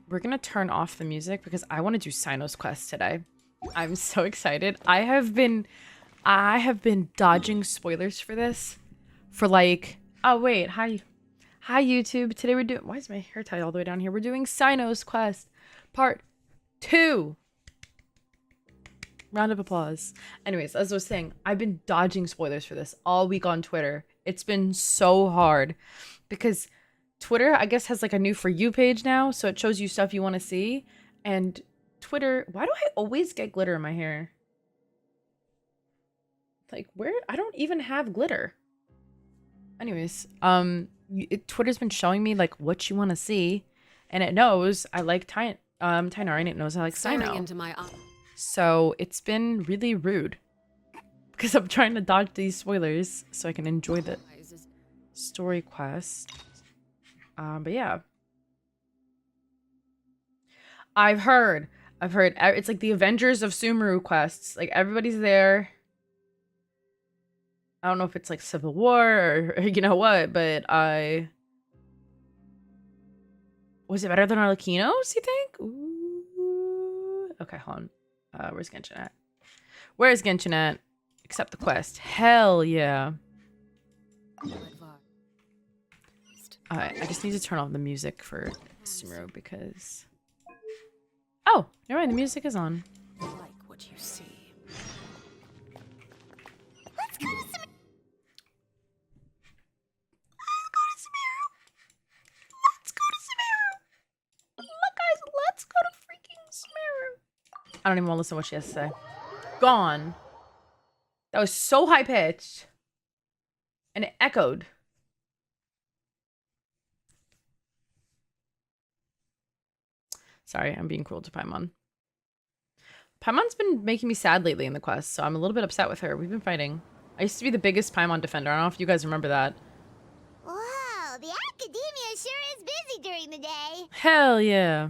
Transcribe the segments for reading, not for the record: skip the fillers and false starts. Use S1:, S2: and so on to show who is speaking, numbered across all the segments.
S1: we're gonna turn off the music because I want to do Cyno's quest today. I'm so excited. I have been dodging spoilers for this for like, oh wait, hi YouTube. Today we're doing, why is my hair tied all the way down here? We're doing Cyno's quest part 2. Round of applause. Anyways, as I was saying, I've been dodging spoilers for this all week on Twitter. It's been so hard because Twitter, I guess, has like a new For You page now, so it shows you stuff you want to see. And Twitter, why do I always get glitter in my hair? Like, where? I don't even have glitter. Anyways, Twitter's been showing me like what you want to see, and it knows I like Cynonari, and it knows I like Cyno.
S2: Into my
S1: So it's been really rude because I'm trying to dodge these spoilers so I can enjoy the story quest. But yeah, I've heard it's like the Avengers of Sumeru quests. Like everybody's there. I don't know if it's like Civil War or you know what, but was it better than Arlequinos, you think? Ooh. Okay, hold on. Where's Genshin at? Where's Genshin at? Accept the quest. Hell yeah. I just need to turn off the music for Sumeru because... Oh, never mind. The music is on.
S2: like what you see.
S3: Let's go to Sumeru. Let's go to Sumeru.
S1: Look, guys, let's go to freaking Sumeru. I don't even want to listen to what she has to say. Gone. That was so high pitched. And it echoed. Sorry, I'm being cruel to Paimon. Paimon's been making me sad lately in the quest, so I'm a little bit upset with her. We've been fighting. I used to be the biggest Paimon defender. I don't know if you guys remember that.
S3: Wow, the academia sure is busy during the day.
S1: Hell yeah.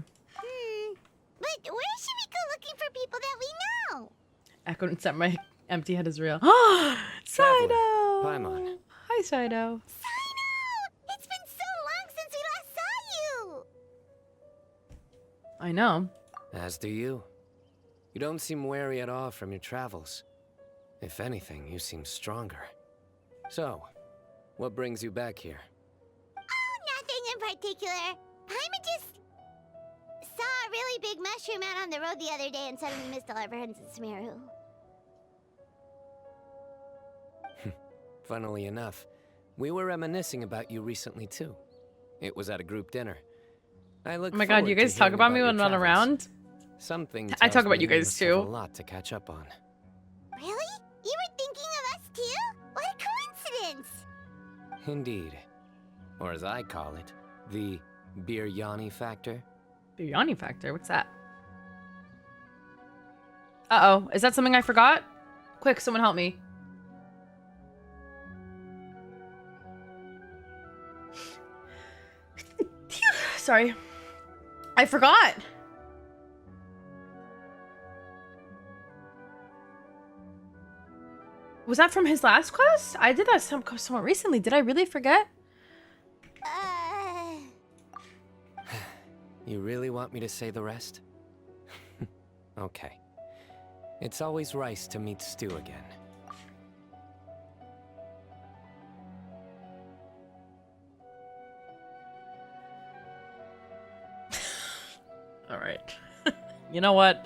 S3: But where should we go looking for people that we know?
S1: Echoed and set my empty head is real. Cyno!
S4: Paimon.
S1: Hi, Cyno.
S3: Cyno! It's been so long since we last saw you!
S1: I know.
S4: As do you. You don't seem weary at all from your travels. If anything, you seem stronger. So, what brings you back here?
S3: Oh, nothing in particular. Paimon just saw a really big mushroom out on the road the other day and suddenly missed all our friends in Sumeru.
S4: Funnily enough, we were reminiscing about you recently too. It was at a group dinner. I look
S1: Oh my god, you guys talk about me when I'm not around?
S4: Something
S1: I talk
S4: tells
S1: about
S4: me
S1: you guys
S4: must have
S1: too.
S4: A lot to catch up on.
S3: Really? You were thinking of us too? What a coincidence!
S4: Indeed. Or as I call it, the biryani factor.
S1: Biryani factor? What's that? Uh-oh. Is that something I forgot? Quick, someone help me. Sorry. I forgot. Was that from his last quest? I did that somewhat recently. Did I really forget?
S4: You really want me to say the rest? Okay. It's always rice to meet stew again.
S1: All right. You know what?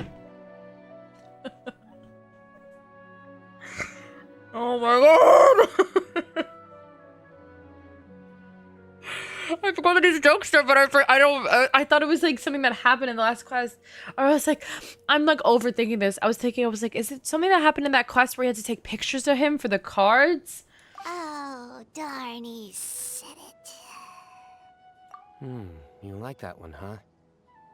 S1: Oh my god! I forgot that he's a jokester, but I thought it was like something that happened in the last quest. Or I was like, I'm like overthinking this. I was like, is it something that happened in that quest where you had to take pictures of him for the cards?
S3: Oh, darn, he said it.
S4: You like that one, huh?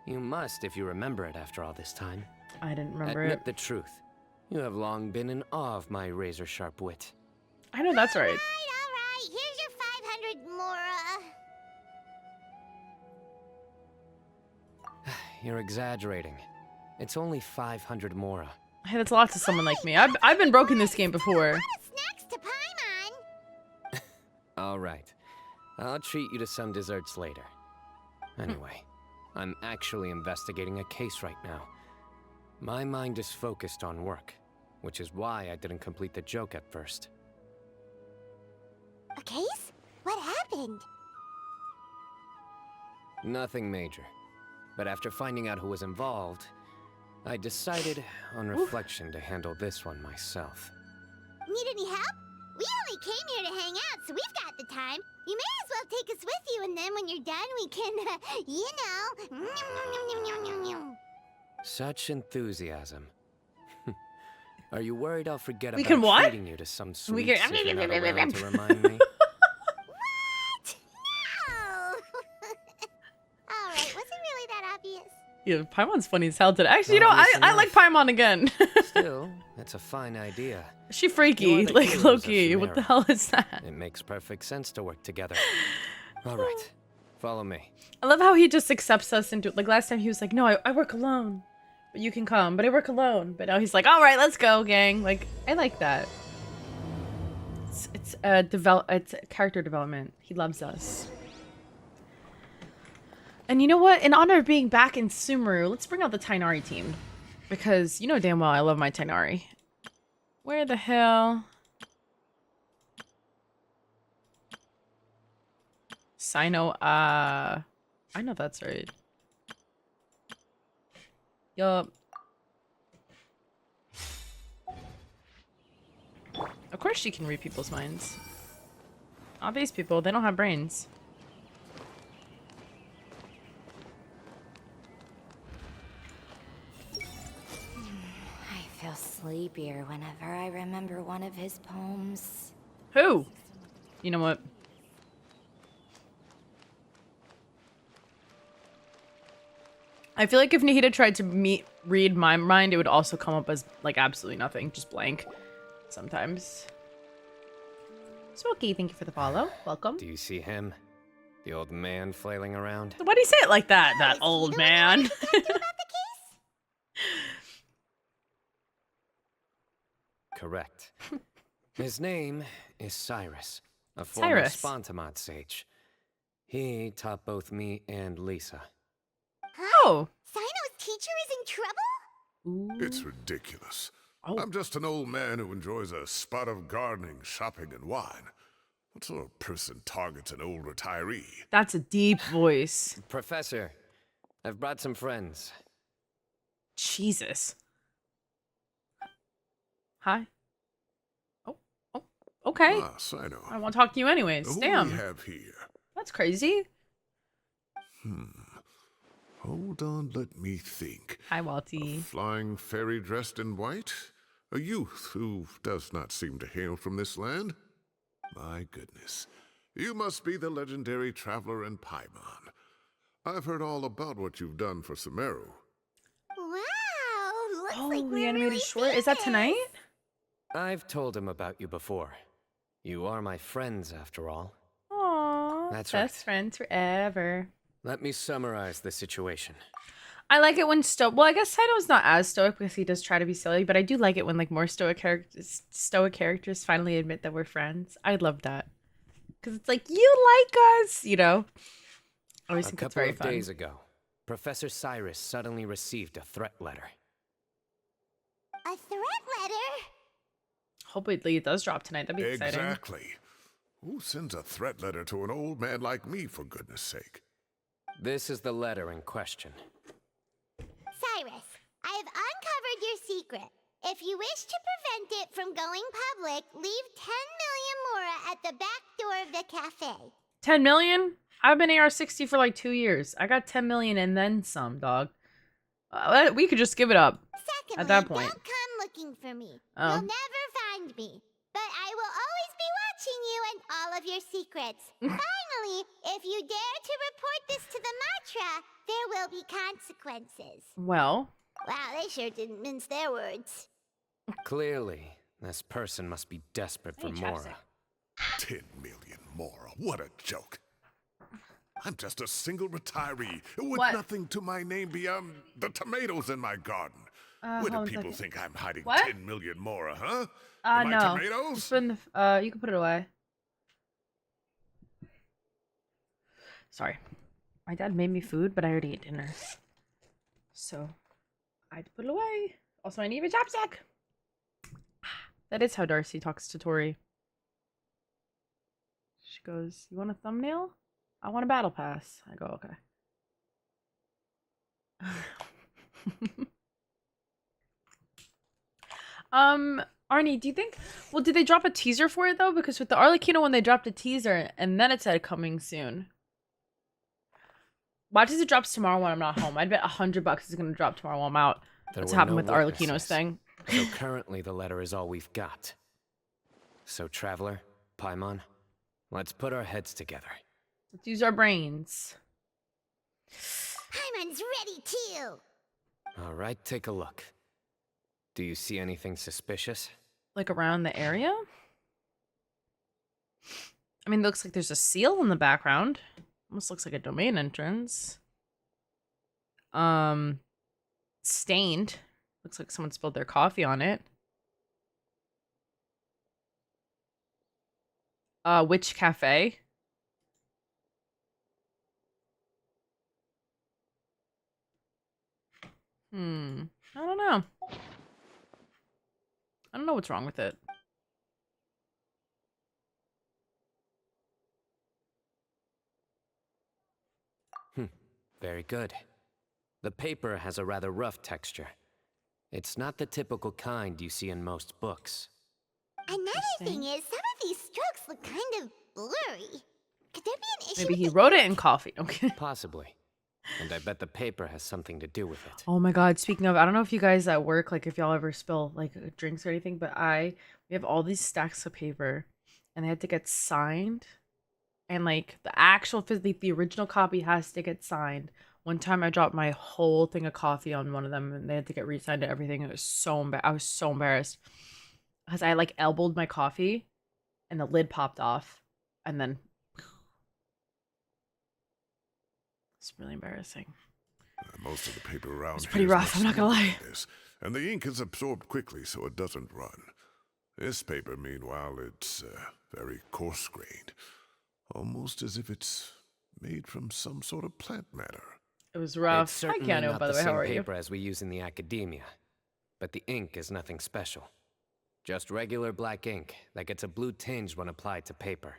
S4: You must if you remember it after all this time.
S1: I didn't remember
S4: Admit
S1: it.
S4: the truth. You have long been in awe of my razor-sharp wit.
S1: I know that's right.
S3: All right. Here's your 500 mora.
S4: You're exaggerating. It's only 500 mora.
S1: Hey, that's a lot to someone like me. I've been broken this game before.
S3: What snacks to Paimon?
S4: All right. I'll treat you to some desserts later. Anyway, I'm actually investigating a case right now. My mind is focused on work, which is why I didn't complete the joke at first.
S3: A case? What happened?
S4: Nothing major. But after finding out who was involved, I decided, on reflection, to handle this one myself.
S3: Need any help? We only came here to hang out, so we've got the time. You may as well take us with you, and then when you're done, we can, you know.
S4: Such enthusiasm. Are you worried I'll forget
S1: We
S4: about
S1: can what?
S4: treating you to some
S1: We
S4: sweets
S1: can-
S4: if you're not around to remind me?
S3: What? No! Alright, was it really that obvious?
S1: Yeah, Paimon's funny as hell today. Actually, you know,
S4: Obvious
S1: I like
S4: enough.
S1: Paimon again.
S4: Still, it's a fine idea.
S1: She
S4: You
S1: freaky,
S4: are the
S1: like
S4: heroes of
S1: Loki. What the
S4: Chimera.
S1: hell is that?
S4: It makes perfect sense to work together. All right, follow me.
S1: I love how he just accepts us into like last time he was like, no, I work alone, but you can come, but I work alone. But now he's like, all right, let's go, gang. Like I like that. It's character development. He loves us. And you know what? In honor of being back in Sumeru, let's bring out the Tainari team. Because you know damn well I love my Tainari. Where the hell? Cyno, I know that's right. Yup. Of course she can read people's minds. All these people, they don't have brains.
S2: I feel sleepier whenever I remember one of his poems.
S1: Who? You know what? I feel like if Nahida tried to read my mind, it would also come up as like absolutely nothing, just blank. Sometimes. Smokey, thank you for the follow. Welcome.
S4: Do you see him? The old man flailing around?
S1: Why do you say it like that?
S3: Oh,
S1: That
S3: is he
S1: old
S3: the one
S1: man.
S3: that wanted to talk to you about the case?
S4: Correct. His name is Cyrus, a former
S1: Cyrus.
S4: Spontamod sage. He taught both me and Lisa.
S1: Oh.
S3: Cyno's teacher is in trouble?
S1: Ooh.
S5: It's ridiculous.
S1: Oh.
S5: I'm just an old man who enjoys a spot of gardening, shopping, and wine. What sort of person targets an old retiree?
S1: That's a deep voice.
S4: Professor, I've brought some friends.
S1: Jesus. Hi. Oh. Okay.
S5: Ah, Cyno.
S1: I want to talk to you anyways.
S5: Who
S1: Damn.
S5: we have here?
S1: That's crazy.
S5: Hold on, let me think.
S1: Hi, Walty.
S5: Flying fairy dressed in white? A youth who does not seem to hail from this land? My goodness. You must be the legendary traveler in Paimon. I've heard all about what you've done for Sumeru.
S3: Wow, looks
S1: Oh,
S3: like
S1: the
S3: we're
S1: animated
S3: really
S1: short. Is that
S3: famous.
S1: tonight?
S4: I've told him about you before. You are my friends, after all.
S1: Aww.
S4: That's
S1: Best
S4: right.
S1: friends forever.
S4: Let me summarize the situation.
S1: I like it when well, I guess Cyno's not as stoic because he does try to be silly, but I do like it when like more stoic characters finally admit that we're friends. I love that. Because it's like, you like us, you know? I always
S4: A
S1: think it's
S4: couple
S1: very
S4: of
S1: fun.
S4: days ago, Professor Cyrus suddenly received a threat letter.
S3: A threat letter?
S1: Hopefully it does drop tonight. That'd be exciting.
S5: Exactly. Who sends a threat letter to an old man like me, for goodness sake?
S4: This is the letter in question.
S3: Cyrus, I have uncovered your secret. If you wish to prevent it from going public, leave 10 million mora at the back door of the cafe.
S1: 10 million? I've been AR-60 for like 2 years. I got 10 million and then some, dog. We could just give it up.
S3: Secondly,
S1: At that point.
S3: don't come looking for me.
S1: Oh.
S3: You'll never find me. But I will always be watching you and all of your secrets. Finally, if you dare to report this to the Matra, there will be consequences.
S1: Well,
S3: Wow, they sure didn't mince their words.
S4: Clearly, this person must be desperate for
S1: Hey,
S4: Mora.
S5: 10 million Mora. What a joke. I'm just a single retiree with
S1: What?
S5: nothing to my name beyond the tomatoes in my garden. Where do
S1: hold on a
S5: people
S1: second.
S5: think I'm hiding
S1: What?
S5: 10 million Mora, huh? In my
S1: no.
S5: tomatoes?
S1: It's been, you can put it away. Sorry. My dad made me food, but I already ate dinner. So I had to put it away. Also, I need a chopstick. That is how Darcy talks to Tori. She goes, "You want a thumbnail? I want a battle pass." I go, "Okay." Arnie, do you think... Well, did they drop a teaser for it, though? Because with the Arlecchino one, they dropped a teaser, and then it said coming soon. Why does it drop tomorrow when I'm not home? I'd bet $100 is going to drop tomorrow while I'm out. What's happened with the Arlecchino's thing.
S4: So currently the letter is all we've got. So Traveler, Paimon, let's put our heads together.
S1: Let's use our brains.
S3: Paimon's ready too.
S4: All right, take a look. Do you see anything suspicious?
S1: Like around the area? I mean, it looks like there's a seal in the background. Almost looks like a domain entrance. Stained. Looks like someone spilled their coffee on it. Witch Cafe. I don't know. I don't know what's wrong with it.
S4: Very good. The paper has a rather rough texture. It's not the typical kind you see in most books.
S3: Another thing is, some of these strokes look kind of blurry. Could there be an issue
S1: Maybe
S3: with
S1: he
S3: the
S1: wrote it
S3: ink?
S1: in coffee. Okay.
S4: Possibly. And I bet the paper has something to do with it.
S1: Oh my god, speaking of, I don't know if you guys at work, like if y'all ever spill like drinks or anything, but we have all these stacks of paper and they had to get signed. And like the actual, the original copy has to get signed. One time I dropped my whole thing of coffee on one of them and they had to get re-signed and everything. It was so I was so embarrassed. Because I like elbowed my coffee and the lid popped off. And then it's really embarrassing.
S5: Most of the paper around
S1: It's pretty
S5: here is
S1: rough,
S5: much
S1: I'm not gonna
S5: thinner
S1: lie.
S5: than this, and the ink is absorbed quickly so it doesn't run. This paper, meanwhile, it's very coarse-grained. Almost as if it's made from some sort of plant matter.
S1: It was
S4: It's
S1: rough. Hi,
S4: certainly
S1: Keanu,
S4: not
S1: by the way.
S4: same
S1: How are you?
S4: paper as we use in the academia, but the ink is nothing special. Just regular black ink that gets a blue tinge when applied to paper.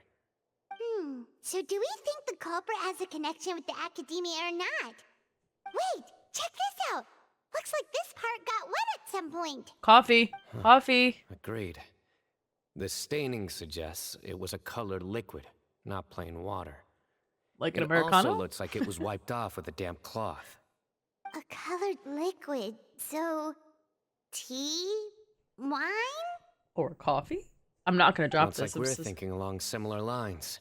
S3: So do we think the culprit has a connection with the academia or not? Wait, check this out. Looks like this part got wet at some point.
S1: Coffee. Coffee.
S4: Agreed. The staining suggests it was a colored liquid, not plain water.
S1: Like an
S4: It
S1: Americano?
S4: also looks like it was wiped off with a damp cloth.
S3: A colored liquid. So, tea? Wine?
S1: Or coffee? I'm not gonna drop
S4: Looks
S1: this.
S4: like we're thinking along similar lines.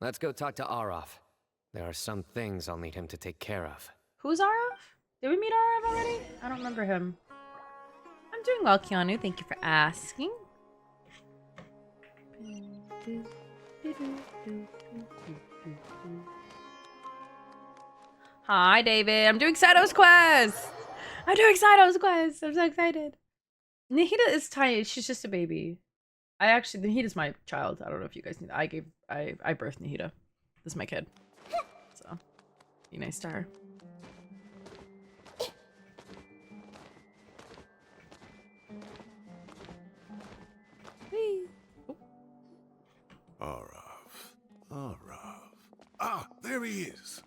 S4: Let's go talk to Araf. There are some things I'll need him to take care of.
S1: Who's Arav? Did we meet Arav already? I don't remember him. I'm doing well, Keanu. Thank you for asking. Hi, David. I'm doing Cyno's quest. I'm doing Cyno's quest. I'm so excited. Nahida is tiny. She's just a baby. Nahida's my child. I don't know if you guys need. I birthed Nahida. This is my kid. So, be nice to her.
S5: Araf. Ah, there he is.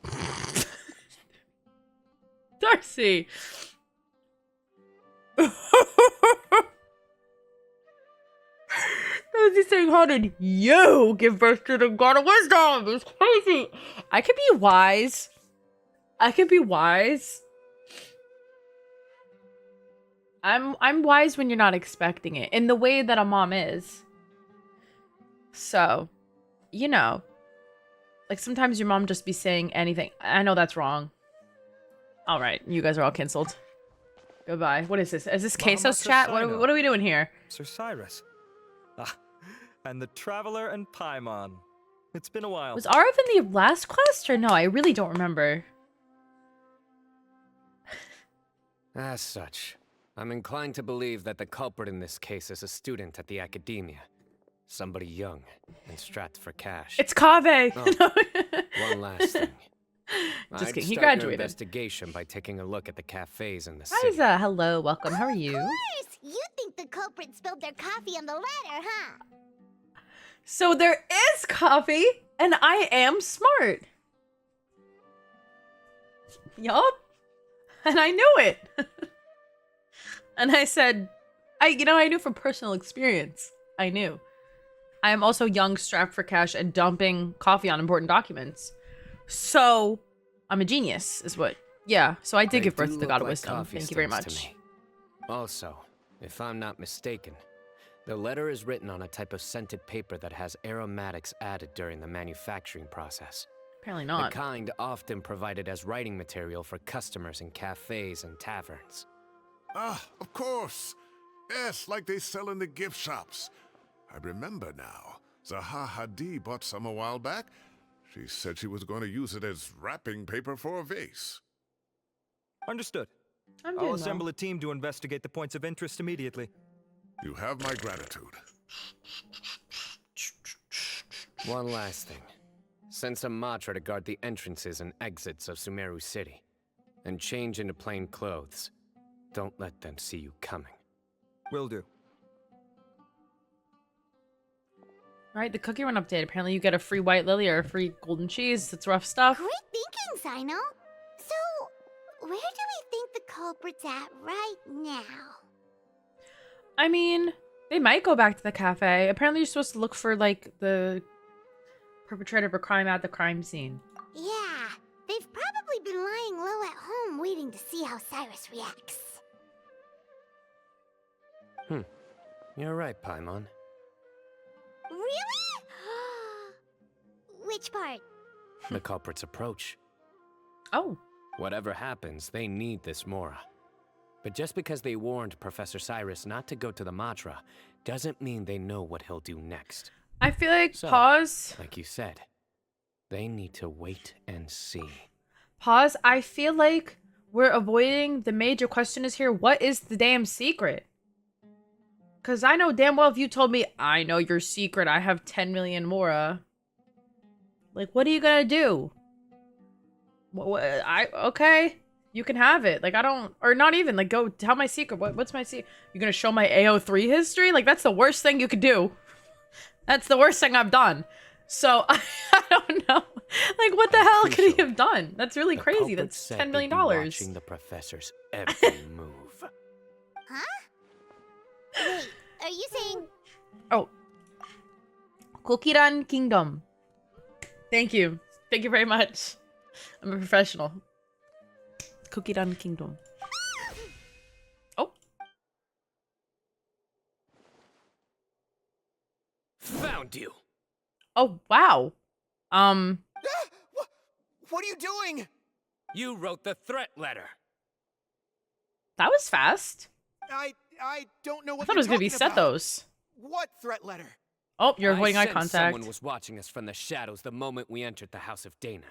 S1: Darcy! Darcy saying, how did you give birth to the god of wisdom? It's crazy. I could be wise. I'm wise when you're not expecting it, in the way that a mom is. So, you know, like sometimes your mom just be saying anything. I know that's wrong. All right, you guys are all canceled. Goodbye. What is this? Is this Queso's chat? What are we doing here?
S6: Sir Cyrus. Ah, and the Traveler and Paimon. It's been a while.
S1: Was Arav in the last quest or no? I really don't remember.
S4: As such, I'm inclined to believe that the culprit in this case is a student at the academia. Somebody young and strapped for cash.
S1: It's Kaveh.
S4: Oh, one last thing.
S1: Just
S4: I'd
S1: kidding. He
S4: start your
S1: graduated.
S4: investigation by taking a look at the cafes in the city.
S1: Liza, hello, welcome. How are you?
S3: Of course! You think the culprit spilled their coffee on the ladder, huh?
S1: So there is coffee, and I am smart. Yup. And I knew it. And I said, I knew from personal experience. I knew. I am also young, strapped for cash, and dumping coffee on important documents. So, I'm a genius, is what. Yeah, so I did give birth to the god of wisdom. Thank you very much.
S4: Also, if I'm not mistaken, the letter is written on a type of scented paper that has aromatics added during the manufacturing process.
S1: Apparently
S4: The
S1: not.
S4: kind often provided as writing material for customers in cafes and taverns.
S5: Ah, of course. Yes, like they sell in the gift shops. I remember now. Zaha Hadid bought some a while back. She said she was going to use it as wrapping paper for a vase.
S6: Understood.
S1: I'm doing
S6: I'll
S1: well.
S6: assemble a team to investigate the points of interest immediately.
S5: You have my gratitude.
S4: One last thing. Send some Matra to guard the entrances and exits of Sumeru City. And change into plain clothes. Don't let them see you coming.
S6: Will do.
S1: Right, the cookie run update. Apparently you get a free white lily or a free golden cheese. It's rough stuff.
S3: Great thinking, Cyno. So, where do we think the culprit's at right now?
S1: I mean, they might go back to the cafe. Apparently you're supposed to look for, like, the perpetrator of a crime at the crime scene.
S3: Yeah, they've probably been lying low at home waiting to see how Cyrus reacts.
S4: You're right, Paimon.
S3: Really? Which part?
S4: The culprit's approach.
S1: Oh.
S4: Whatever happens, they need this Mora. But just because they warned Professor Cyrus not to go to the Matra, doesn't mean they know what he'll do next.
S1: I feel like,
S4: So,
S1: pause.
S4: Like you said, they need to wait and see.
S1: Pause. I feel like we're avoiding the major question is here. What is the damn secret? Because I know damn well if you told me, I know your secret, I have 10 million Mora. Like, what are you gonna do? Okay, you can have it. Like, I don't, or not even, like, go tell my secret. What's my secret? You're gonna show my AO3 history? Like, that's the worst thing you could do. That's the worst thing I've done. So, I don't know. Like, what the hell could he have done? That's really
S4: The
S1: crazy.
S4: culprit
S1: That's
S4: said
S1: $10 million.
S4: they'd be watching the professor's every move.
S3: Huh? Wait, are you saying...
S1: Oh. Kokiran Kingdom. Thank you. Thank you very much. I'm a professional. Kokiran Kingdom. Oh.
S4: Found you!
S1: Oh, wow.
S7: What are you doing?
S4: You wrote the threat letter.
S1: That was fast.
S7: I don't know what
S1: I thought it
S7: you're
S1: was going to be
S7: talking
S1: set
S7: about.
S1: those.
S7: What threat letter?
S1: Oh, you're avoiding eye
S4: sensed
S1: contact.
S4: Someone was watching us from the shadows the moment we entered the House of Dana.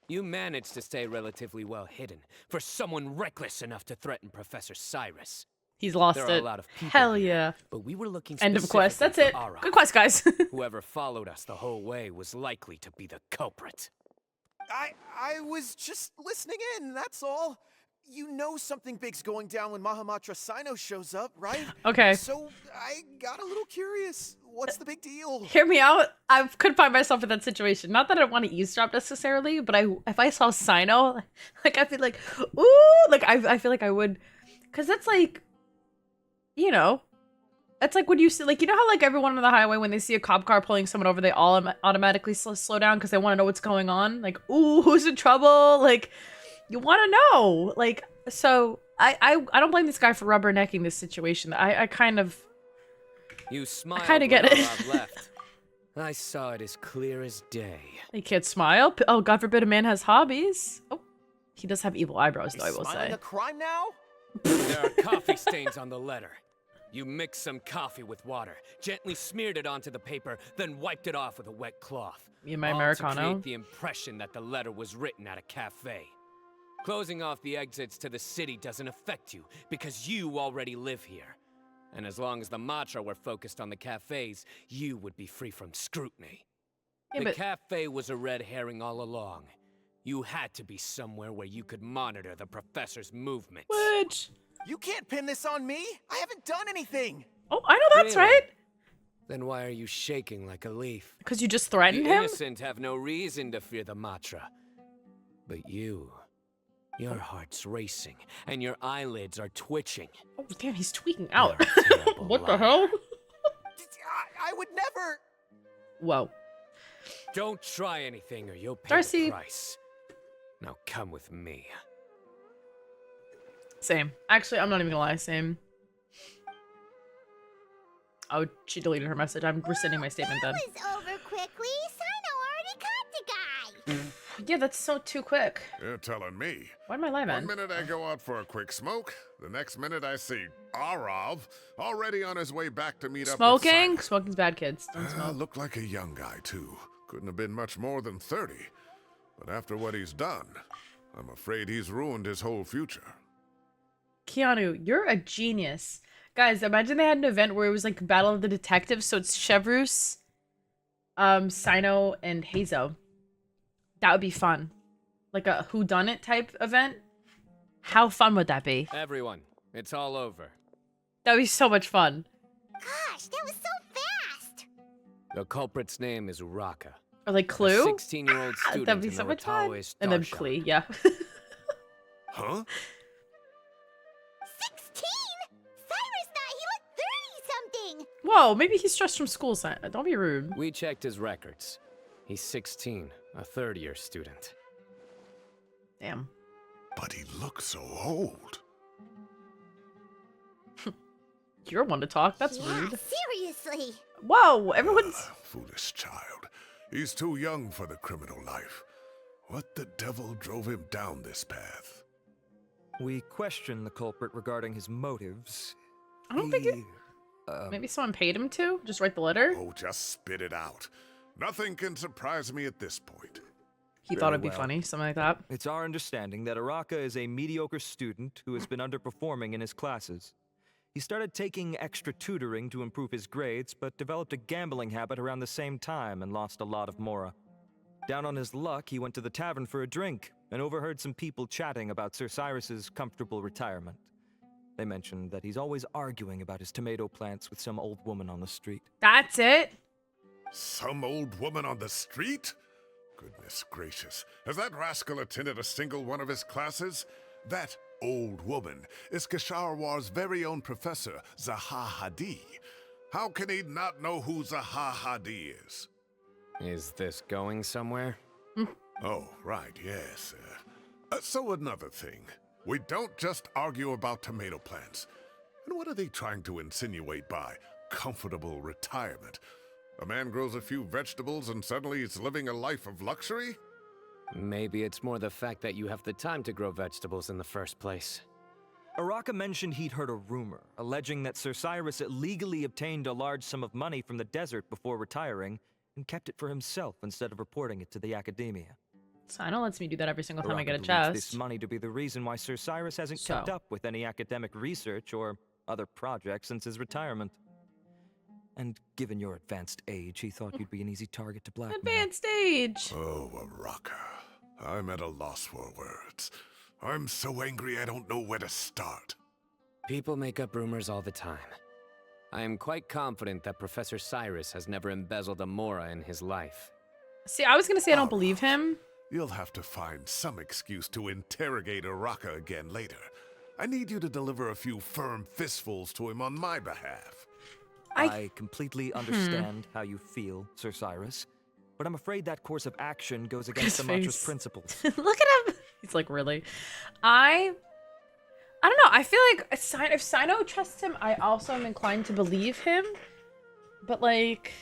S4: You managed to stay relatively well hidden for someone reckless enough to threaten Professor Cyrus.
S1: He's lost
S4: There are
S1: it.
S4: a lot of people
S1: Hell
S4: here,
S1: yeah.
S4: But we were looking
S1: End of quest. That's
S4: specifically
S1: it.
S4: for Ara.
S1: Good quest, guys.
S4: Whoever followed us the whole way was likely to be the culprit.
S7: I was just listening in, that's all. You know something big's going down when Mahamatra Cyno shows up, right?
S1: Okay.
S7: So I got a little curious. What's the big deal?
S1: Hear me out. I could find myself in that situation. Not that I want to eavesdrop necessarily, but if I saw Cyno, like, I feel like, ooh, like, I feel like I would. Because that's like, you know, it's like when you see, like, you know how, like, everyone on the highway, when they see a cop car pulling someone over, they all automatically slow down because they want to know what's going on? Like, ooh, who's in trouble? Like, you want to know. Like, so I don't blame this guy for rubbernecking this situation. I kind of...
S4: You smiled
S1: kinda get
S4: when
S1: it.
S4: Arab left. I saw it as clear as day.
S1: You can't smile. Oh, God forbid a man has hobbies. Oh, he does have evil eyebrows, though, I will
S7: Smiling
S1: say.
S7: a crime now?
S4: There are coffee stains on the letter. You mixed some coffee with water, gently smeared it onto the paper, then wiped it off with a wet cloth.
S1: Me and my
S4: all to
S1: Americano.
S4: create the impression that the letter was written at a cafe. Closing off the exits to the city doesn't affect you because you already live here. And as long as the Matra were focused on the cafes, you would be free from scrutiny.
S1: Yeah,
S4: The
S1: but
S4: cafe was a red herring all along. You had to be somewhere where you could monitor the professor's movements.
S1: What?
S7: You can't pin this on me. I haven't done anything.
S1: Oh, I know that's
S4: Really?
S1: right.
S4: Then why are you shaking like a leaf?
S1: Because you just
S4: The
S1: threatened him?
S4: innocent have no reason to fear the Matra. But you, your heart's racing, and your eyelids are twitching.
S1: Oh, damn, he's tweaking out.
S4: You're a terrible
S1: What the
S4: liar.
S1: hell?
S7: I would never.
S1: Whoa.
S4: Don't try anything or you'll pay
S1: Darcy.
S4: the price. Now come with me.
S1: Same. Actually, I'm not even gonna lie, same. Oh, she deleted her message. I'm rescinding my statement then.
S3: That was over quickly. Cyno already caught the guy.
S1: Yeah, that's so too quick.
S5: You're telling me.
S1: Why am I lying,
S5: One
S1: man?
S5: minute I go out for a quick smoke, the next minute I see Arav already on his way back to meet up
S1: Smoking?
S5: with Cyno.
S1: Smoking's bad, kids. Don't smoke.
S5: Looked like a young guy, too. Couldn't have been much more than 30. But after what he's done, I'm afraid he's ruined his whole future.
S1: Keanu, you're a genius. Guys, imagine they had an event where it was like Battle of the Detectives, so it's Chevrus, Cyno, and Hazo. That would be fun. Like a whodunit type event. How fun would that be?
S4: Everyone, it's all over.
S1: That would be so much fun.
S3: Gosh, that was so fast.
S4: The culprit's name is Uraka.
S1: Or like
S4: A
S1: Clue.
S4: 16-year-old student
S1: That'd be
S4: in
S1: so
S4: the
S1: much fun.
S4: Ratawe
S1: And
S4: Star
S1: then
S4: Shop.
S1: Klee, yeah.
S5: Huh?
S3: 16? Cyrus thought he looked 30-something.
S1: Whoa, maybe he's stressed from school. Don't be rude.
S4: We checked his records. He's 16, a third-year student.
S1: Damn.
S5: But he looks so old.
S1: You're one to talk. That's
S3: Yeah,
S1: rude.
S3: seriously.
S1: Whoa, everyone's...
S5: Foolish child. He's too young for the criminal life. What the devil drove him down this path?
S6: We question the culprit regarding his motives.
S1: I don't think it...
S6: He,
S1: Maybe someone paid him to? Just write the letter?
S5: Oh, just spit it out. Nothing can surprise me at this point.
S1: He thought
S6: Very
S1: it'd be
S6: well.
S1: funny, something like that.
S6: It's our understanding that Araka is a mediocre student who has been underperforming in his classes. He started taking extra tutoring to improve his grades, but developed a gambling habit around the same time and lost a lot of mora. Down on his luck, he went to the tavern for a drink and overheard some people chatting about Sir Cyrus's comfortable retirement. They mentioned that he's always arguing about his tomato plants with some old woman on the street.
S1: That's it?
S5: Some old woman on the street? Goodness gracious. Has that rascal attended a single one of his classes? That old woman is Kasharwar's very own professor, Zaha Hadi. How can he not know who Zaha Hadi is?
S4: Is this going somewhere?
S5: Oh, right, yes. So another thing. We don't just argue about tomato plants. And what are they trying to insinuate by comfortable retirement? A man grows a few vegetables and suddenly he's living a life of luxury?
S4: Maybe it's more the fact that you have the time to grow vegetables in the first place.
S6: Araka mentioned he'd heard a rumor, alleging that Sir Cyrus illegally obtained a large sum of money from the desert before retiring, and kept it for himself instead of reporting it to the academia.
S1: Cyno lets me do that every single time I get a
S6: Araka believes
S1: chest.
S6: this money to be the reason why Sir Cyrus hasn't
S1: So.
S6: kept up with any academic research or other projects since his retirement. And given your advanced age, he thought you'd be an easy target to blackmail.
S1: Advanced stage.
S5: Oh, Araka. I'm at a loss for words. I'm so angry I don't know where to start.
S4: People make up rumors all the time. I am quite confident that Professor Cyrus has never embezzled a mora in his life.
S1: See, I was gonna say I don't believe him.
S5: You'll have to find some excuse to interrogate Araka again later. I need you to deliver a few firm fistfuls to him on my behalf.
S6: I completely understand how you feel, Sir Cyrus, but I'm afraid that course of action goes against the
S1: His
S6: Matra's
S1: face.
S6: principles.
S1: Look at him. He's like, really? I don't know. I feel like if Cyno trusts him, I also am inclined to believe him. But like,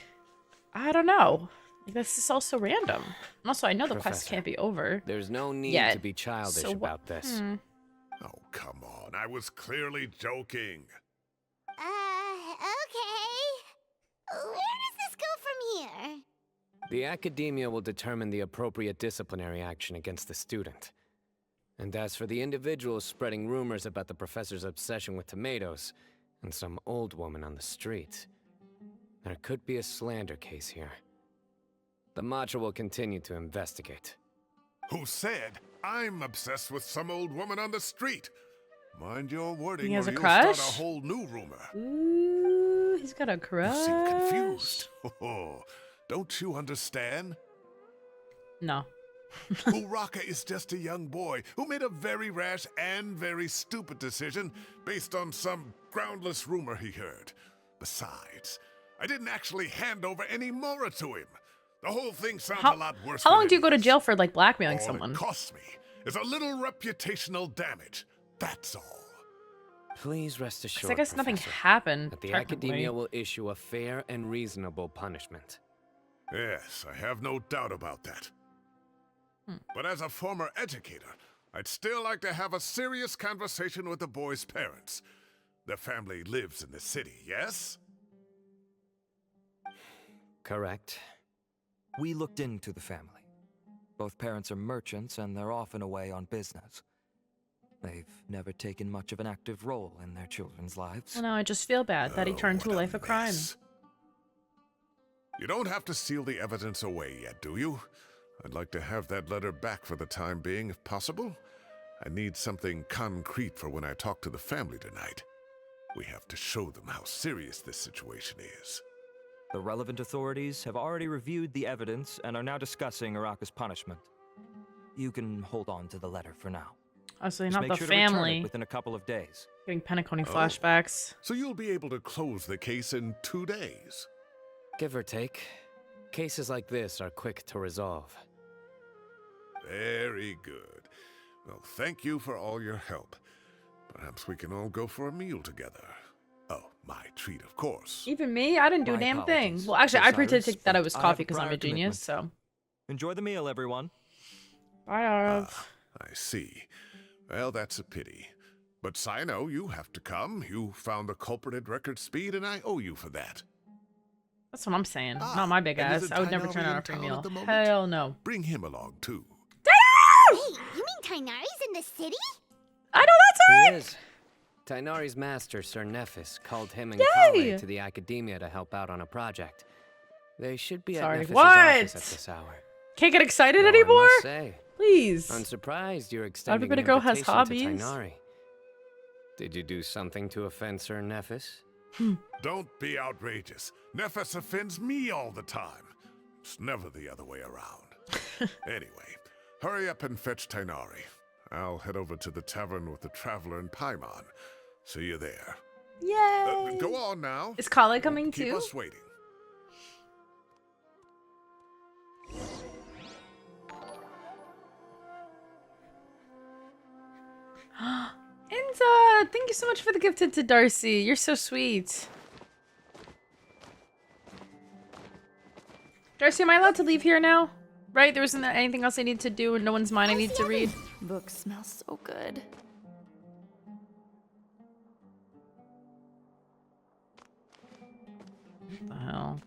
S1: I don't know. Like, this is also random. And also, I know the quest
S4: Professor,
S1: can't be over.
S4: There's no need
S1: Yet.
S4: to be childish
S1: So
S4: about this.
S5: Oh, come on. I was clearly joking.
S3: Okay. Where does this go from here?
S4: The academia will determine the appropriate disciplinary action against the student. And as for the individuals spreading rumors about the professor's obsession with tomatoes and some old woman on the street, there could be a slander case here. The Matra will continue to investigate.
S5: Who said I'm obsessed with some old woman on the street? Mind your wording,
S1: He has
S5: or
S1: a
S5: you'll
S1: crush?
S5: start a whole new rumor.
S1: Ooh, he's got a crush.
S5: You seem confused. Oh, don't you understand?
S1: No.
S5: Uraka is just a young boy who made a very rash and very stupid decision based on some groundless rumor he heard. Besides, I didn't actually hand over any Mora to him. The whole thing sounds a lot worse.
S1: How
S5: than
S1: long do you
S5: it
S1: go to
S5: is.
S1: jail for, like, blackmailing
S5: All
S1: someone?
S5: it costs me is a little reputational damage. That's all.
S4: Please rest
S1: 'Cause
S4: assured,
S1: I guess nothing
S4: Professor,
S1: happened.
S4: that the
S1: technically.
S4: Academia will issue a fair and reasonable punishment.
S5: Yes, I have no doubt about that. But as a former educator, I'd still like to have a serious conversation with the boy's parents. Their family lives in the city, yes?
S4: Correct.
S6: We looked into the family. Both parents are merchants and they're often away on business. They've never taken much of an active role in their children's lives.
S1: Well, now I just feel bad that he turned to a
S5: What
S1: life of crime.
S5: mess. You don't have to seal the evidence away yet, do you? I'd like to have that letter back for the time being, if possible. I need something concrete for when I talk to the family tonight. We have to show them how serious this situation is.
S6: The relevant authorities have already reviewed the evidence and are now discussing Uraka's punishment. You can hold on to the letter for now.
S1: Also,
S6: Just
S1: not
S6: make
S1: the
S6: sure to return
S1: family.
S6: it within a couple of days.
S1: Getting Penacony
S5: Oh.
S1: flashbacks.
S5: So you'll be able to close the case in 2 days.
S4: Give or take. Cases like this are quick to resolve.
S5: Very good. Well, thank you for all your help. Perhaps we can all go for a meal together. Oh, my treat, of course.
S1: Even me? I didn't do a
S6: My
S1: damn thing.
S6: apologies,
S1: Well, actually, I
S6: Osiris,
S1: pretended that I
S6: but
S1: was
S6: I have
S1: coffee
S6: a
S1: because I'm
S6: prior
S1: a genius, so.
S6: Enjoy the meal, everyone.
S1: Bye, Arav.
S5: I see. Well, that's a pity. But Cyno, you have to come. You found the culprit at record speed, and I owe you for that.
S1: That's what I'm saying.
S5: Ah,
S1: Not my big
S5: and
S1: ass.
S5: isn't
S1: I would never
S5: Tainari
S1: turn down a
S5: in
S1: free
S5: town
S1: meal.
S5: at the moment?
S1: Hell no.
S5: Bring him along, too.
S3: Wait, you mean Tainari's in the city?
S1: I know that's
S4: He
S1: right!
S4: is. Tainari's master, Sir Nephis, called him and
S1: Yay!
S4: Kale to the Academia to help out on a project. They should be
S1: Sorry,
S4: at Nephis'
S1: what?
S4: office at this hour.
S1: Can't get excited
S4: Though
S1: anymore?
S4: I must say,
S1: Please.
S4: I'm surprised you're extending
S1: Everybody
S4: an
S1: girl has
S4: invitation
S1: hobbies.
S4: to Tainari. Did you do something to offend Sir Nephis?
S5: Don't be outrageous. Nephis offends me all the time. It's never the other way around. Anyway, hurry up and fetch Tainari. I'll head over to the tavern with the Traveler and Paimon. See you there.
S1: Yay!
S5: Go on now.
S1: Is Kale coming
S5: Keep
S1: too?
S5: us waiting.
S1: Enza, thank you so much for the gifted to Darcy. You're so sweet. Darcy, am I allowed to leave here now? Right? There wasn't anything else I need to do and no one's mine I need to read.
S8: Book smells so good.
S1: What the hell?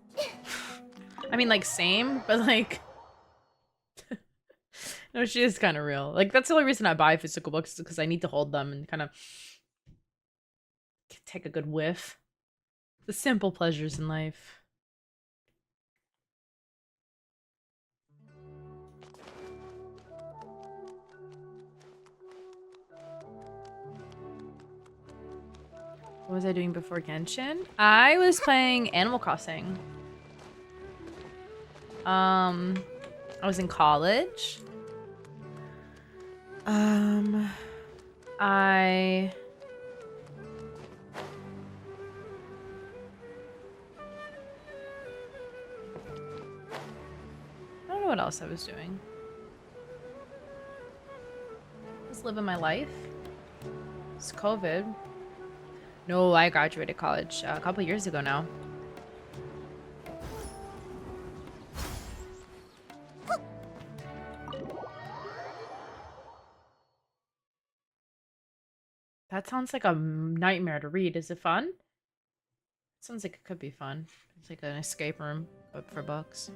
S1: I mean, like, same, but like... No, she is kind of real. Like, that's the only reason I buy physical books is because I need to hold them and kind of take a good whiff. The simple pleasures in life. What was I doing before Genshin? I was playing Animal Crossing. I was in college. I don't know what else I was doing. Just living my life. It's COVID. No, I graduated college a couple years ago now. That sounds like a nightmare to read. Is it fun? Sounds like it could be fun. It's like an escape room, but for books.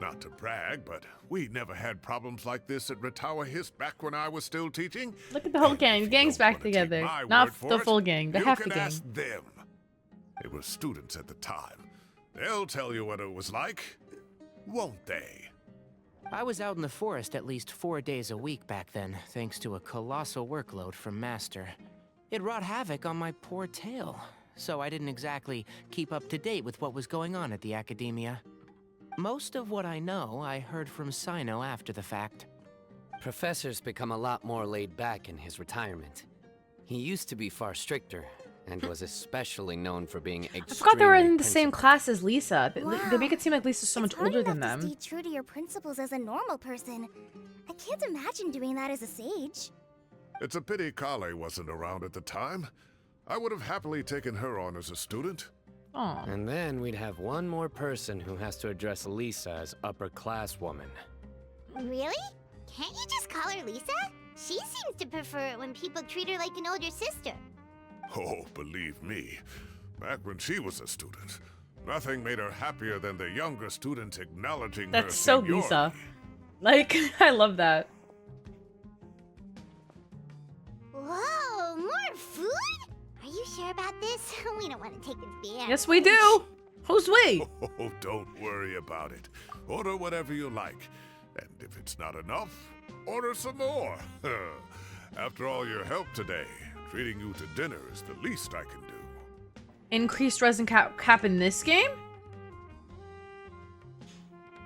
S5: Not to brag, but we never had problems like this at Ratawa Hiss back when I was still teaching.
S1: Look at the whole
S5: And
S1: gang.
S5: if
S1: The
S5: you
S1: gang's
S5: don't
S1: back
S5: wanna take
S1: together.
S5: my
S1: Not
S5: word for
S1: the
S5: it,
S1: full gang, the
S5: you
S1: half
S5: can
S1: the gang.
S5: ask them. They were students at the time. They'll tell you what it was like, won't they?
S9: I was out in the forest at least 4 days a week back then, thanks to a colossal workload from Master. It wrought havoc on my poor tail, so I didn't exactly keep up to date with what was going on at the Academia. Most of what I know, I heard from Cyno after the fact.
S4: Professor's become a lot more laid back in his retirement. He used to be far stricter, and was especially known for being extremely
S1: I forgot they were in the same
S4: principled.
S1: class as Lisa. They
S3: Wow.
S1: make it seem like Lisa's so much
S3: It's hard
S1: older than
S3: enough
S1: them.
S3: to stay true to your principles as a normal person. I can't imagine doing that as a sage.
S5: It's a pity Kale wasn't around at the time. I would have happily taken her on as a student.
S1: Aw.
S4: And then we'd have one more person who has to address Lisa as upper class woman.
S3: Really? Can't you just call her Lisa? She seems to prefer it when people treat her like an older sister.
S5: Oh, believe me, back when she was a student, nothing made her happier than the younger students acknowledging her
S1: That's so
S5: seniority.
S1: Lisa. Like, I love that.
S3: Whoa, more food? Are you sure about this? We don't want to take this bad.
S1: Yes, we do. Who's we?
S5: Oh, don't worry about it. Order whatever you like. And if it's not enough, order some more. After all your help today, treating you to dinner is the least I can do.
S1: Increased resin cap in this game?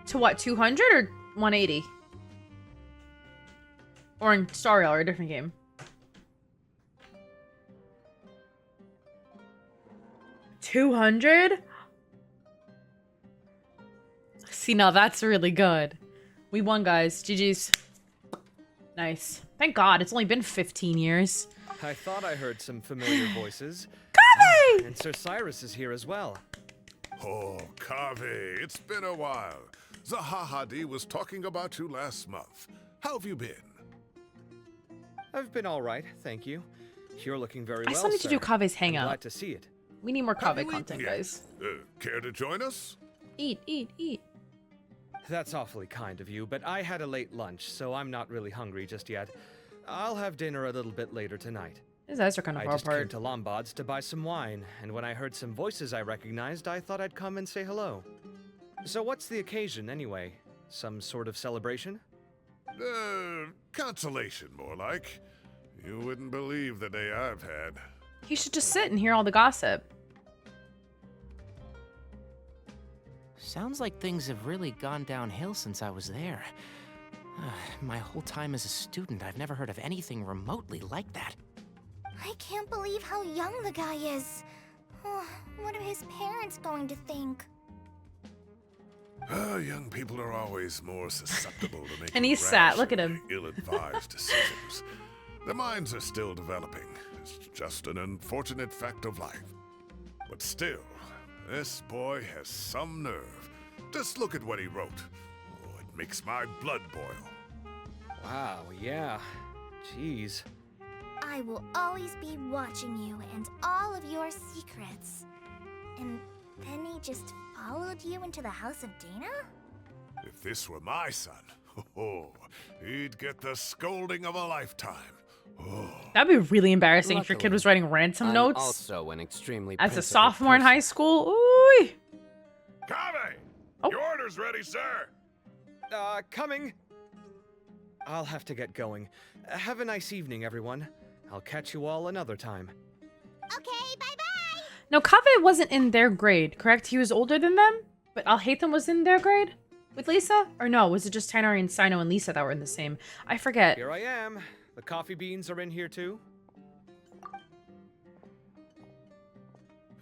S1: To what, 200 or 180? Or in Star Rail, or a different game? $200? See, now that's really good. We won, guys. GG's. Nice. Thank God, it's only been 15 years.
S6: I thought I heard some familiar voices.
S1: Kaveh!
S6: And Sir Cyrus is here as well.
S5: Oh, Kaveh, it's been a while. Zahahadi was talking about you last month. How have you been?
S6: I've been all right, thank you. You're looking very
S1: I
S6: well,
S1: still need to do
S6: sir.
S1: Kaveh's
S6: I'm
S1: hangout.
S6: glad to see it.
S1: We need more
S5: Have
S1: Kaveh
S5: you
S1: content,
S5: eaten yet?
S1: guys.
S5: Care to join us?
S1: Eat, eat, eat.
S6: That's awfully kind of you, but I had a late lunch, so I'm not really hungry just yet. I'll have dinner a little bit later tonight.
S1: His eyes are kind of
S6: I
S1: far
S6: just came
S1: apart.
S6: to Lombard's to buy some wine, and when I heard some voices I recognized, I thought I'd come and say hello. So what's the occasion, anyway? Some sort of celebration?
S5: Consolation, more like. You wouldn't believe the day I've had.
S1: You should just sit and hear all the gossip.
S9: Sounds like things have really gone downhill since I was there. My whole time as a student, I've never heard of anything remotely like that.
S3: I can't believe how young the guy is. Oh, what are his parents going to think?
S5: Young people are always more susceptible to making
S1: And he's sad. Look at him.
S5: ill-advised decisions. Their minds are still developing. It's just an unfortunate fact of life. But still, this boy has some nerve. Just look at what he wrote. Oh, it makes my blood boil.
S6: Wow, yeah. Jeez.
S3: I will always be watching you and all of your secrets. And then he just followed you into the house of Dana?
S5: If this were my son, he'd get the scolding of a lifetime. Oh.
S1: That'd be really embarrassing if your kid
S4: Luckily,
S1: was writing ransom
S4: I'm
S1: notes
S4: also an extremely
S1: as a
S4: principled
S1: sophomore in
S4: person.
S1: high school. Ooh.
S5: Kaveh!
S1: Oh.
S5: Your order's ready, sir!
S6: Coming. I'll have to get going. Have a nice evening, everyone. I'll catch you all another time.
S3: Okay, bye-bye!
S1: No, Kaveh wasn't in their grade, correct? He was older than them, but Alhaitham was in their grade with Lisa? Or no, was it just Tori and Cyno and Lisa that were in the same? I forget.
S6: Here I am. The coffee beans are in here too.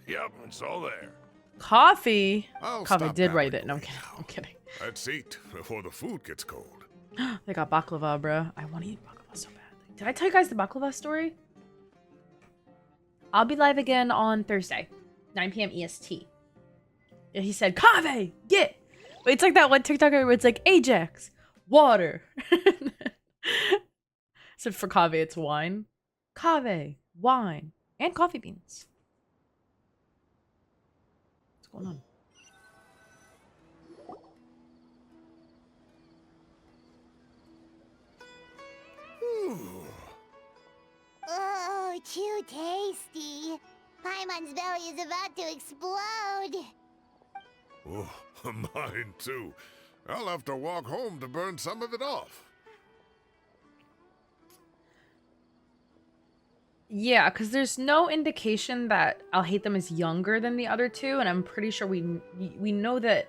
S5: Yep, it's all there.
S1: Coffee?
S5: I'll
S1: Kaveh
S5: stop
S1: did write it.
S5: babbling
S1: No, I'm
S5: away
S1: kidding.
S5: now.
S1: I'm kidding.
S5: Let's eat before the food gets cold.
S1: They got baklava, bruh. I want to eat baklava so badly. Did I tell you guys the baklava story? I'll be live again on Thursday, 9 p.m. EST. And he said, Kaveh, get! But it's like that one TikToker where it's like, Ajax, water. So for Kaveh, it's wine. Kaveh, wine, and coffee beans. What's going on?
S3: Oh, too tasty. Paimon's belly is about to explode.
S5: Oh, mine too. I'll have to walk home to burn some of it off.
S1: Yeah, because there's no indication that I'll hate them is younger than the other two, and I'm pretty sure we know that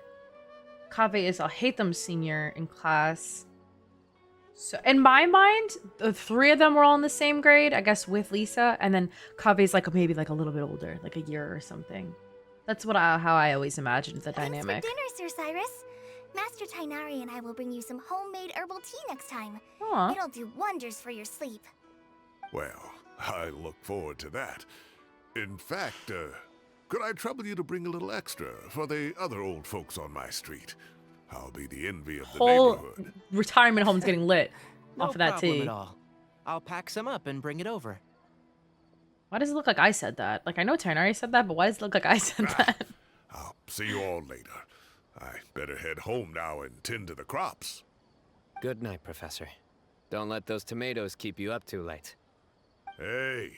S1: Kaveh is I'll hate them senior in class. So in my mind, the three of them were all in the same grade, I guess, with Lisa, and then Kaveh's like maybe like a little bit older, like a year or something. That's how I always imagined the dynamic.
S3: Thanks for dinner, Sir Cyrus. Master Tighnari and I will bring you some homemade herbal tea next time.
S1: Aw.
S3: It'll do wonders for your sleep.
S5: Well, I look forward to that. In fact, could I trouble you to bring a little extra for the other old folks on my street? I'll be the envy of the
S1: Whole
S5: neighborhood.
S1: retirement home's getting lit
S9: No
S1: off of that
S9: problem
S1: tea.
S9: at all. I'll pack some up and bring it over.
S1: Why does it look like I said that? Like, I know Tighnari said that, but why does it look like I said that?
S5: I'll see you all later. I better head home now and tend to the crops.
S4: Good night, Professor. Don't let those tomatoes keep you up too late.
S5: Hey,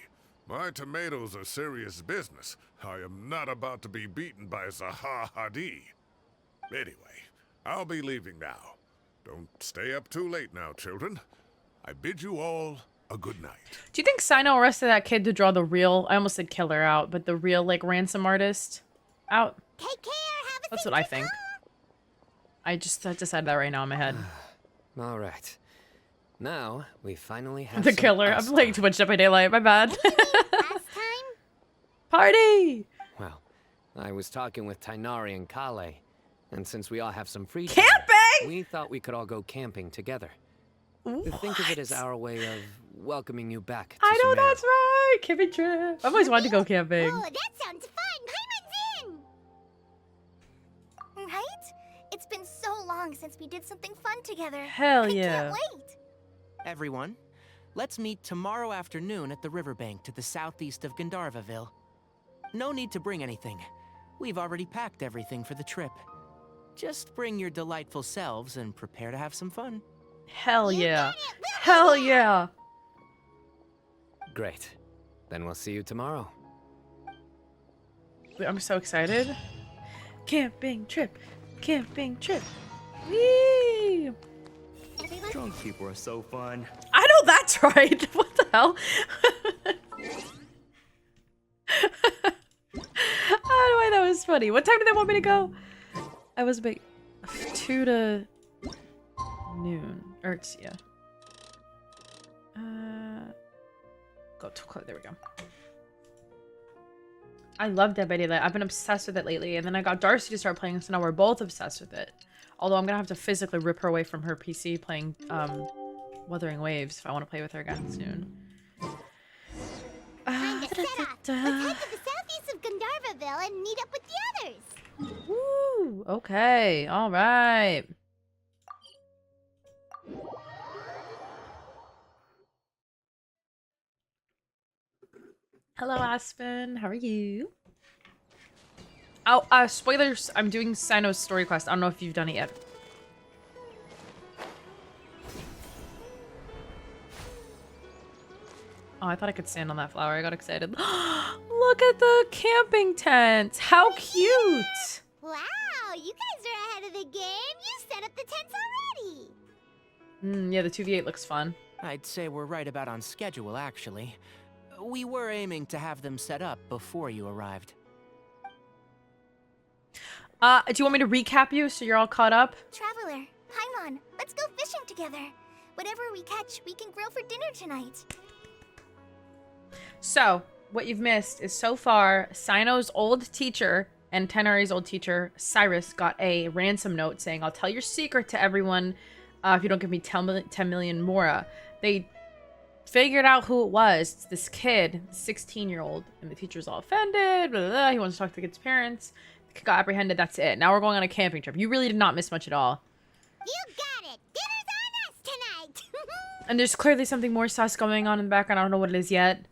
S5: my tomatoes are serious business. I am not about to be beaten by Zaha Hadi. Anyway, I'll be leaving now. Don't stay up too late now, children. I bid you all a good night.
S1: Do you think Cyno arrested that kid to draw the real, I almost said killer out, but the real, like, ransom artist out?
S3: Take care. Have a
S1: That's
S3: safe
S1: what I
S3: trip
S1: think.
S3: home.
S1: I just decided that right now in my head.
S4: All right. Now, we finally have
S1: The
S4: some
S1: killer.
S4: us
S1: I'm playing too much Dead by Daylight. My bad.
S3: Last time?
S1: Party!
S4: Well, I was talking with Tighnari and Kale, and since we all have some free time,
S1: Camping!
S4: we thought we could all go camping together. Think of it as our way of welcoming you back to
S1: I know
S4: Sumeru.
S1: that's right. Camping trip. I've always wanted to go camping.
S3: Oh, that sounds fun. Paimon's in! Right? It's been so long since we did something fun together.
S1: Hell
S3: I
S1: yeah.
S3: can't wait.
S9: Everyone, let's meet tomorrow afternoon at the riverbank to the southeast of Gandharvaville. No need to bring anything. We've already packed everything for the trip. Just bring your delightful selves and prepare to have some fun.
S1: Hell
S3: You
S1: yeah.
S3: got it. We'll be
S1: Hell
S3: there.
S1: yeah.
S4: Great. Then we'll see you tomorrow.
S1: Wait, I'm so excited. Camping trip. Camping trip. Whee!
S3: Everyone,
S10: Drunk people are so fun.
S1: I know that's right. What the hell? Oh, why that was funny. What time did they want me to go? I was big 2 to noon. Or it's yeah. Go to there we go. I love Dead by Daylight. I've been obsessed with it lately, and then I got Darcy to start playing, so now we're both obsessed with it. Although I'm gonna have to physically rip her away from her PC playing Wuthering Waves if I want to play with her again soon.
S3: time to set off. Let's head to the southeast of Gandharvaville and meet up with the others.
S1: Woo! Okay, all right. Hello, Aspen. How are you? Oh, spoilers. I'm doing Cyno's story quest. I don't know if you've done it yet. Oh, I thought I could stand on that flower. I got excited. Look at the camping tent. How cute.
S3: Wow, you guys are ahead of the game. You set up the tents already.
S1: Yeah, the 2v8 looks fun.
S9: I'd say we're right about on schedule, actually. We were aiming to have them set up before you arrived.
S1: Do you want me to recap you so you're all caught up?
S3: Traveler, Paimon, let's go fishing together. Whatever we catch, we can grill for dinner tonight.
S1: So, what you've missed is so far, Cyno's old teacher and Tighnari's old teacher, Cyrus, got a ransom note saying, I'll tell your secret to everyone if you don't give me 10 million mora. They figured out who it was. It's this kid, 16-year-old, and the teacher's all offended. Blah, blah, blah. He wants to talk to the kid's parents. The kid got apprehended. That's it. Now we're going on a camping trip. You really did not miss much at all.
S3: You got it. Dinner's on us tonight.
S1: And there's clearly something more sus going on in the background. I don't know what it is yet.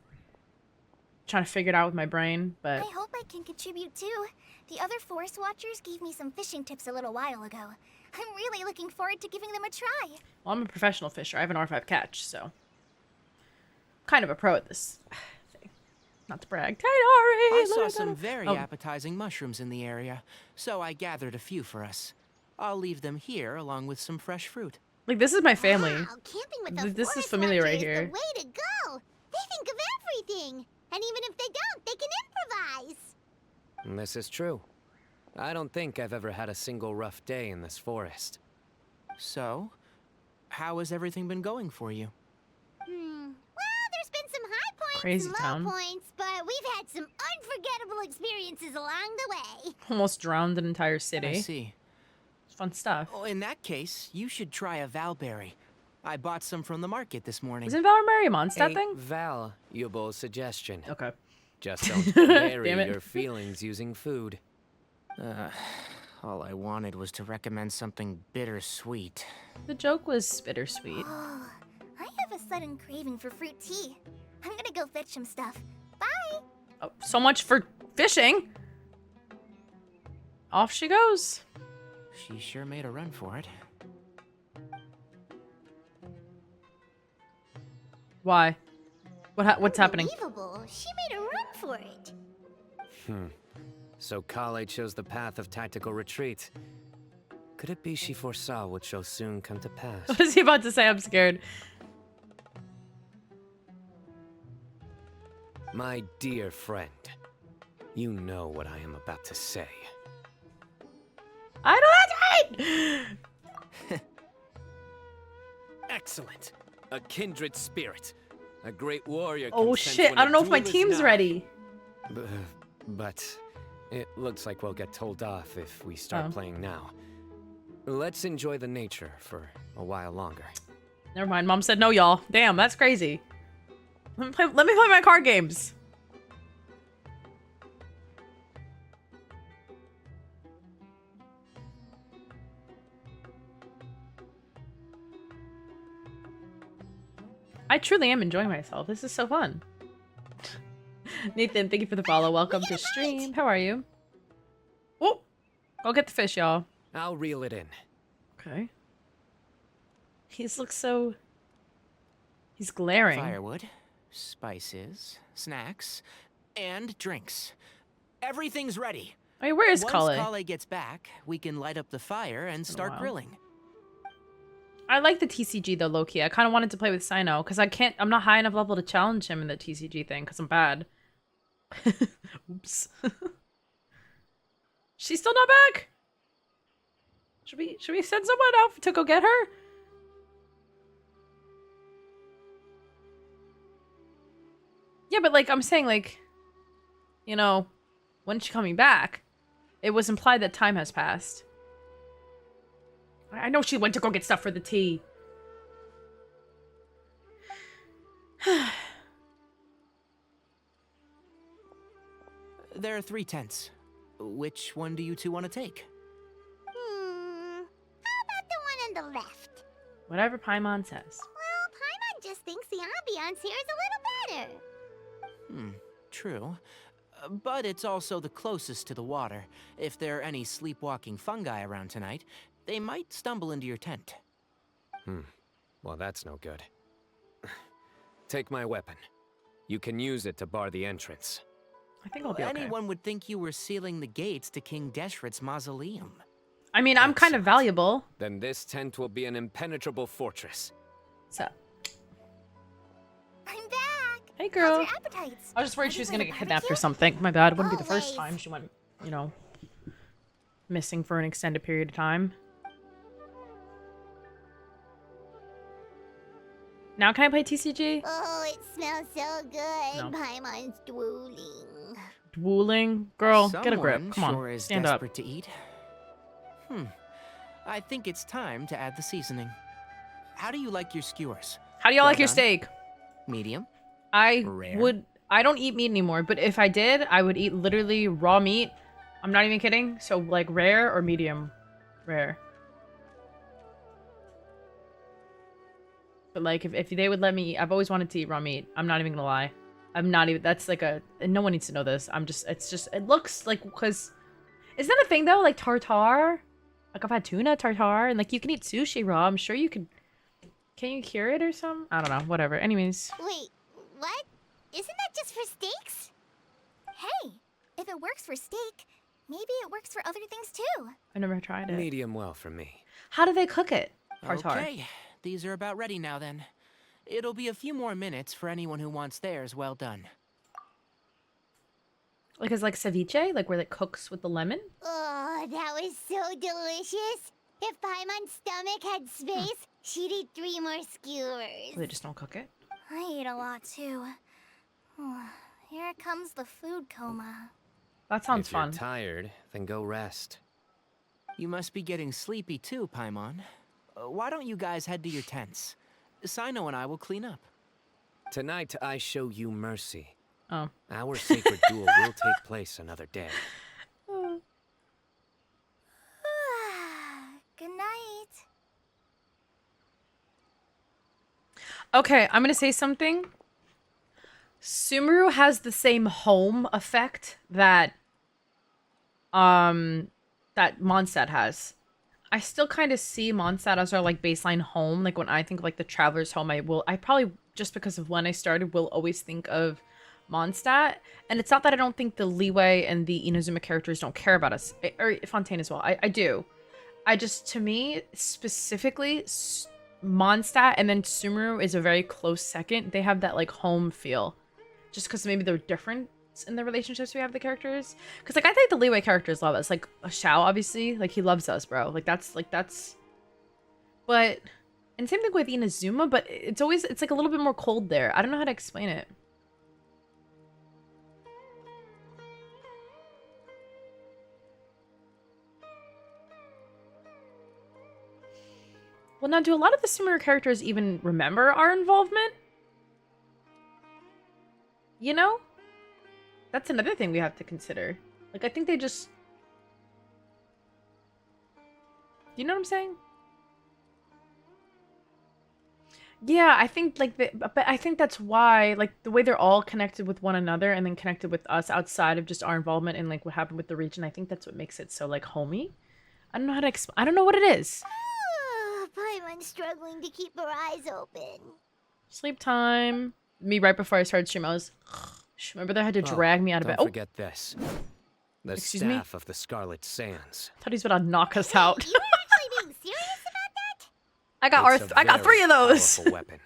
S1: Trying to figure it out with my brain, but...
S3: I hope I can contribute too. The other forest watchers gave me some fishing tips a little while ago. I'm really looking forward to giving them a try.
S1: Well, I'm a professional fisher. I have an R5 catch, so... kind of a pro at this thing. Not to brag. Tighnari!
S9: I
S1: look
S9: saw
S1: at
S9: some
S1: that.
S9: very
S1: Oh,
S9: appetizing mushrooms in the area, so I gathered a few for us. I'll leave them here along with some fresh fruit.
S1: Like, this is my family.
S3: Wow, camping with the
S1: This is
S3: forest
S1: familiar
S3: watcher
S1: right
S3: is
S1: here.
S3: the way to go. They think of everything. And even if they don't, they can improvise.
S4: This is true. I don't think I've ever had a single rough day in this forest.
S9: So, how has everything been going for you?
S3: Well, there's been some high points
S1: Crazy
S3: and low
S1: town.
S3: points, but we've had some unforgettable experiences along the way.
S1: Almost drowned an entire
S9: I
S1: city.
S9: see.
S1: It's fun stuff.
S9: Oh, in that case, you should try a valberry. I bought some from the market this morning.
S1: Isn't Valemary a Mondstadt
S4: A
S1: thing?
S4: valuable suggestion.
S1: Okay.
S4: Just don't bury
S1: Damn it.
S4: your feelings using food.
S9: All I wanted was to recommend something bittersweet.
S1: The joke was bittersweet.
S3: Oh, I have a sudden craving for fruit tea. I'm gonna go fetch some stuff. Bye!
S1: Oh, so much for fishing. Off she goes.
S9: She sure made a run for it.
S1: Why? What's happening?
S3: Unbelievable. She made a run for it.
S4: So Kale chose the path of tactical retreat. Could it be she foresaw what shall soon come to pass?
S1: What is he about to say? I'm scared.
S4: My dear friend, you know what I am about to say.
S1: I know that's right!
S4: Excellent! A kindred spirit. A great warrior.
S1: Oh
S4: consents
S1: shit,
S4: when
S1: I
S4: a
S1: don't know if my
S4: duel is
S1: team's
S4: nigh.
S1: ready.
S4: But it looks like we'll get told off if we start
S1: Oh.
S4: playing now. Let's enjoy the nature for a while longer.
S1: Never mind, Mom said no, y'all. Damn, that's crazy. Let me play my card games. I truly am enjoying myself. This is so fun. Nathan, thank you for the follow. Welcome to stream. How are you? Oh, go get the fish, y'all.
S4: I'll reel it in.
S1: Okay. He's looks so... He's glaring.
S9: Firewood, spices, snacks, and drinks. Everything's ready.
S1: Wait, where is
S9: Once
S1: Kale?
S9: Kale gets back, we can light up the fire and start
S1: while.
S9: grilling.
S1: I like the TCG though, low-key. I kind of wanted to play with Cyno because I'm not high enough level to challenge him in the TCG thing because I'm bad. Oops. She's still not back? Should we send someone out to go get her? Yeah, but like I'm saying, like, you know, when's she coming back? It was implied that time has passed. I know she went to go get stuff for the tea.
S9: There are 3 tents. Which one do you two want to take?
S3: How about the one on the left?
S1: Whatever Paimon says.
S3: Well, Paimon just thinks the ambiance here is a little better.
S9: True. But it's also the closest to the water. If there are any sleepwalking fungi around tonight, they might stumble into your tent.
S4: Well, that's no good. Take my weapon. You can use it to bar the entrance.
S1: I think I'll be okay.
S9: Anyone would think you were sealing the gates to King Deshret's mausoleum.
S1: I mean, I'm kind of valuable.
S4: Then this tent will be an impenetrable fortress.
S1: So,
S3: I'm back.
S1: hey
S3: How's
S1: girl.
S3: your appetites?
S1: I was just worried
S3: Have
S1: she
S3: you
S1: was
S3: had
S1: gonna
S3: a
S1: get kidnapped or
S3: barbecue?
S1: something. My bad. Wouldn't be the first
S3: Always.
S1: time she went, you know, missing for an extended period of time. Now can I play TCG?
S3: Oh, it smells so good.
S1: No.
S3: Paimon's drooling.
S1: Drooling? Girl, get a grip.
S9: Someone
S1: Come on.
S9: sure is
S1: Stand up.
S9: desperate to eat. I think it's time to add the seasoning. How do you like your skewers?
S1: How do y'all
S9: Well
S1: like your
S9: done.
S1: steak?
S9: Medium?
S1: I
S9: Rare?
S1: I don't eat meat anymore, but if I did, I would eat literally raw meat. I'm not even kidding. So like rare or medium rare. But like if they would let me eat, I've always wanted to eat raw meat. I'm not even gonna lie. I'm not even, that's like a, and no one needs to know this. It looks like, because, is that a thing though? Like tartar? Like I've had tuna tartar and like you can eat sushi raw. I'm sure you could, can you cure it or something? I don't know, whatever. Anyways.
S3: Wait, what? Isn't that just for steaks? Hey, if it works for steak, Maybe it works for other things too.
S1: I've never tried it.
S4: Medium well for me.
S1: How do they cook it? Tartar.
S9: Okay, these are about ready now then. It'll be a few more minutes for anyone who wants theirs well done.
S1: Like it's like ceviche, like where it cooks with the lemon.
S3: Oh, that was so delicious. If Paimon's stomach had space, she'd eat 3 more skewers.
S1: They just don't cook it.
S8: I ate a lot too. Oh, here comes the food coma.
S1: That sounds
S4: If
S1: fun.
S4: you're tired, then go rest.
S9: You must be getting sleepy too, Paimon. Why don't you guys head to your tents? Cyno and I will clean up.
S4: Tonight I show you mercy.
S1: Oh.
S4: Our sacred duel will take place another day.
S8: Good night.
S1: Okay, I'm gonna say something. Sumeru has the same home effect that that Mondstadt has. I still kind of see Mondstadt as our like baseline home. Like when I think of like the traveler's home, I probably, just because of when I started, will always think of Mondstadt. And it's not that I don't think the Leeway and the Inazuma characters don't care about us, or Fontaine as well. I do. I just, to me specifically, Mondstadt and then Sumeru is a very close second. They have that like home feel, just because maybe they're different in the relationships we have with the characters. Because like I think the Leeway characters love us. Like Xiao, obviously, like he loves us, bro. Like that's but, and same thing with Inazuma, but it's like a little bit more cold there. I don't know how to explain it. Well, now, do a lot of the Sumeru characters even remember our involvement? You know? That's another thing we have to consider. Like, I think they just... You know what I'm saying? Yeah, I think, like, but I think that's why, like, the way they're all connected with one another and then connected with us outside of just our involvement in, like, what happened with the region, I think that's what makes it so, like, homey. I don't know how to explain. I don't know what it is.
S3: Paimon's struggling to keep her eyes open.
S1: Sleep time. Me right before I started stream, I was... Remember they had to drag me out of bed.
S4: Don't forget this. The
S1: Excuse me?
S4: staff of the Scarlet Sands.
S1: Thought he's about to knock us out.
S3: You were actually being serious about that?
S1: I got 3 of those.
S4: Powerful weapon.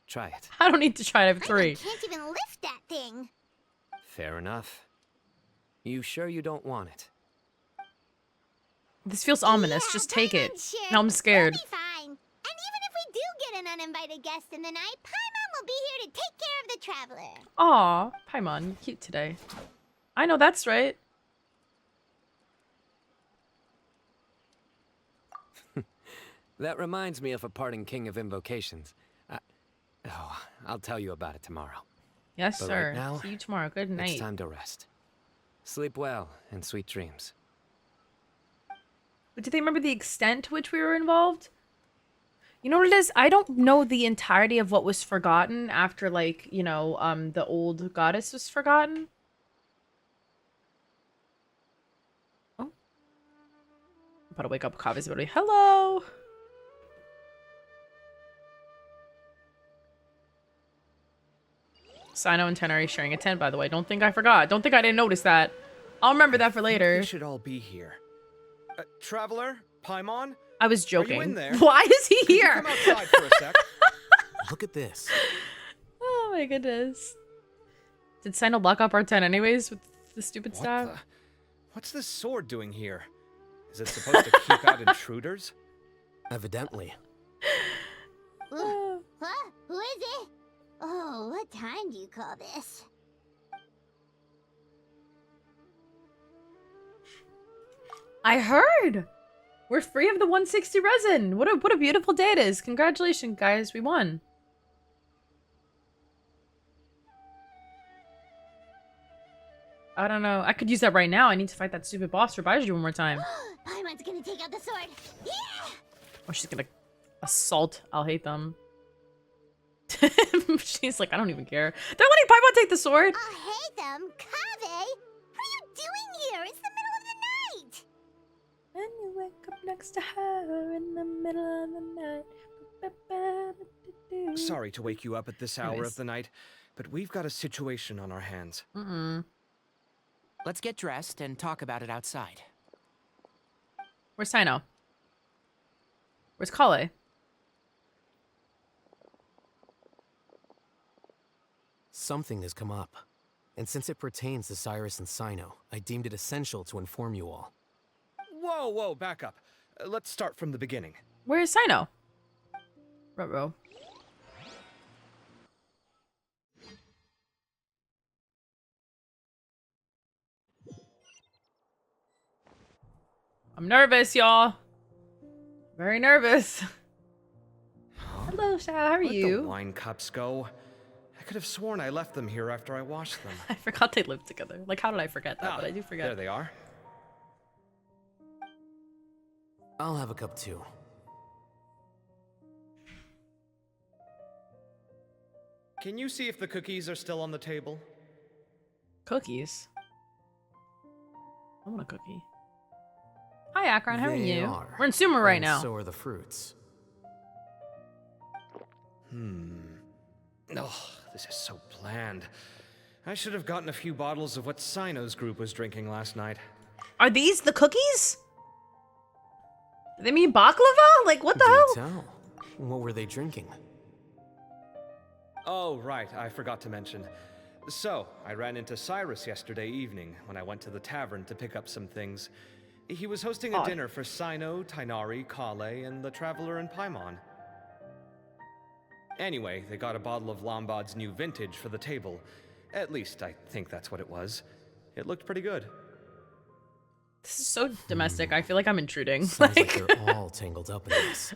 S4: Try it.
S1: I don't need to try it. I have 3.
S3: I can't even lift that thing.
S4: Fair enough. You sure you don't want it?
S1: This feels ominous.
S3: Yeah,
S1: Just take it.
S3: Paimon's sure.
S1: Now I'm scared.
S3: We'll be fine. And even if we do get an uninvited guest in the night, Paimon will be here to take care of the traveler.
S1: Aw, Paimon, you're cute today. I know that's right.
S4: That reminds me of a parting king of invocations. I'll tell you about it tomorrow.
S1: Yes,
S4: But
S1: sir.
S4: right now,
S1: See you tomorrow. Good
S4: It's
S1: night.
S4: time to rest. Sleep well and sweet dreams.
S1: But do they remember the extent to which we were involved? You know what it is? I don't know the entirety of what was forgotten after, like, you know, the old goddess was forgotten. Oh. I'm about to wake up Kave's about to be, hello! Cyno and Tenari sharing a tent, by the way. Don't think I forgot. Don't think I didn't notice that. I'll remember that for later.
S6: We should all be here. Traveler? Paimon?
S1: I was
S6: Are
S1: joking.
S6: you in there?
S1: Why is he
S6: Could you
S1: here?
S6: come outside for a sec?
S9: Look at this.
S1: Oh my goodness. Did Cyno lock up our tent anyways with the stupid
S6: What
S1: stuff?
S6: the? What's this sword doing here? Is it supposed to keep out intruders?
S9: Evidently.
S3: Huh? Who is it? Oh, what time do you call this?
S1: I heard! We're free of the 160 resin! What a beautiful day it is! Congratulations, guys, we won. I don't know. I could use that right now. I need to fight that stupid boss for Baiju one more time.
S3: Paimon's gonna take out the sword. Yeah!
S1: Or she's gonna assault. I'll hate them. She's like, I don't even care. They're letting Paimon take the sword!
S3: I'll hate them. Kaveh! What are you doing here? It's the middle of the night!
S1: And you wake up next to her in the middle of the night.
S6: Sorry to wake you up at this hour
S1: Anyways.
S6: of the night, but we've got a situation on our hands.
S9: Let's get dressed and talk about it outside.
S1: Where's Cyno? Where's Kale?
S10: Something has come up. And since it pertains to Cyrus and Cyno, I deemed it essential to inform you all.
S6: Whoa, back up. Let's start from the beginning.
S1: Where's Cyno? Ruh-roh. I'm nervous, y'all. Very nervous. Hello, Shao. How are
S6: Where'd
S1: you?
S6: the wine cups go? I could have sworn I left them here after I washed them.
S1: I forgot they lived together. Like, how did I forget that? But I do forget.
S6: There they are.
S10: I'll have a cup too.
S6: Can you see if the cookies are still on the table?
S1: Cookies. I want a cookie. Hi, Akron. How are
S10: They
S1: you?
S10: are.
S1: We're in Sumer right
S10: And
S1: now.
S10: So are the fruits.
S6: Oh, this is so bland. I should have gotten a few bottles of what Cyno's group was drinking last night.
S1: Are these the cookies? They mean baklava? Like, what the
S10: Do
S1: hell?
S10: tell. What were they drinking?
S6: Oh, right, I forgot to mention. So, I ran into Cyrus yesterday evening when I went to the tavern to pick up some things. He was hosting a
S1: Odd.
S6: dinner for Cyno, Tighnari, Kale, and the Traveler and Paimon. Anyway, they got a bottle of Lombard's new vintage for the table. At least, I think that's what it was. It looked pretty good.
S1: This is so domestic. I feel like I'm intruding.
S10: Sounds like they're all tangled up in this.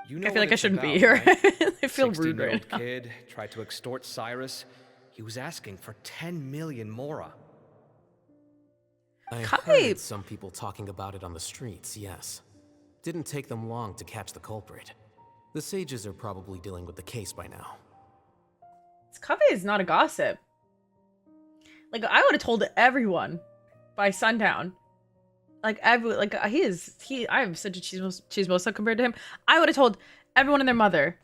S6: You know
S1: I feel like
S6: what
S1: I
S6: it's
S1: shouldn't be
S6: about,
S1: here.
S6: right?
S1: I feel rude right
S6: 16-year-old
S1: now.
S6: kid tried to extort Cyrus. He was asking for 10 million mora.
S10: I
S1: Kite.
S10: heard some people talking about it on the streets, yes. Didn't take them long to catch the culprit. The sages are probably dealing with the case by now.
S1: Kave is not a gossip. Like, I would have told everyone by sundown. Like, I have such a chismosa compared to him. I would have told everyone and their mother.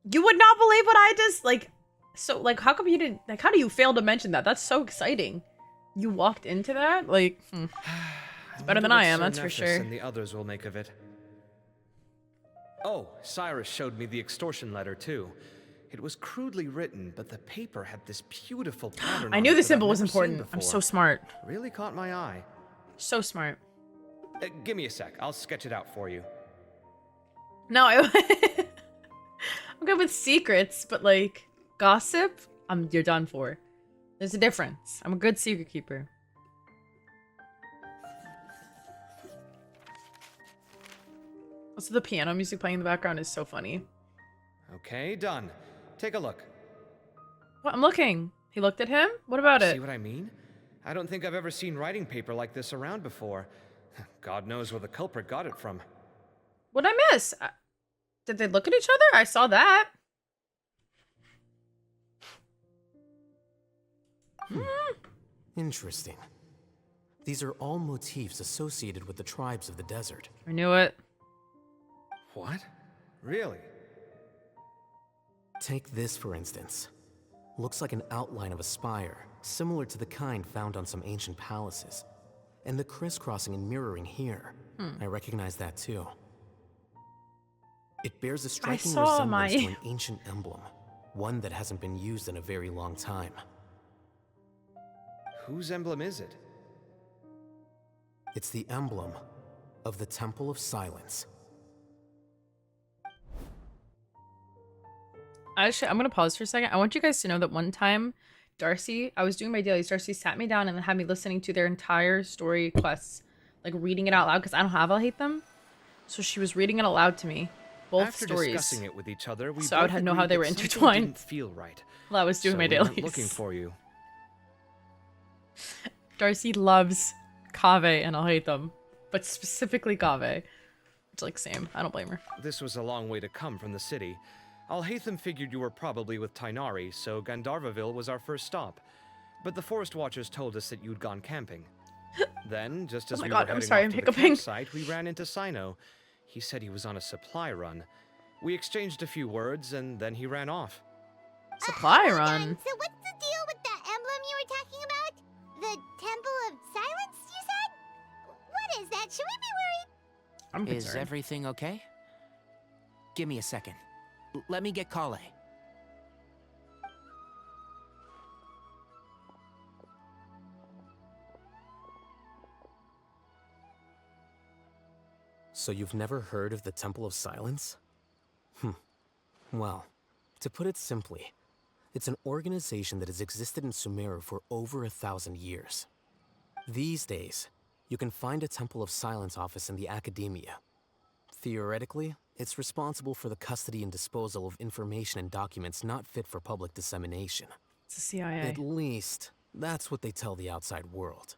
S1: You would not believe what I just, like, so, like, how come you didn't, like, how do you fail to mention that? That's so exciting. You walked into that? Like, it's better than I am, that's for sure.
S6: And the others will make of it. Oh, Cyrus showed me the extortion letter, too. It was crudely written, but the paper had this beautiful pattern
S1: I
S6: on
S1: knew
S6: it
S1: the
S6: that
S1: symbol
S6: I've
S1: was
S6: never seen
S1: important. I'm
S6: before.
S1: so smart.
S6: Really caught my eye.
S1: So smart.
S6: Give me a sec. I'll sketch it out for you.
S1: No, I'm good with secrets, but like gossip, you're done for. There's a difference. I'm a good secret keeper. Also, the piano music playing in the background is so funny.
S6: Okay, done. Take a look.
S1: What? I'm looking. He looked at him? What about
S6: See
S1: it?
S6: what I mean? I don't think I've ever seen writing paper like this around before. God knows where the culprit got it from.
S1: What'd I miss? Did they look at each other? I saw that.
S10: Interesting. These are all motifs associated with the tribes of the desert.
S1: I knew it.
S6: What? Really?
S10: Take this, for instance. Looks like an outline of a spire, similar to the kind found on some ancient palaces. And the crisscrossing and mirroring here. I recognize that too. It bears a striking
S1: saw
S10: resemblance to an ancient emblem, one that hasn't been used in a very long time.
S6: Whose emblem is it?
S10: It's the emblem of the Temple of Silence.
S1: Actually, I'm gonna pause for a second. I want you guys to know that one time, Darcy, I was doing my dailies. Darcy sat me down and had me listening to their entire story quests, like reading it out loud because I don't have I'll hate them. So she was reading it aloud to me, both
S6: After
S1: stories.
S6: discussing it with each other, we
S1: So I would
S6: both
S1: know how
S6: agreed
S1: they were
S6: that something
S1: intertwined.
S6: Didn't feel right.
S1: While I was doing
S6: So
S1: my
S6: we went
S1: dailies.
S6: looking for you.
S1: Darcy loves Kave and I'll hate them, but specifically Kave. It's like same. I don't blame her.
S6: This was a long way to come from the city. Alhaitham figured you were probably with Tighnari, so Gandharvaville was our first stop. But the Forest Watchers told us that you'd gone camping. Then, just as
S1: Oh my
S6: we
S1: God,
S6: were
S1: I'm
S6: heading
S1: sorry,
S6: off
S1: I'm
S6: to the
S1: hiccuping.
S6: campsite, we ran into Cyno. He said he was on a supply run. We exchanged a few words, and then he ran off.
S1: Supply
S3: Hold
S1: run.
S3: on. So what's the deal with that emblem you were talking about?
S1: I'm
S9: Is
S1: concerned.
S9: everything okay? Give me a second. Let me get Kale.
S10: So you've never heard of the Temple of Silence? Well, to put it simply, it's an organization that has existed in Sumeru for over 1,000 years. These days, you can find a Temple of Silence office in the academia. Theoretically, it's responsible for the custody and disposal of information and documents not fit for public dissemination.
S1: It's the CIA.
S10: At least, that's what they tell the outside world.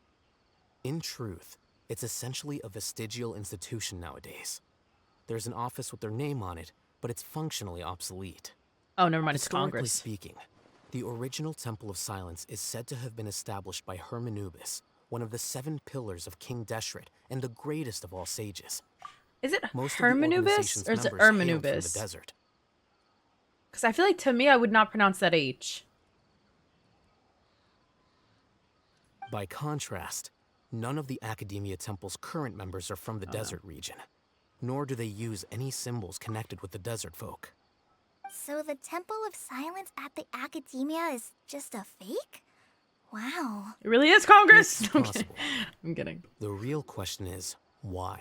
S10: In truth, it's essentially a vestigial institution nowadays. There's an office with their name on it, but it's functionally obsolete.
S1: Oh, never mind. It's
S10: Historically
S1: Congress.
S10: speaking, the original Temple of Silence is said to have been established by Hermanubis, one of the 7 pillars of King Deshret and the greatest of all sages.
S1: Is it
S10: Most of the
S1: Hermanubis
S10: organization's
S1: or is it
S10: members hailed from the
S1: Ermanubis?
S10: desert.
S1: Because I feel like to me, I would not pronounce that H.
S10: By contrast, none of the Academia Temple's current members are from the desert region, nor do they use any symbols connected with the desert folk.
S8: So the Temple of Silence at the Academia is just a fake? Wow.
S1: It really is Congress.
S10: It's
S1: I'm kidding.
S10: possible.
S1: I'm kidding.
S10: The real question is, why?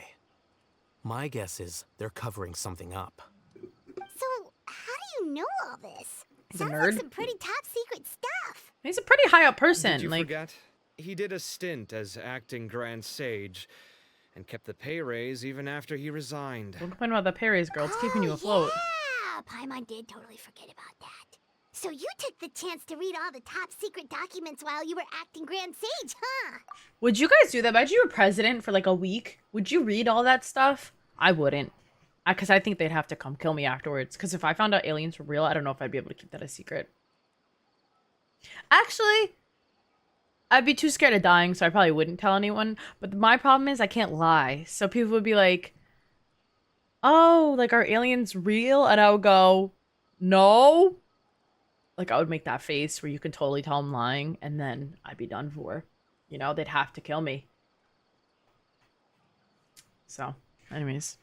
S10: My guess is they're covering something up.
S3: So, how do you know all this?
S1: He's a
S3: Sounds
S1: nerd.
S3: like some pretty top secret stuff.
S1: He's a pretty high up person.
S6: Did you
S1: like,
S6: forget? He did a stint as acting Grand Sage and kept the pay raise even after he resigned.
S1: don't complain about the Perry's girl. It's keeping you afloat.
S3: Yeah, Paimon did totally forget about that. So you took the chance to read all the top secret documents while you were acting Grand Sage, huh?
S1: Would you guys do that? Imagine you were president for like a week. Would you read all that stuff? I wouldn't. Because I think they'd have to come kill me afterwards. Because if I found out aliens were real, I don't know if I'd be able to keep that a secret. Actually, I'd be too scared of dying, so I probably wouldn't tell anyone. But my problem is I can't lie. So people would be like, oh, like, are aliens real? And I would go, no. Like, I would make that face where you can totally tell I'm lying, and then I'd be done for. You know, they'd have to kill me. So, anyways.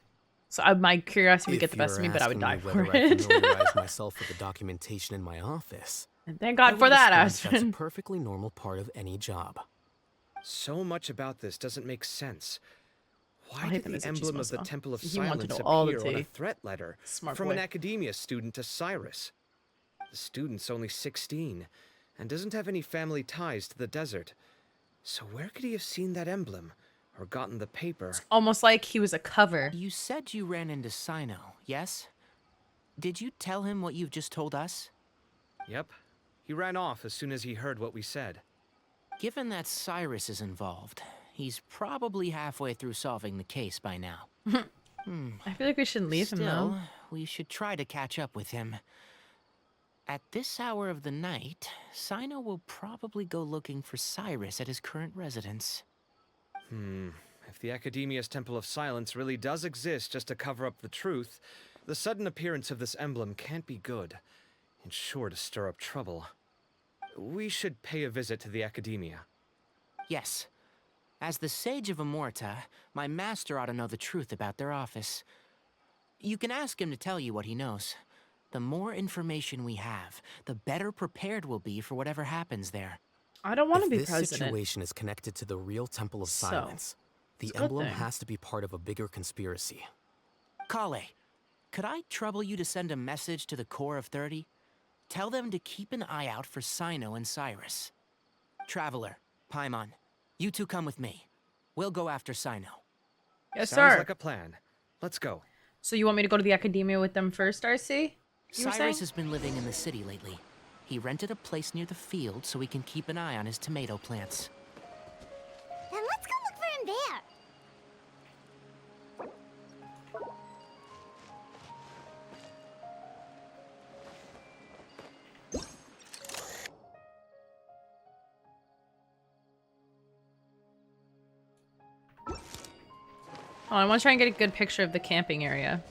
S1: So my curiosity would get the best of me, but I would die for
S10: I
S1: it.
S10: familiarize myself with the documentation in my office.
S1: And thank
S10: I
S1: God
S10: would
S1: for that,
S10: describe that's a
S1: Aspen.
S10: perfectly normal part of any job.
S6: So much about this doesn't make sense.
S1: I
S6: Why
S1: hate
S6: did
S1: them
S6: the
S1: as a
S6: emblem of
S1: chismosa.
S6: the Temple of
S1: He wanted to
S6: Silence
S1: know all the
S6: appear on a
S1: tea.
S6: threat letter
S1: Smart
S6: from
S1: boy.
S6: an academia student to Cyrus? The student's only 16 and doesn't have any family ties to the desert. So where could he have seen that emblem or gotten the paper?
S1: Almost like he was a cover.
S9: You said you ran into Cyno, yes? Did you tell him what you've just told us?
S6: Yep. He ran off as soon as he heard what we said.
S9: Given that Cyrus is involved, he's probably halfway through solving the case by now.
S1: I feel like we shouldn't leave him though.
S9: Still, we should try to catch up with him. At this hour of the night, Cyno will probably go looking for Cyrus at his current residence.
S6: If the Academia's Temple of Silence really does exist just to cover up the truth, the sudden appearance of this emblem can't be good, and sure to stir up trouble. We should pay a visit to the Academia.
S9: Yes. As the Sage of Amorta, my master ought to know the truth about their office. You can ask him to tell you what he knows. The more information we have, the better prepared we'll be for whatever happens there.
S1: I don't want to
S10: If
S1: be
S10: this
S1: president.
S10: situation is connected to the real Temple of
S1: So,
S10: Silence, the
S1: it's a good
S10: emblem
S1: thing.
S10: has to be part of a bigger conspiracy.
S9: Kale, could I trouble you to send a message to the Core of 30? Tell them to keep an eye out for Cyno and Cyrus. Traveler, Paimon, you two come with me. We'll go after Cyno.
S1: Yes,
S6: Sounds
S1: sir.
S6: like a plan. Let's go.
S1: So you want me to go to the academia with them first, RC? You were
S9: Cyrus
S1: saying?
S9: has been living in the city lately. He rented a place near the field so he can keep an eye on his tomato plants.
S3: Then let's go look for him there.
S1: Oh, I want to try and get a good picture of the camping area.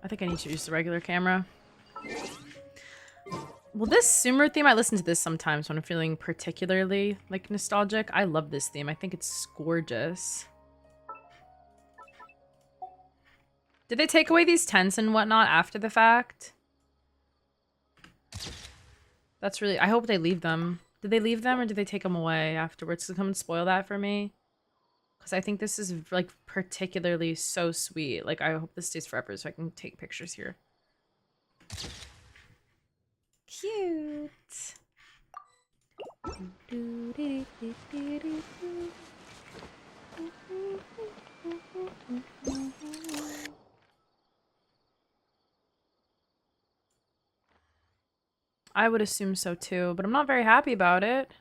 S1: I think I need to use the regular camera. Well, this Sumer theme, I listen to this sometimes when I'm feeling particularly, like, nostalgic. I love this theme. I think it's gorgeous. Did they take away these tents and whatnot after the fact? That's really... I hope they leave them. Did they leave them or did they take them away afterwards? So come and spoil that for me. Because I think this is, like, particularly so sweet. Like, I hope this stays forever so I can take pictures here. Cute. I would assume so too, but I'm not very happy about it.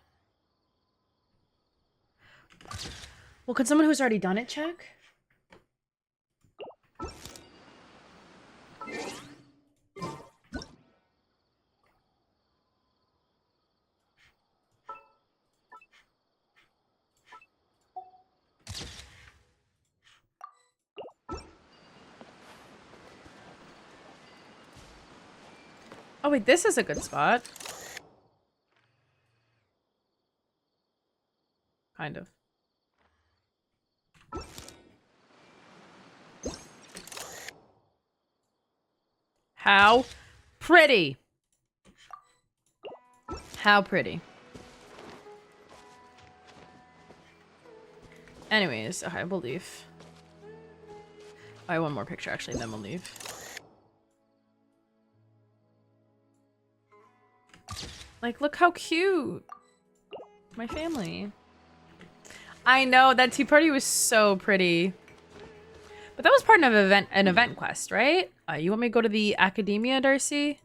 S1: Well, could someone who's already done it check? Oh wait, this is a good spot. Kind of. How pretty. How pretty. Anyways, okay, we'll leave. I have one more picture actually, and then we'll leave. Like, look how cute. My family. I know, that tea party was so pretty. But that was part of an event quest, right? You want me to go to the academia, Darcy?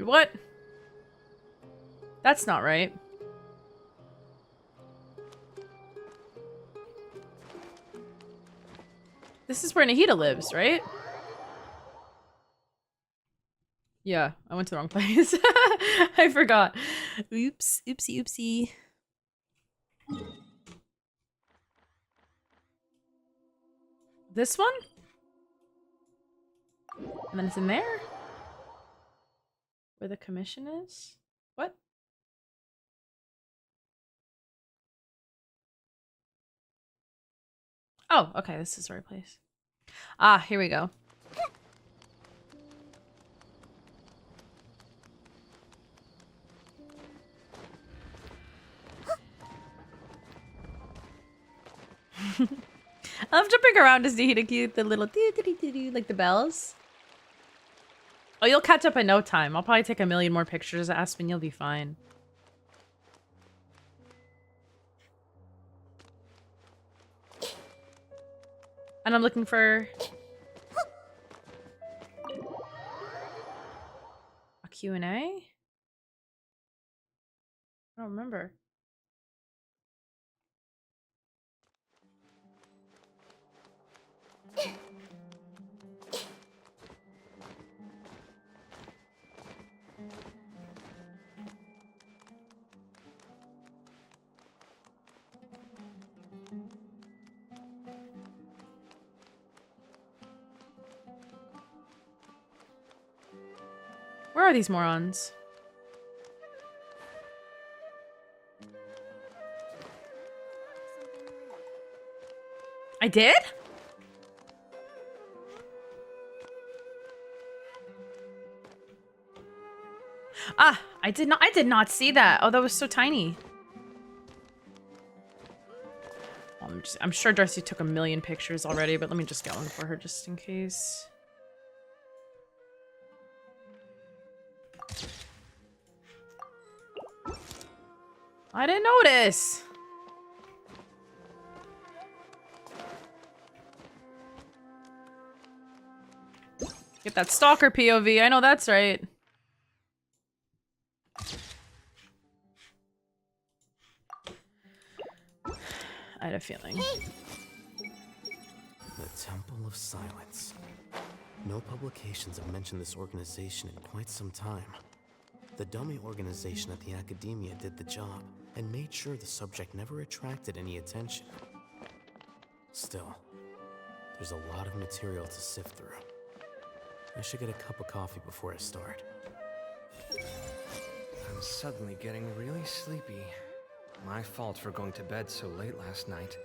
S1: What? That's not right. This is where Nahida lives, right? Yeah, I went to the wrong place. I forgot. Oops. Oopsie, oopsie. This one? And then it's in there? Where the commission is? What? Oh, okay, this is the right place. Ah, here we go. I'm jumping around to see cute the little doo-doo-doo-doo, like the bells. Oh, you'll catch up in no time. I'll probably take a million more pictures of Aspen. You'll be fine. And I'm looking for a Q&A? I don't remember. Where are these morons? I did? Ah, I did not see that. Oh, that was so tiny. I'm sure Darcy took a million pictures already, but let me just get one for her just in case. I didn't notice. Get that stalker POV. I know that's right. I had a feeling.
S10: Temple of Silence. No publications have mentioned this organization in quite some time. The dummy organization at the academia did the job and made sure the subject never attracted any attention. Still, there's a lot of material to sift through. I should get a cup of coffee before I start.
S6: I'm suddenly getting really sleepy. My fault for going to bed so late last night.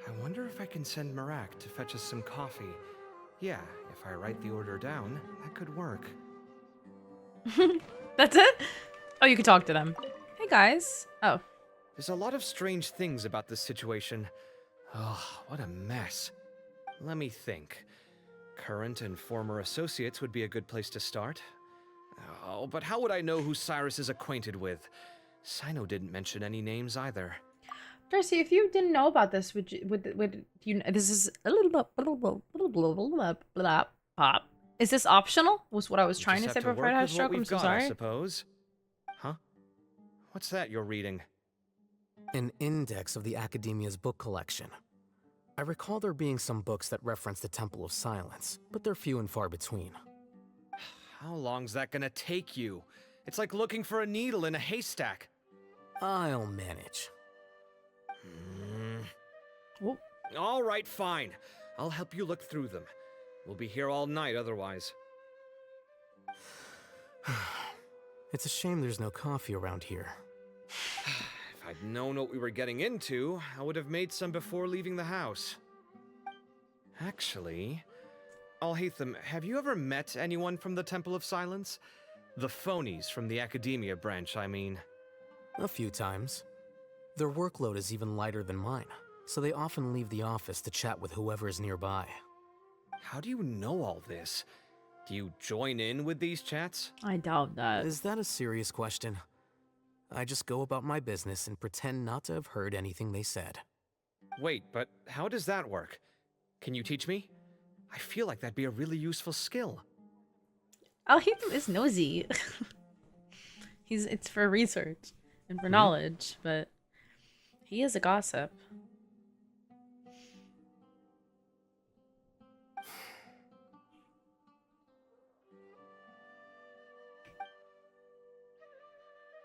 S6: I wonder if I can send Marak to fetch us some coffee. Yeah, if I write the order down, that could work.
S1: That's it? Oh, you could talk to them. Hey, guys. Oh.
S6: There's a lot of strange things about this situation. Oh, what a mess. Let me think. Current and former associates would be a good place to start. Oh, but how would I know who Cyrus is acquainted with? Cyno didn't mention any names either.
S1: Darcy, if you didn't know about this, would you? This is a little pop. Is this optional? Was what I was trying to say before I had a stroke. I'm so sorry.
S6: I suppose. Huh? What's that you're reading?
S10: An index of the Academia's book collection. I recall there being some books that reference the Temple of Silence, but they're few and far between.
S6: How long's that gonna take you? It's like looking for a needle in a haystack.
S10: I'll manage.
S6: All right, fine. I'll help you look through them. We'll be here all night otherwise.
S10: It's a shame there's no coffee around here.
S6: If I'd known what we were getting into, I would have made some before leaving the house. Actually, Alhaitham, have you ever met anyone from the Temple of Silence? The phonies from the Academia branch, I mean.
S10: A few times. Their workload is even lighter than mine, so they often leave the office to chat with whoever is nearby.
S6: How do you know all this? Do you join in with these chats?
S1: I doubt that.
S10: Is that a serious question? I just go about my business and pretend not to have heard anything they said.
S6: Wait, but how does that work? Can you teach me? I feel like that'd be a really useful skill.
S1: Alhaitham is nosy. It's for research and for knowledge, but he is a gossip.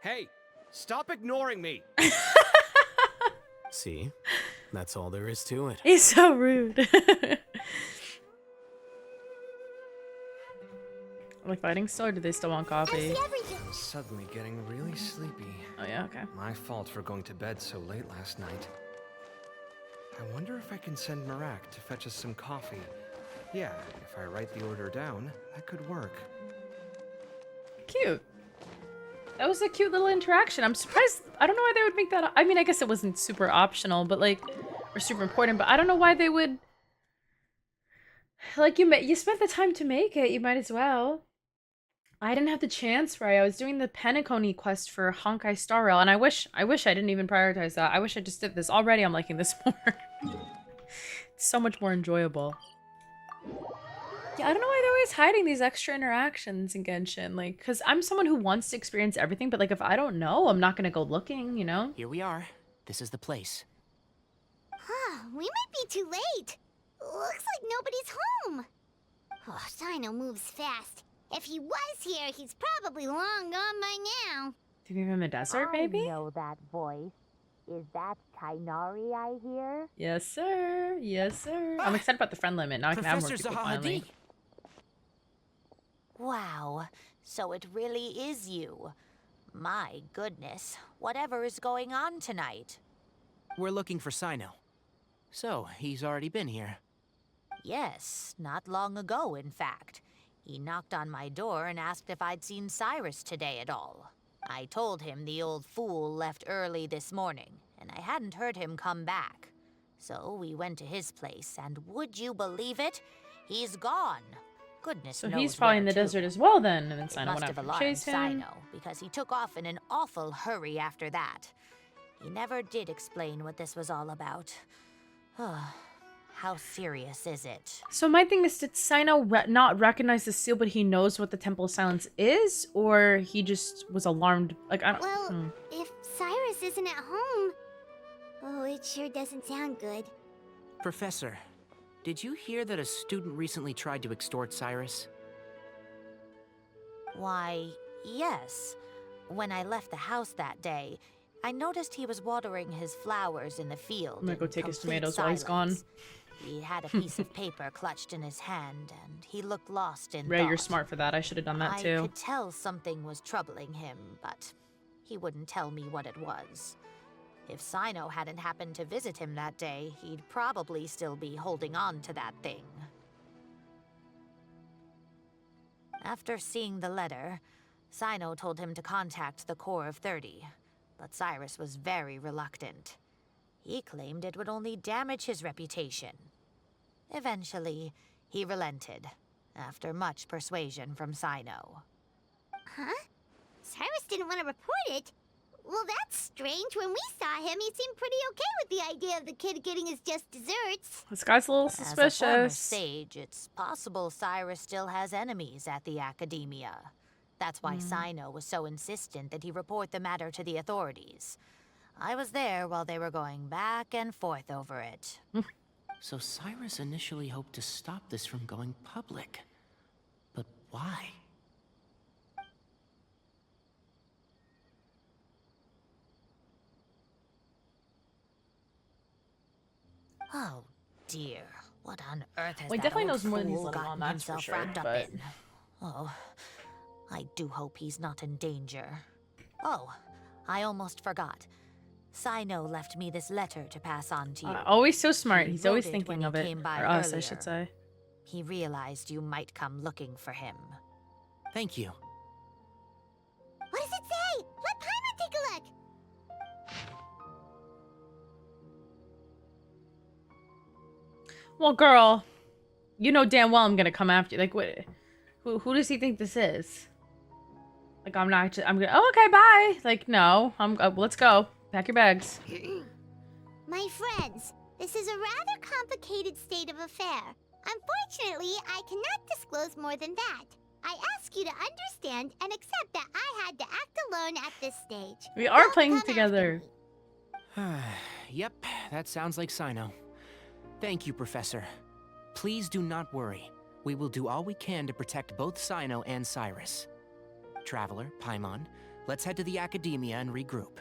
S6: Hey, stop ignoring me!
S10: See? That's all there is to it.
S1: He's so rude. Are they fighting still, or do they still want coffee?
S6: I'm suddenly getting really sleepy.
S1: Oh yeah, okay.
S6: My fault for going to bed so late last night. I wonder if I can send Marak to fetch us some coffee. Yeah, if I write the order down, that could work.
S1: Cute. That was a cute little interaction. I'm surprised. I don't know why they would make that. I mean, I guess it wasn't super optional, but like, or super important. But I don't know why they would. Like, you spent the time to make it. You might as well. I didn't have the chance, right? I was doing the Penacony quest for Honkai Star Rail, and I wish I didn't even prioritize that. I wish I just did this. Already I'm liking this more. It's so much more enjoyable. Yeah, I don't know why they're always hiding these extra interactions in Genshin. Like, because I'm someone who wants to experience everything, but like, if I don't know, I'm not going to go looking, you know?
S9: Here we are. This is the place.
S3: Huh, we might be too late. Looks like nobody's home. Oh, Cyno moves fast. If he was here, he's probably long gone by now.
S1: Do you in the desert, maybe?
S2: I know that voice. Is that cynonari I hear?
S1: Yes, sir. Yes, sir. I'm excited about the friend limit. Now I can have more people finally.
S2: Wow, so it really is you. My goodness, whatever is going on tonight?
S9: We're looking for Cyno. So, he's already been here.
S2: Yes, not long ago, in fact. He knocked on my door and asked if I'd seen Cyrus today at all. I told him the old fool left early this morning, and I hadn't heard him come back. So we went to his place, and would you believe it? He's gone. Goodness knows.
S1: So he's probably in the desert as well then, and then Cyno went out to chase him.
S2: Cyno, because he took off in an awful hurry after that. He never did explain what this was all about. How serious is it?
S1: So my thing is, did Cyno not recognize the seal, but he knows what the Temple of Silence is? Or he just was alarmed? Like, I don't...
S3: Well, if Cyrus isn't at home... Oh, it sure doesn't sound good.
S9: Professor, did you hear that a student recently tried to extort Cyrus?
S2: Why, yes. When I left the house that day, I noticed he was watering his flowers in the field.
S1: I'm gonna go
S2: in
S1: take his
S2: complete
S1: tomatoes while he's gone.
S2: silence. He had a piece of paper clutched in his hand, and he looked lost in
S1: Ray,
S2: thought.
S1: you're smart for that. I should have done that
S2: I
S1: too.
S2: could tell something was troubling him, but he wouldn't tell me what it was. If Cyno hadn't happened to visit him that day, he'd probably still be holding on to that thing. After seeing the letter, Cyno told him to contact the Corps of 30, but Cyrus was very reluctant. He claimed it would only damage his reputation. Eventually, he relented, after much persuasion from Cyno.
S3: Huh? Cyrus didn't want to report it? Well, that's strange. When we saw him, he seemed pretty okay with the idea of the kid getting his just desserts.
S1: This guy's a little
S2: As a former
S1: suspicious.
S2: sage, it's possible Cyrus still has enemies at the Academia. That's why Cyno was so insistent that he report the matter to the authorities. I was there while they were going back and forth over it.
S9: So Cyrus initially hoped to stop this from going public. But why?
S2: Oh dear, what on earth has
S1: Well, he
S2: that
S1: definitely
S2: old
S1: knows more than he's
S2: fool
S1: letting on,
S2: gotten
S1: that's for
S2: himself
S1: sure,
S2: wrapped up
S1: but-
S2: in? Oh, I do hope he's not in danger. Oh, I almost forgot. Cyno left me this letter to pass on to you.
S1: Always so smart.
S2: He
S1: He's always
S2: wrote it
S1: thinking
S2: when
S1: of
S2: he
S1: it.
S2: came by
S1: Or us, I
S2: earlier.
S1: should say.
S2: He realized you might come looking for him.
S9: Thank you.
S3: What does it say? Let Paimon take a look.
S1: Well, girl, you know damn well I'm gonna come after you. Like, what? Who does he think this is? Like, I'm not. I'm gonna. Oh, okay, bye. Like, no. Let's go. Pack your bags.
S3: My friends, this is a rather complicated state of affair. Unfortunately, I cannot disclose more than that. I ask you to understand and accept that I had to act alone at this stage.
S1: We are
S3: Don't
S1: playing
S3: come after
S1: together.
S3: me.
S9: Yep, that sounds like Cyno. Thank you, Professor. Please do not worry. We will do all we can to protect both Cyno and Cyrus. Traveler, Paimon, let's head to the Academia and regroup.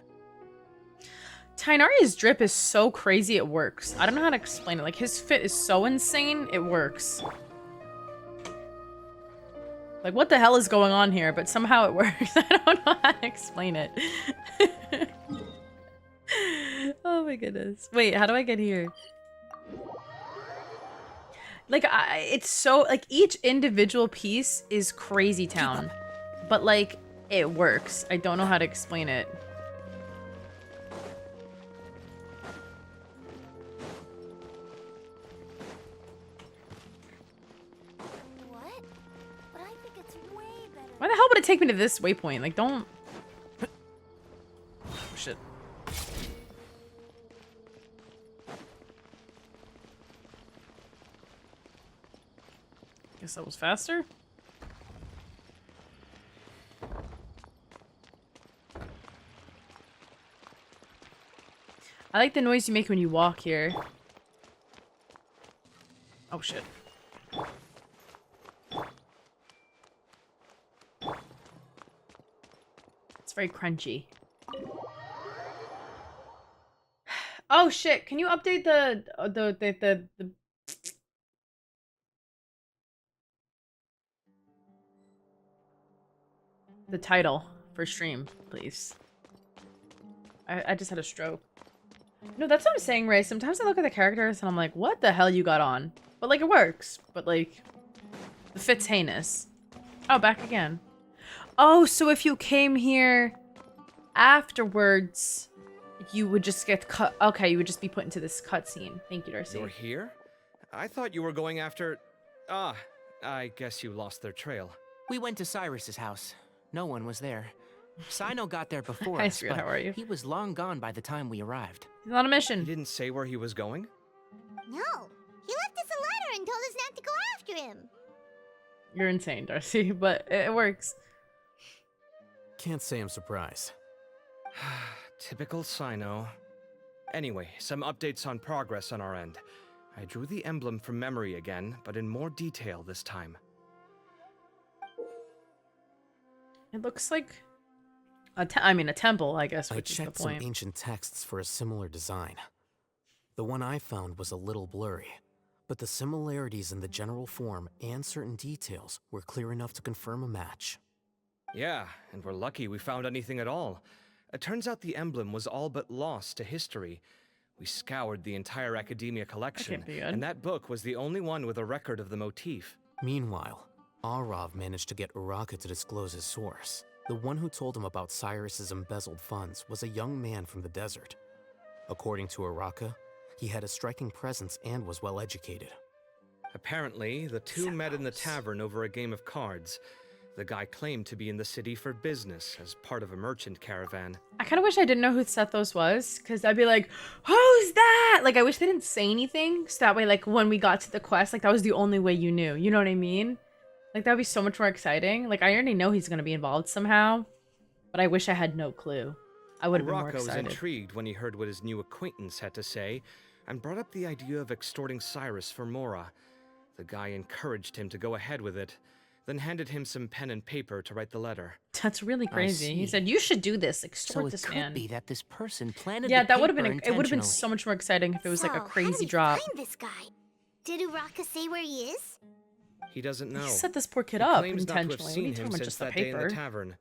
S1: Tighnari's drip is so crazy it works. I don't know how to explain it. Like, his fit is so insane, it works. Like, what the hell is going on here? But somehow it works. I don't know how to explain it. Oh my goodness. Wait, how do I get here? Like, it's so, like, each individual piece is crazy town. But, like, it works. I don't know how to explain it.
S8: What? But I think it's way better.
S1: Why the hell would it take me to this waypoint? Like, don't... Oh, shit. Guess that was faster? I like the noise you make when you walk here. Oh shit. It's very crunchy. Oh shit, can you update the title for stream, please? I just had a stroke. No, that's what I'm saying, Ray. Sometimes I look at the characters and I'm like, what the hell you got on? But like, it works. But like, the fit's heinous. Oh, back again. Oh, so if you came here afterwards, you would just get cut. Okay, you would just be put into this cutscene. Thank you, Darcy.
S6: You're here? I thought you were going after... Ah, I guess you lost their trail.
S9: We went to Cyrus's house. No one was there. Cyno got there before
S1: Hi,
S9: us,
S1: Spirit,
S9: but
S1: how are you?
S9: he was long gone by the time we arrived.
S1: He's on a
S6: He
S1: mission.
S6: didn't say where he was going?
S3: No, he left us a letter and told us not to go after him.
S1: You're insane, Darcy, but it works.
S10: Can't say I'm surprised.
S6: Typical Cyno. Anyway, some updates on progress on our end. I drew the emblem from memory again, but in more detail this time.
S1: It looks like a temple, I guess,
S10: I
S1: which is the
S10: checked some
S1: point.
S10: ancient texts for a similar design. The one I found was a little blurry, but the similarities in the general form and certain details were clear enough to confirm a match.
S6: Yeah, and we're lucky we found anything at all. It turns out the emblem was all but lost to history. We scoured the entire Academia collection,
S1: can't be good.
S6: and that book was the only one with a record of the motif.
S10: Meanwhile, Arav managed to get Uraka to disclose his source. The one who told him about Cyrus's embezzled funds was a young man from the desert. According to Uraka, he had a striking presence and was well educated.
S6: Apparently, the two met in the tavern over a game of cards. The guy claimed to be in the city for business as part of a merchant caravan.
S1: I kind of wish I didn't know who Sethos was, because I'd be like, who's that? Like, I wish they didn't say anything, so that way, like, when we got to the quest, like, that was the only way you knew. You know what I mean? Like, that would be so much more exciting. Like, I already know he's going to be involved somehow, but I wish I had no clue. I would have been more
S6: Uraka was
S1: excited.
S6: intrigued when he heard what his new acquaintance had to say, and brought up the idea of extorting Cyrus for Mora. The guy encouraged him to go ahead with it, then handed him some pen and paper to write the letter.
S1: That's really crazy. He
S9: see.
S1: said, you should do this.
S9: So
S1: Extort
S9: it
S1: this
S9: could
S1: man.
S9: be that this person planted
S1: Yeah,
S9: the
S1: that would have been
S9: paper
S1: it would have been
S9: intentionally.
S1: so much more exciting if it was like
S3: So,
S1: a
S3: how do
S1: crazy
S3: we
S1: drop.
S3: find this guy? Did Uraka say where he is?
S6: He doesn't know.
S1: He set this poor kid
S6: He
S1: up
S6: claims not to have
S1: intentionally.
S6: seen
S1: What are you talking
S6: him
S1: about?
S6: since
S1: Just the
S6: that day in the
S1: paper.
S6: tavern.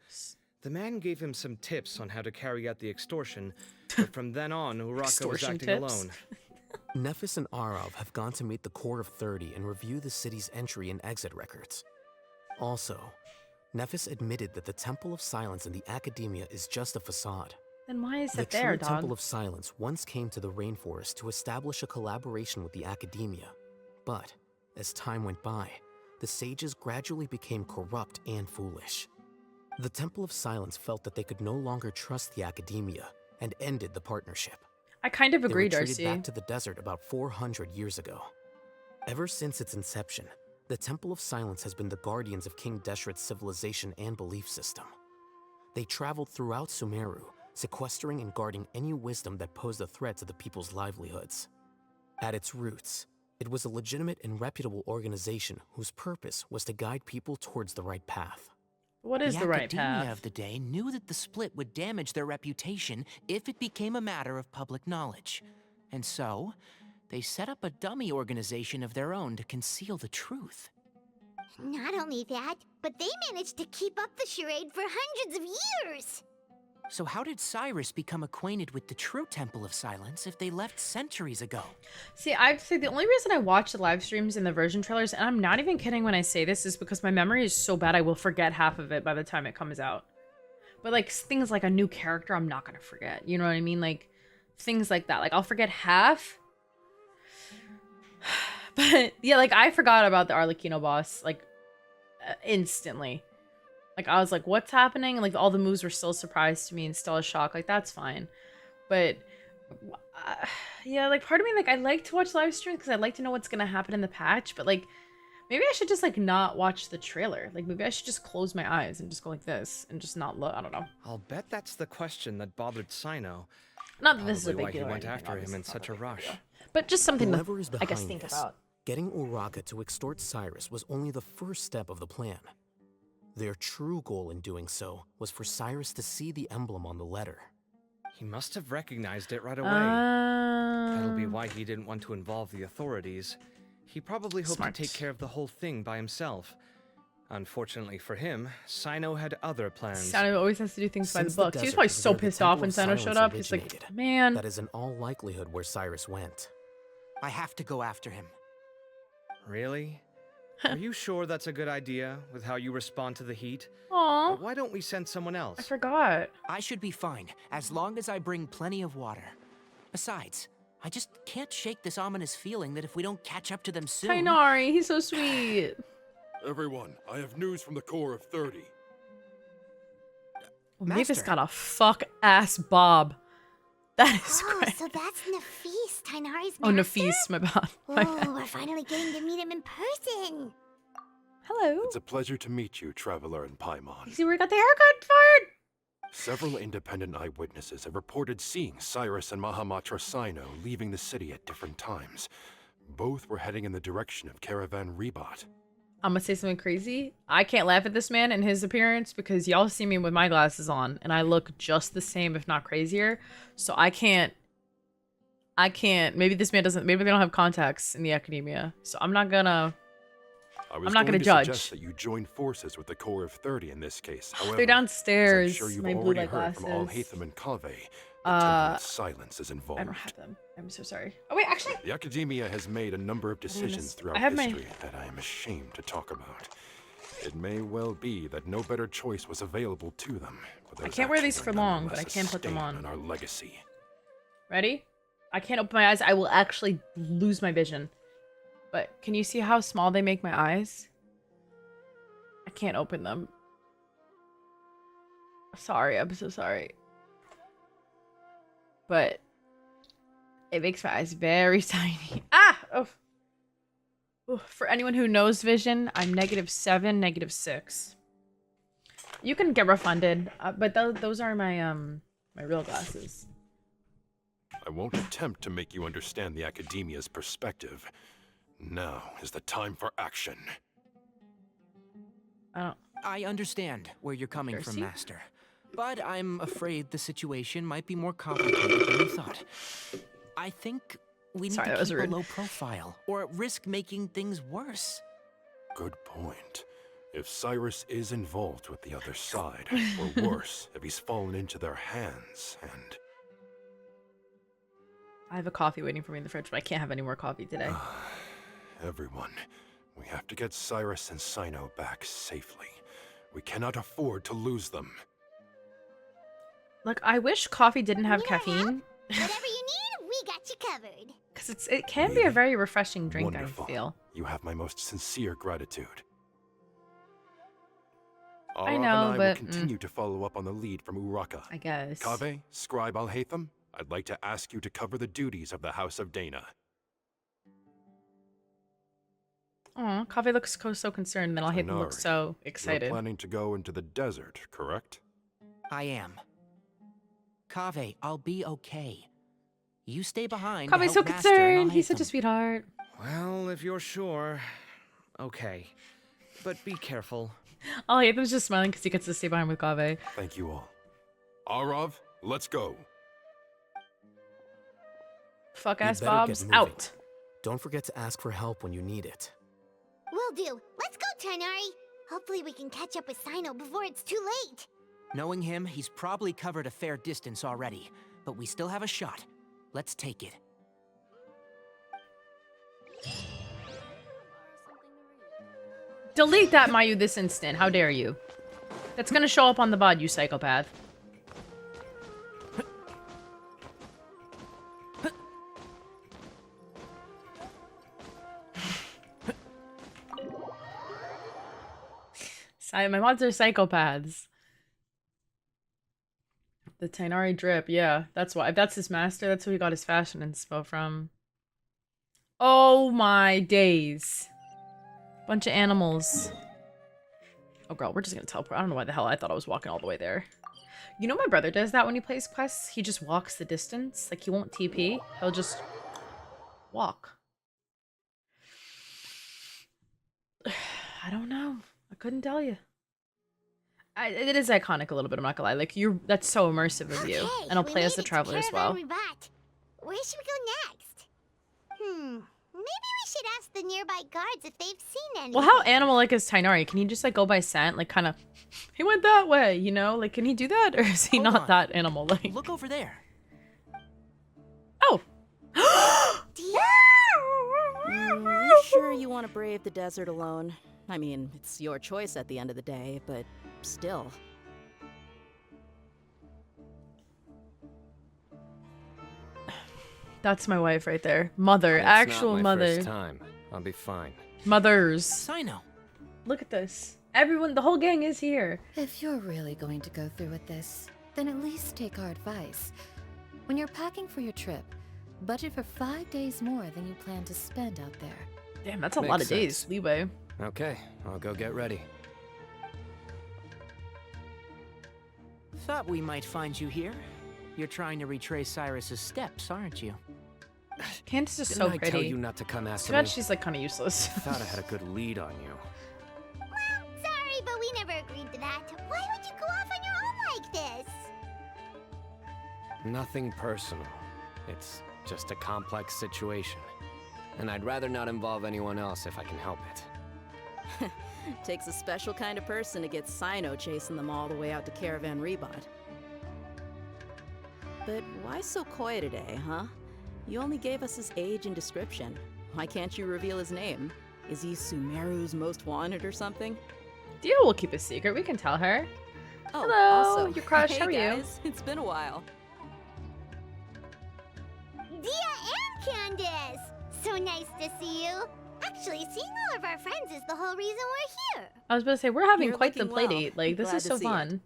S6: The man gave him some tips on how to carry out the extortion, but from then on, Uraka was
S1: Extortion
S6: acting
S1: tips?
S6: alone.
S10: Nephis and Arav have gone to meet the Core of 30 and review the city's entry and exit records. Also, Nephis admitted that the Temple of Silence in the Academia is just a facade.
S1: Then why is
S10: The
S1: it there,
S10: true Temple
S1: dog?
S10: of Silence once came to the rainforest to establish a collaboration with the Academia. But, as time went by, the sages gradually became corrupt and foolish. The Temple of Silence felt that they could no longer trust the Academia and ended the partnership.
S1: I kind of
S10: They
S1: agree,
S10: retreated
S1: Darcy.
S10: back to the desert about 400 years ago. Ever since its inception, the Temple of Silence has been the guardians of King Deshret's civilization and belief system. They traveled throughout Sumeru, sequestering and guarding any wisdom that posed a threat to the people's livelihoods. At its roots, it was a legitimate and reputable organization whose purpose was to guide people towards the right path.
S1: What is the right
S9: Academia
S1: path?
S9: of the day knew that the split would damage their reputation if it became a matter of public knowledge. And so, they set up a dummy organization of their own to conceal the truth.
S3: Not only that, but they managed to keep up the charade for hundreds of years.
S9: So how did Cyrus become acquainted with the true Temple of Silence if they left centuries ago?
S1: See, I'd say the only reason I watch the live streams and the version trailers, and I'm not even kidding when I say this, is because my memory is so bad I will forget half of it by the time it comes out. But like things like a new character, I'm not gonna forget. You know what I mean? Like things like that. Like I'll forget half. But yeah, like I forgot about the Arlecchino boss like instantly. Like I was like, what's happening? And like all the moves were still a surprise to me and still a shock. Like that's fine. But yeah, like part of me, like I like to watch live streams because I like to know what's gonna happen in the patch. But like maybe I should just like not watch the trailer. Like maybe I should just close my eyes and just go like this and just not look. I don't know.
S6: I'll bet that's the question that bothered Cyno.
S1: Not that this is a
S6: Probably
S1: big deal.
S6: why
S1: or
S6: he went
S1: anything,
S6: after him
S1: obviously,
S6: in
S1: it's not
S6: such a
S1: big
S6: rush.
S1: deal. But just something to,
S10: Whoever is
S1: I
S10: behind
S1: guess, think
S10: this,
S1: about.
S10: getting Uraka to extort Cyrus was only the first step of the plan. Their true goal in doing so was for Cyrus to see the emblem on the letter.
S6: He must have recognized it right away. That'll be
S1: Um,
S6: why he didn't want to involve the authorities. He probably hoped
S1: Smart.
S6: to take care of the whole thing by himself. Unfortunately for him, Cyno had other plans.
S1: Cyno always has to do things by the
S10: Since the
S1: book. He was
S10: desert
S1: probably
S10: is
S1: so
S10: where the
S1: pissed off
S10: Temple
S1: when
S10: of
S1: Cyno showed
S10: Silence
S1: up. He's like,
S10: originated.
S1: man.
S10: That is in all likelihood where Cyrus went.
S9: I have to go after him.
S6: Really? Are you sure that's a good idea with how you respond to the heat?
S1: Aw,
S6: Why don't we send someone else?
S1: I forgot.
S9: I should be fine, as long as I bring plenty of water. Besides, I just can't shake this ominous feeling that if we don't catch up to them soon...
S1: Cynonari, he's so sweet.
S11: Everyone, I have news from the Core of 30.
S1: Mavis
S9: Master.
S1: got a fuck ass bob. That is
S3: Oh,
S1: great.
S3: so that's Nafis, Tainari's
S1: Oh,
S3: master?
S1: Nafis, my bad. My bad.
S3: Oh, we're finally getting to meet him in person.
S1: Hello.
S11: It's a pleasure to meet you, Traveler in Paimon.
S1: You see where he got the haircut for?
S11: Several independent eyewitnesses have reported seeing Cyrus and Mahamatra Cyno leaving the city at different times. Both were heading in the direction of Caravan Rebot.
S1: I'm gonna say something crazy. I can't laugh at this man and his appearance because y'all see me with my glasses on and I look just the same, if not crazier. So I can't, maybe this man doesn't, maybe they don't have contacts in the academia. So I'm not gonna judge.
S11: Suggest that you join forces with the Corps of 30 in this case. However,
S1: They're downstairs.
S11: I'm sure you've
S1: My blue
S11: already
S1: light
S11: heard from all
S1: glasses.
S11: Haitham and Kaveh. The Temple of Silence is involved.
S1: I don't have them. I'm so sorry. Oh wait, actually.
S11: The Academia has made a number of decisions throughout history that I am ashamed to talk about. It may well be that no better choice was available to them. But
S1: I can't wear these for long, but I can put them on.
S11: Our legacy.
S1: Ready? I can't open my eyes. I will actually lose my vision. But can you see how small they make my eyes? I can't open them. Sorry, I'm so sorry. But it makes my eyes very tiny. Ah! Oh. Ooh, for anyone who knows vision, I'm -7, -6. You can get refunded, but those are my my real glasses.
S11: I won't attempt to make you understand the Academia's perspective. Now is the time for action.
S9: I understand where you're coming from, Master. But I'm afraid the situation might be more complicated than we thought. I think we need to keep a low profile, or risk making things worse.
S11: Good point. If Cyrus is involved with the other side, or worse, if he's fallen into their hands, and...
S1: I have a coffee waiting for me in the fridge, but I can't have any more coffee today.
S11: Everyone, we have to get Cyrus and Cyno back safely. We cannot afford to lose them.
S1: Look, I wish coffee didn't have caffeine.
S3: Whatever you need, we got you covered.
S1: Because it can be a very refreshing drink,
S11: Wonderful.
S1: I feel.
S11: You have my most sincere gratitude.
S1: I know,
S11: Arav and I will
S1: but
S11: continue to follow up on the lead from Uraka.
S1: I guess.
S11: Kaveh, Scribe Al-Haitham, I'd like to ask you to cover the duties of the House of Dana.
S1: Aw, Kaveh looks so concerned, then I'll hate him look so excited.
S11: You're planning to go into the desert, correct?
S9: I am. Kaveh, I'll be okay. You stay behind.
S1: Kaveh's so concerned. He's such a sweetheart.
S12: Well, if you're sure. Okay. But be careful.
S1: Oh, Haitham's just smiling because he gets to stay behind with Kaveh.
S11: Thank you all. Arav, let's go.
S1: Fuck ass Bob's out.
S10: Don't forget to ask for help when you need it.
S3: Will do. Let's go, Tighnari. Hopefully we can catch up with Cyno before it's too late.
S9: Knowing him, he's probably covered a fair distance already, but we still have a shot. Let's take it.
S1: Delete that, Mayu, this instant. How dare you? That's gonna show up on the VOD, you psychopath. My mods are psychopaths. The Tighnari drip, yeah. That's why. If that's his master, that's who he got his fashion inspo from. Oh my days. Bunch of animals. Oh girl, we're just gonna teleport. I don't know why the hell I thought I was walking all the way there. You know my brother does that when he plays quests? He just walks the distance. Like, he won't TP. He'll just walk. I don't know. I couldn't tell you. It is iconic a little bit, I'm not gonna lie. Like, that's so immersive of you. And I'll play as the traveler as well.
S3: Where should we go next? Maybe we should ask the nearby guards if they've seen anything.
S1: Well, how animal-like is Tighnari? Can he just, like, go by scent? Like, kind of, he went that way, you know? Like, can he do that? Or is he not that animal-like?
S9: Look over there.
S1: Oh!
S13: Are you sure you want to brave the desert alone? I mean, it's your choice at the end of the day, but still.
S1: That's my wife right there. Mother.
S4: It's
S1: Actual
S4: not my
S1: mother.
S4: First time. I'll be fine.
S1: Mothers.
S9: Cyno.
S1: Look at this. Everyone, the whole gang is here.
S14: If you're really going to go through with this, then at least take our advice. When you're packing for your trip, budget for 5 days more than you plan to spend out there.
S1: Damn, that's a
S4: Makes
S1: lot of
S4: sense.
S1: days. Leeway.
S4: Okay, I'll go get ready.
S9: Thought we might find you here. You're trying to retrace Cyrus's steps, aren't you?
S1: Candace is
S4: Didn't
S1: so
S4: I
S1: pretty.
S4: tell you not to come after
S1: Too bad
S4: me?
S1: she's like kind of useless.
S4: I thought I had a good lead on you.
S3: Well, sorry, but we never agreed to that. Why would you go off on your own like this?
S4: Nothing personal. It's just a complex situation. And I'd rather not involve anyone else if I can help it.
S13: Takes a special kind of person to get Cyno chasing them all the way out to Caravan Rebot. But why so coy today, huh? You only gave us his age and description. Why can't you reveal his name? Is he Sumeru's most wanted or something?
S1: Dio will keep a secret. We can tell her.
S13: Oh,
S1: Hello,
S13: also,
S1: your crush.
S13: hey
S1: How are you?
S13: guys, it's been a while.
S3: Dia and Candace! So nice to see you. Actually, seeing all of our friends is the whole reason we're here.
S1: I was about to say, we're having
S13: You're
S1: quite the
S13: looking
S1: play
S13: well.
S1: date. Like, this
S13: Glad
S1: is
S13: to
S1: so
S13: see it.
S1: fun.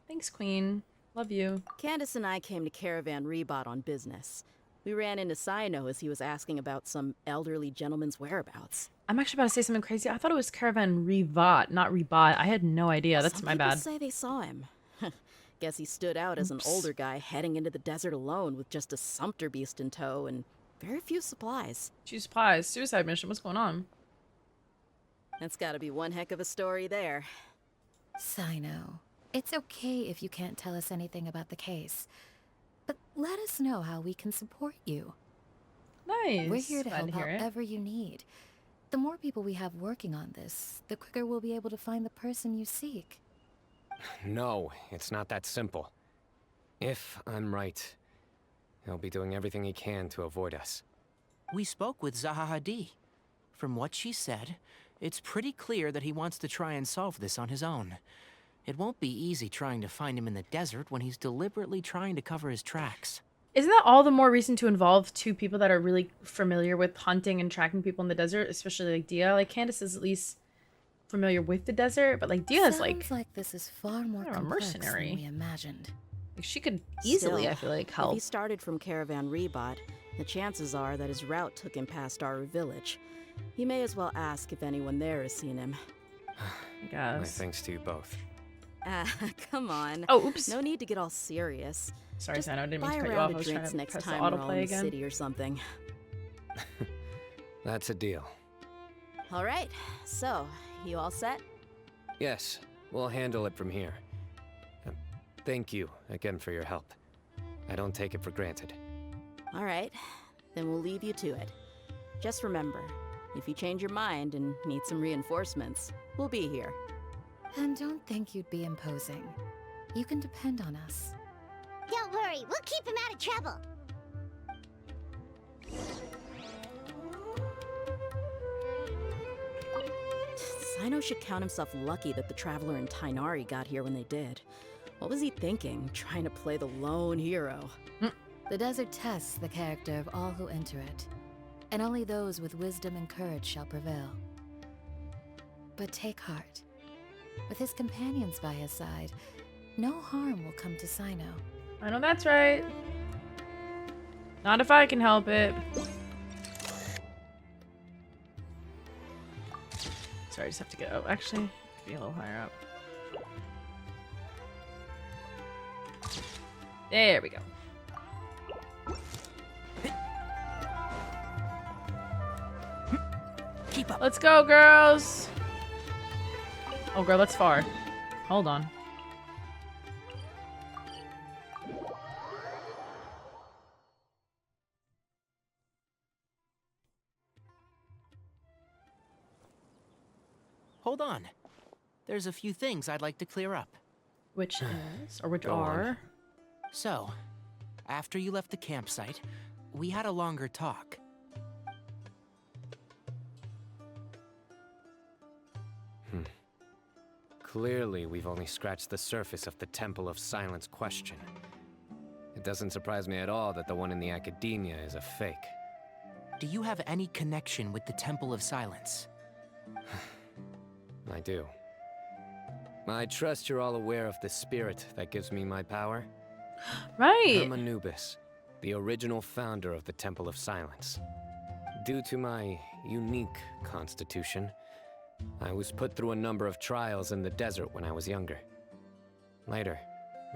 S1: Thanks, Queen. Love you.
S13: Candace and I came to Caravan Rebot on business. We ran into Cyno as he was asking about some elderly gentleman's whereabouts.
S1: I'm actually about to say something crazy. I thought it was Caravan Rebot, not Rebot. I had no idea. That's
S13: Some
S1: my
S13: people
S1: bad.
S13: say they saw him. Guess he stood out as an
S1: Oops.
S13: older guy heading into the desert alone with just a sumpter beast in tow and very few supplies.
S1: She's surprised. Suicide mission. What's going on?
S13: That's gotta be one heck of a story there.
S14: Cyno, it's okay if you can't tell us anything about the case. But let us know how we can support you.
S1: Nice.
S14: We're here to
S1: Glad
S14: help
S1: hear it.
S14: however you need. The more people we have working on this, the quicker we'll be able to find the person you seek.
S4: No, it's not that simple. If I'm right, he'll be doing everything he can to avoid us.
S9: We spoke with Zaha Hadid. From what she said, it's pretty clear that he wants to try and solve this on his own. It won't be easy trying to find him in the desert when he's deliberately trying to cover his tracks.
S1: Isn't that all the more reason to involve two people that are really familiar with hunting and tracking people in the desert, especially like Dia? Like Candace is at least familiar with the desert, but like Dia is
S14: Sounds like this is far more
S1: kind of a
S14: complex
S1: mercenary.
S14: than we imagined.
S1: Like, she could easily,
S13: Still,
S1: I feel like,
S13: If
S1: help.
S13: he started from Caravan Rebot, the chances are that his route took him past our village. He may as well ask if anyone there has seen him.
S1: I
S4: My
S1: guess.
S4: thanks to you both.
S13: Ah, come on.
S1: Oh, oops.
S13: No need to get all serious.
S1: Sorry,
S13: Just
S1: Cyno, I didn't mean
S13: buy
S1: to
S13: a
S1: cut you
S13: round
S1: off. I
S13: of
S1: was trying
S13: drinks
S1: to
S13: next
S1: press the
S13: time we're all
S1: autoplay
S13: in the
S1: again.
S13: city or something.
S4: That's a deal.
S13: All right, so, you all set?
S4: Yes, we'll handle it from here. Thank you again for your help. I don't take it for granted.
S13: All right, then we'll leave you to it. Just remember, if you change your mind and need some reinforcements, we'll be here.
S14: And don't think you'd be imposing. You can depend on us.
S3: Don't worry, we'll keep him out of trouble.
S13: Cyno should count himself lucky that the Traveler and Tighnari got here when they did. What was he thinking, trying to play the lone hero?
S14: The desert tests the character of all who enter it, and only those with wisdom and courage shall prevail. But take heart. With his companions by his side, no harm will come to Cyno.
S1: I know that's right. Not if I can help it. Sorry, I just have to get up. Actually, be a little higher up. There we go.
S9: Keep up.
S1: Let's go, girls. Oh, girl, that's far. Hold on.
S9: Hold on. There's a few things I'd like to clear up.
S1: Which is, or which
S4: Go on.
S1: are.
S9: So, after you left the campsite, we had a longer talk.
S4: Clearly, we've only scratched the surface of the Temple of Silence question. It doesn't surprise me at all that the one in the academia is a fake.
S9: Do you have any connection with the Temple of Silence?
S4: I do. I trust you're all aware of the spirit that gives me my power.
S1: Right.
S4: I'm Anubis, the original founder of the Temple of Silence. Due to my unique constitution, I was put through a number of trials in the desert when I was younger. Later,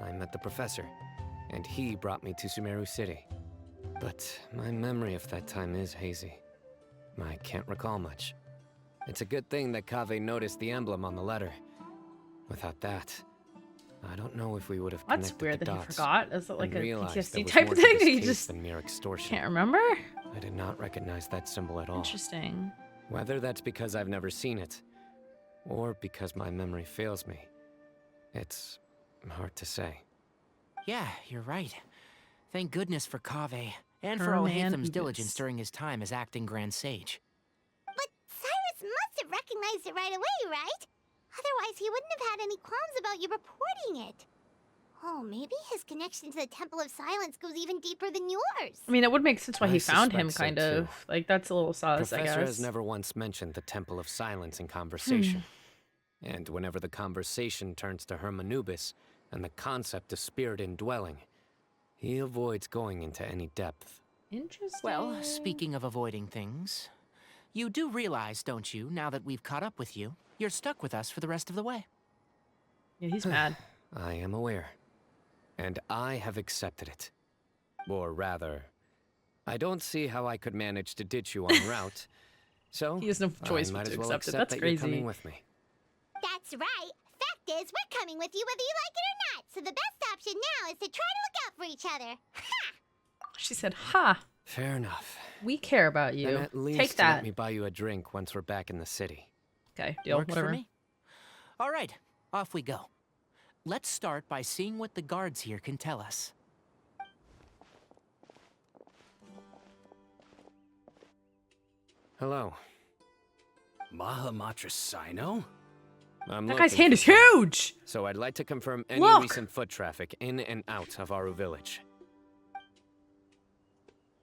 S4: I met the professor, and he brought me to Sumeru City. But my memory of that time is hazy. I can't recall much. It's a good thing that Kaveh noticed the emblem on the letter. Without that, I don't know if we would have connected
S1: That's weird
S4: the
S1: that he
S4: dots
S1: forgot. Is it like a
S4: realized there
S1: PTSD
S4: was
S1: type
S4: more to
S1: thing?
S4: this
S1: He
S4: case
S1: just
S4: than mere extortion.
S1: can't remember?
S4: I did not recognize that symbol at all.
S1: Interesting.
S4: Whether that's because I've never seen it, or because my memory fails me, it's hard to say.
S9: Yeah, you're right. Thank goodness for Kaveh, and for
S1: Herman
S9: Ohatham's
S1: Ubis.
S9: diligence during his time as acting Grand Sage.
S3: But Cyrus must have recognized it right away, right? Otherwise, he wouldn't have had any qualms about you reporting it. Oh, maybe his connection to the Temple of Silence goes even deeper than yours.
S1: I mean, it would make sense why
S4: I
S1: he found him,
S4: suspect
S1: kind
S4: so,
S1: of.
S4: too.
S1: Like, that's a little sus, I
S4: Professor
S1: guess.
S4: has never once mentioned the Temple of Silence in conversation. And whenever the conversation turns to Hermanubis and the concept of spirit indwelling, he avoids going into any depth.
S1: Interesting.
S9: Well, speaking of avoiding things, you do realize, don't you, now that we've caught up with you, you're stuck with us for the rest of the way.
S1: Yeah, he's mad.
S4: I am aware. And I have accepted it. Or rather, I don't see how I could manage to ditch you en route. So,
S1: He has no choice
S4: I
S1: but
S4: might
S1: to
S4: as well
S1: accept it.
S4: accept
S1: That's
S4: that
S1: crazy.
S4: you're coming with me.
S3: That's right. Fact is, we're coming with you whether you like it or not. So the best option now is to try to look out for each other. Ha!
S1: She said, ha,
S4: Fair enough.
S1: we care about you.
S4: Then at least
S1: Take that.
S4: let me buy you a drink once we're back in the city.
S1: Okay, deal,
S9: Works
S1: whatever.
S9: for me. All right, off we go. Let's start by seeing what the guards here can tell us.
S4: Hello.
S15: Mahamatra Cyno?
S4: I'm
S1: That guy's
S4: looking
S1: hand
S4: for
S1: is
S4: someone.
S1: huge!
S4: So I'd like to confirm any
S1: Look!
S4: recent foot traffic in and out of Aru village.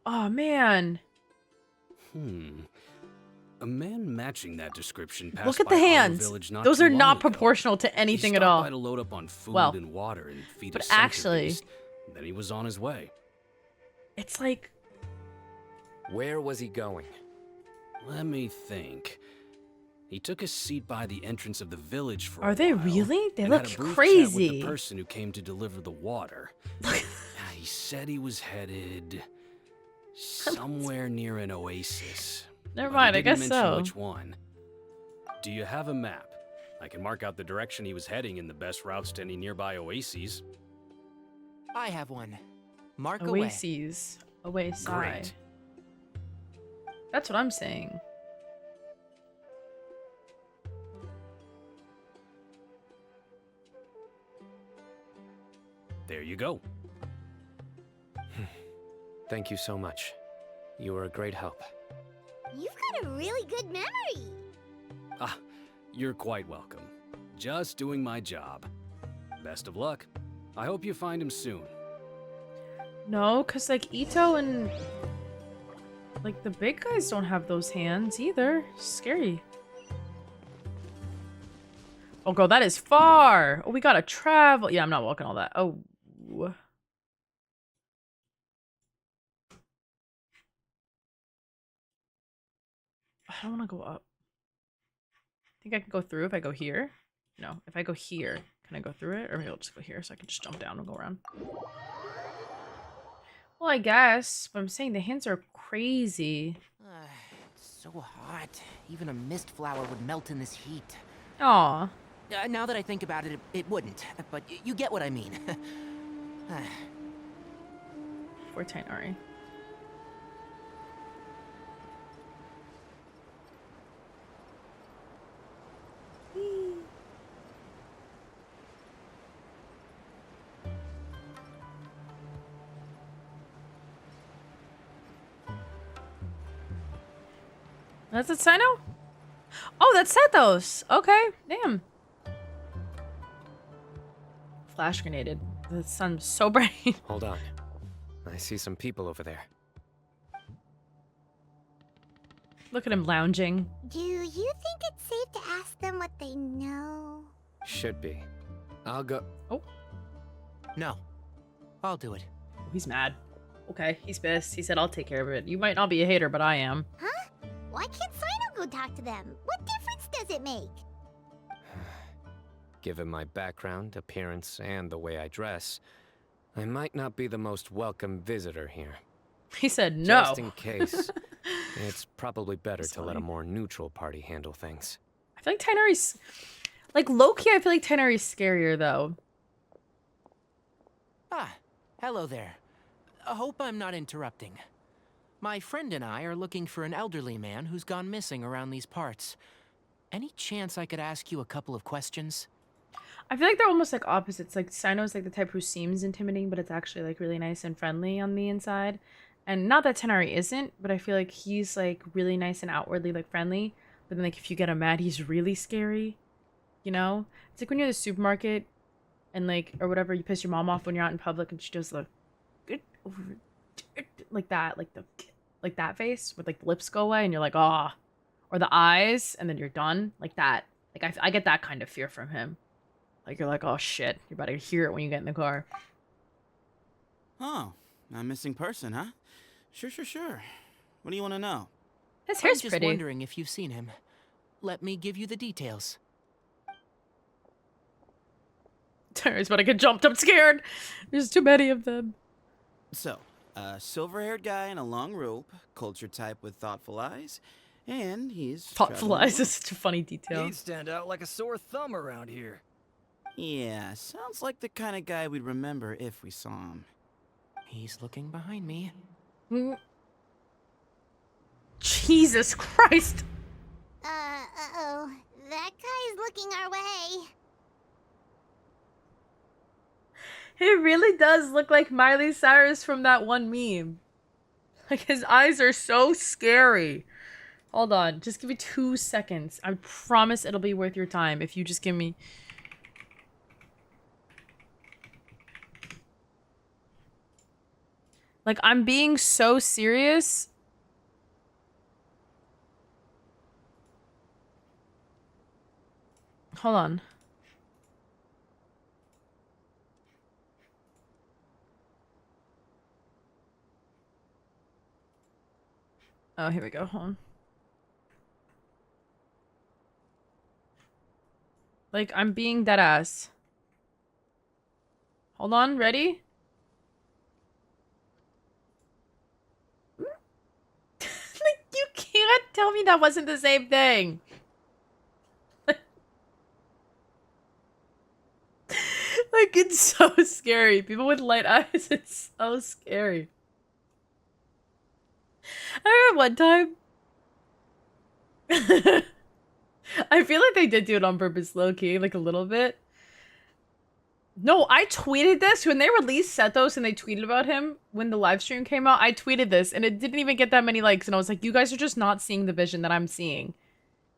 S1: Oh, man.
S15: A man matching that description passed
S1: Look at
S15: by
S1: the
S15: Aru
S1: hands.
S15: Village not
S1: Those
S15: too
S1: are
S15: long
S1: not
S15: ago.
S1: proportional to anything
S15: He
S1: at
S15: stopped
S1: all.
S15: by to load up on food
S1: Well,
S15: and water and feed
S1: but
S15: a center
S1: actually-
S15: beast. Then he was on his way.
S1: It's like...
S4: Where was he going?
S15: Let me think. He took a seat by the entrance of the village for
S1: Are
S15: a
S1: they
S15: while,
S1: really? They
S15: and
S1: look
S15: had a brief
S1: crazy.
S15: Chat with the person who came to deliver the water. He said he was headed somewhere near an oasis.
S1: Never
S15: but
S1: mind,
S15: he
S1: I
S15: didn't
S1: guess
S15: mention
S1: so.
S15: Which one? Do you have a map? I can mark out the direction he was heading and the best routes to any nearby oases.
S9: I have one. Mark away.
S1: Oases. Oasis.
S15: Great.
S1: That's what I'm saying.
S15: There you go.
S4: Thank you so much. You were a great help.
S3: You've got a really good memory.
S15: Ah, you're quite welcome. Just doing my job. Best of luck. I hope you find him soon.
S1: No, because, like, Ito and... Like, the big guys don't have those hands either. Scary. Oh, girl, that is far. Oh, we gotta travel. Yeah, I'm not walking all that. Oh. I don't want to go up. Think I can go through if I go here? No, if I go here, can I go through it? Or maybe I'll just go here so I can just jump down and go around. Well, I guess. But I'm saying the hands are crazy.
S9: It's so hot. Even a mist flower would melt in this heat.
S1: Aw.
S9: Now that I think about it, it wouldn't. But you get what I mean.
S1: For Cynonari. That's a Cyno? Oh, that's Sethos. Okay, damn. Flash grenaded. The sun's so bright.
S4: Hold on. I see some people over there.
S1: Look at him lounging.
S3: Do you think it's safe to ask them what they know?
S4: Should be. I'll go.
S1: Oh.
S9: No. I'll do it.
S1: He's mad. Okay, he's pissed. He said, I'll take care of it. You might not be a hater, but I am.
S3: Huh? Why can't Cyno go talk to them? What difference does it make?
S4: Given my background, appearance, and the way I dress, I might not be the most welcome visitor here.
S1: He said no.
S4: Just in case. It's probably better to let a more neutral party handle things.
S1: I feel like Tighnari's... Like, low-key, I feel like Tighnari's scarier, though.
S9: Ah, hello there. I hope I'm not interrupting. My friend and I are looking for an elderly man who's gone missing around these parts. Any chance I could ask you a couple of questions?
S1: I feel like they're almost like opposites. Like Cyno's like the type who seems intimidating, but it's actually like really nice and friendly on the inside. And not that Tighnari isn't, but I feel like he's like really nice and outwardly like friendly. But then like if you get him mad, he's really scary. You know? It's like when you're at the supermarket and like or whatever, you piss your mom off when you're out in public and she does the like that, like that face with like the lips go away and you're like, ah. Or the eyes, and then you're done. Like that. Like, I get that kind of fear from him. Like, you're like, oh, shit. You're about to hear it when you get in the car.
S16: Oh, a missing person, huh? Sure. What do you want to know?
S1: His hair's
S9: I'm just
S1: pretty.
S9: wondering if you've seen him. Let me give you the details.
S1: Tori's about to get jumped. I'm scared. There's too many of them.
S16: So, a silver-haired guy in a long robe, culture type with thoughtful eyes, and he's...
S1: Thoughtful eyes is such a funny detail.
S12: He'd stand out like a sore thumb around here.
S16: Yeah, sounds like the kind of guy we'd remember if we saw him.
S9: He's looking behind me.
S1: Jesus Christ.
S3: Uh-oh. That guy's looking our way.
S1: He really does look like Miley Cyrus from that one meme. Like, his eyes are so scary. Hold on. Just give me 2 seconds. I promise it'll be worth your time if you just give me... Like, I'm being so serious. Hold on. Oh, here we go. Hold on. Like, I'm being dead ass. Hold on, ready? Like, you can't tell me that wasn't the same thing. Like, it's so scary. People with light eyes, it's so scary. I remember one time. I feel like they did do it on purpose, low-key, like a little bit. No, I tweeted this when they released Sethos and they tweeted about him when the live stream came out. I tweeted this and it didn't even get that many likes. And I was like, you guys are just not seeing the vision that I'm seeing.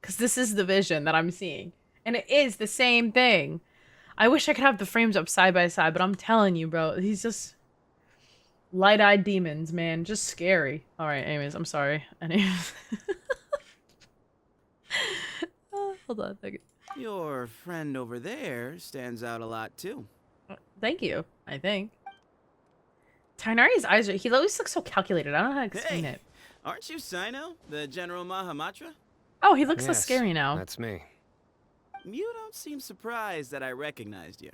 S1: Because this is the vision that I'm seeing. And it is the same thing. I wish I could have the frames up side by side, but I'm telling you, bro, he's just light-eyed demons, man. Just scary. All right, anyways, I'm sorry. Anyways. Hold on a second.
S16: Your friend over there stands out a lot, too.
S1: Thank you, I think. Tighnari's eyes are... He always looks so calculated. I don't know how to explain it.
S16: Aren't you Cyno, the General Mahamatra?
S1: Oh, he looks so scary now.
S4: That's me.
S16: You don't seem surprised that I recognized you.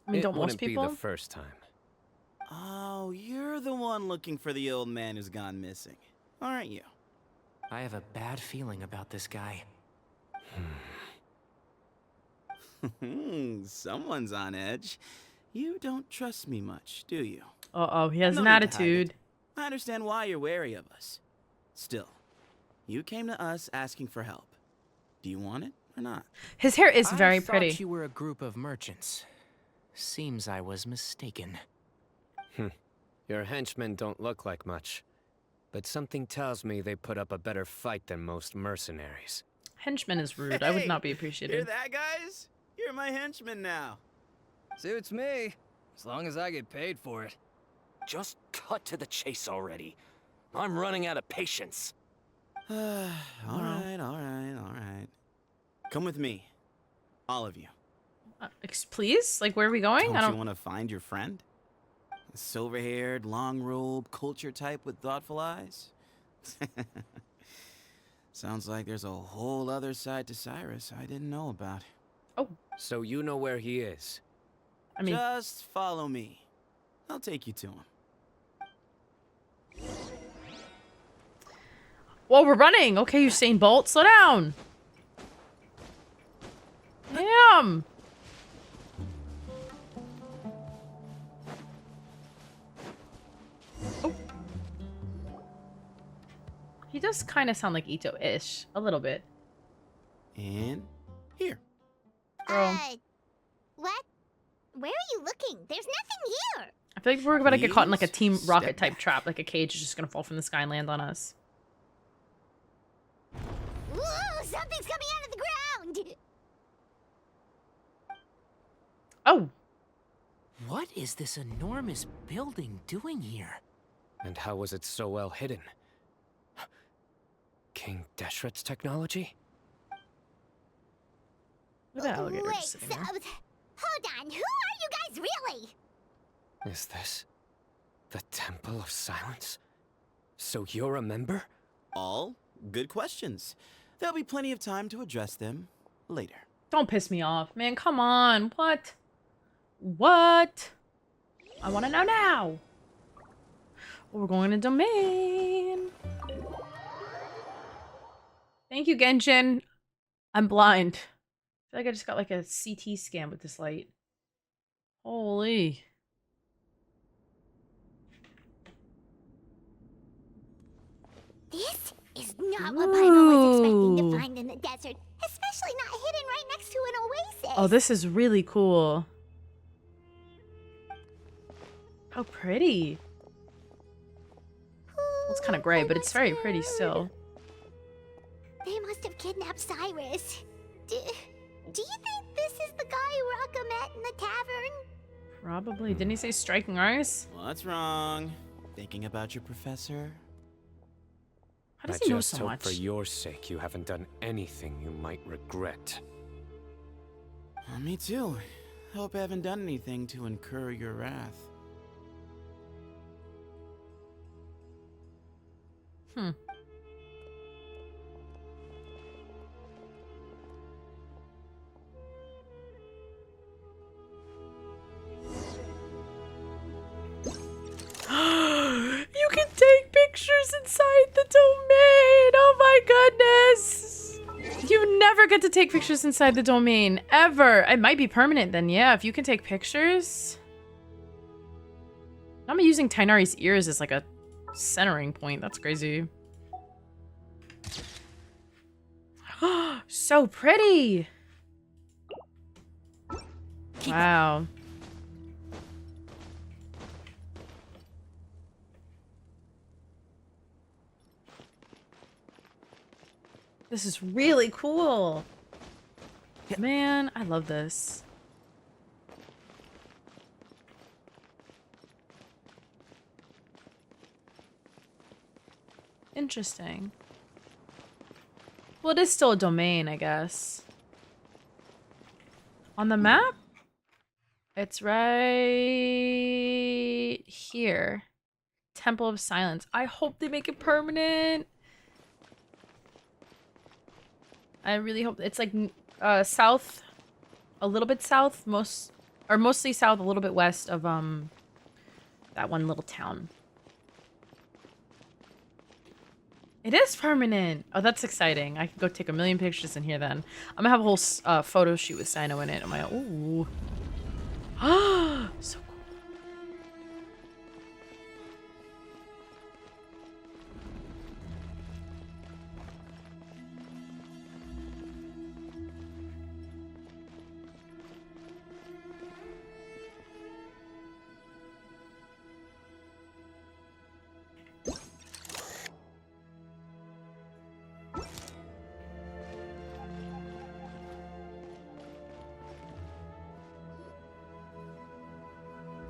S1: I mean, don't most people?
S4: It wouldn't be the first time.
S16: Oh, you're the one looking for the old man who's gone missing, aren't you?
S9: I have a bad feeling about this guy.
S16: Someone's on edge. You don't trust me much, do you?
S1: Uh-oh, he has
S16: No
S1: an
S16: need to hide
S1: attitude.
S16: it. I understand why you're wary of us. Still, you came to us asking for help. Do you want it or not?
S1: His hair is very pretty.
S9: I thought you were a group of merchants. Seems I was mistaken.
S4: Your henchmen don't look like much, but something tells me they put up a better fight than most mercenaries.
S1: Henchman is rude. I would not be
S16: Hear
S1: appreciated.
S16: that, guys? You're my henchmen now.
S12: Suits me, as long as I get paid for it.
S15: Just cut to the chase already. I'm running out of patience.
S16: All right. Come with me. All of you.
S1: Please? Like, where are we going?
S16: Don't you want to find your friend? A silver-haired, long-robe, culture type with thoughtful eyes? Sounds like there's a whole other side to Cyrus I didn't know about.
S1: Oh.
S4: So you know where he is?
S16: I mean... Just follow me. I'll take you to him.
S1: Whoa, we're running. Okay, Usain Bolt, slow down. Damn. Oh. He does kind of sound like Ito-ish. A little bit.
S16: And here.
S1: Girl.
S3: What? Where are you looking? There's nothing here.
S1: I feel like we're about to get caught in like a Team
S16: Please
S1: Rocket
S16: step
S1: type
S16: back.
S1: trap. Like a cage is just gonna fall from the sky and land on us.
S3: Whoa, something's coming out of the ground.
S1: Oh.
S9: What is this enormous building doing here?
S4: And how was it so well hidden? King Deshret's technology?
S1: Look at that alligator
S3: Wait,
S1: just sitting there.
S3: hold on. Who are you guys really?
S4: Is this the Temple of Silence? So you're a member?
S16: All good questions. There'll be plenty of time to address them later.
S1: Don't piss me off, man. Come on. What? What? I want to know now. We're going to domain. Thank you, Genshin. I'm blind. I feel like I just got like a CT scan with this light. Holy.
S3: This is not what Paimon was expecting to find in the desert, especially not hidden right next to an oasis.
S1: Oh, this is really cool. How pretty. Well, it's kind of gray, but it's very pretty still.
S3: They must have kidnapped Cyrus. Do you think this is the guy Raka met in the tavern?
S1: Probably. Didn't he say striking ice?
S16: What's wrong? Thinking about your professor?
S1: How does
S4: I
S1: he know
S4: just
S1: so
S4: hope
S1: much?
S4: for your sake you haven't done anything you might regret.
S16: Me too. Hope I haven't done anything to incur your wrath.
S1: Hmm. You can take pictures inside the domain. Oh my goodness. You never get to take pictures inside the domain, ever. It might be permanent then, yeah, if you can take pictures. I'm using Tainari's ears as like a centering point. That's crazy. So pretty. Wow. This is really cool. Man, I love this. Interesting. Well, it is still a domain, I guess. On the map? It's right here. Temple of Silence. I hope they make it permanent. I really hope it's like south, a little bit south, mostly south, a little bit west of that one little town. It is permanent. Oh, that's exciting. I can go take a million pictures in here then. I'm gonna have a whole photo shoot with Cyno in it. I'm like, ooh. So cool.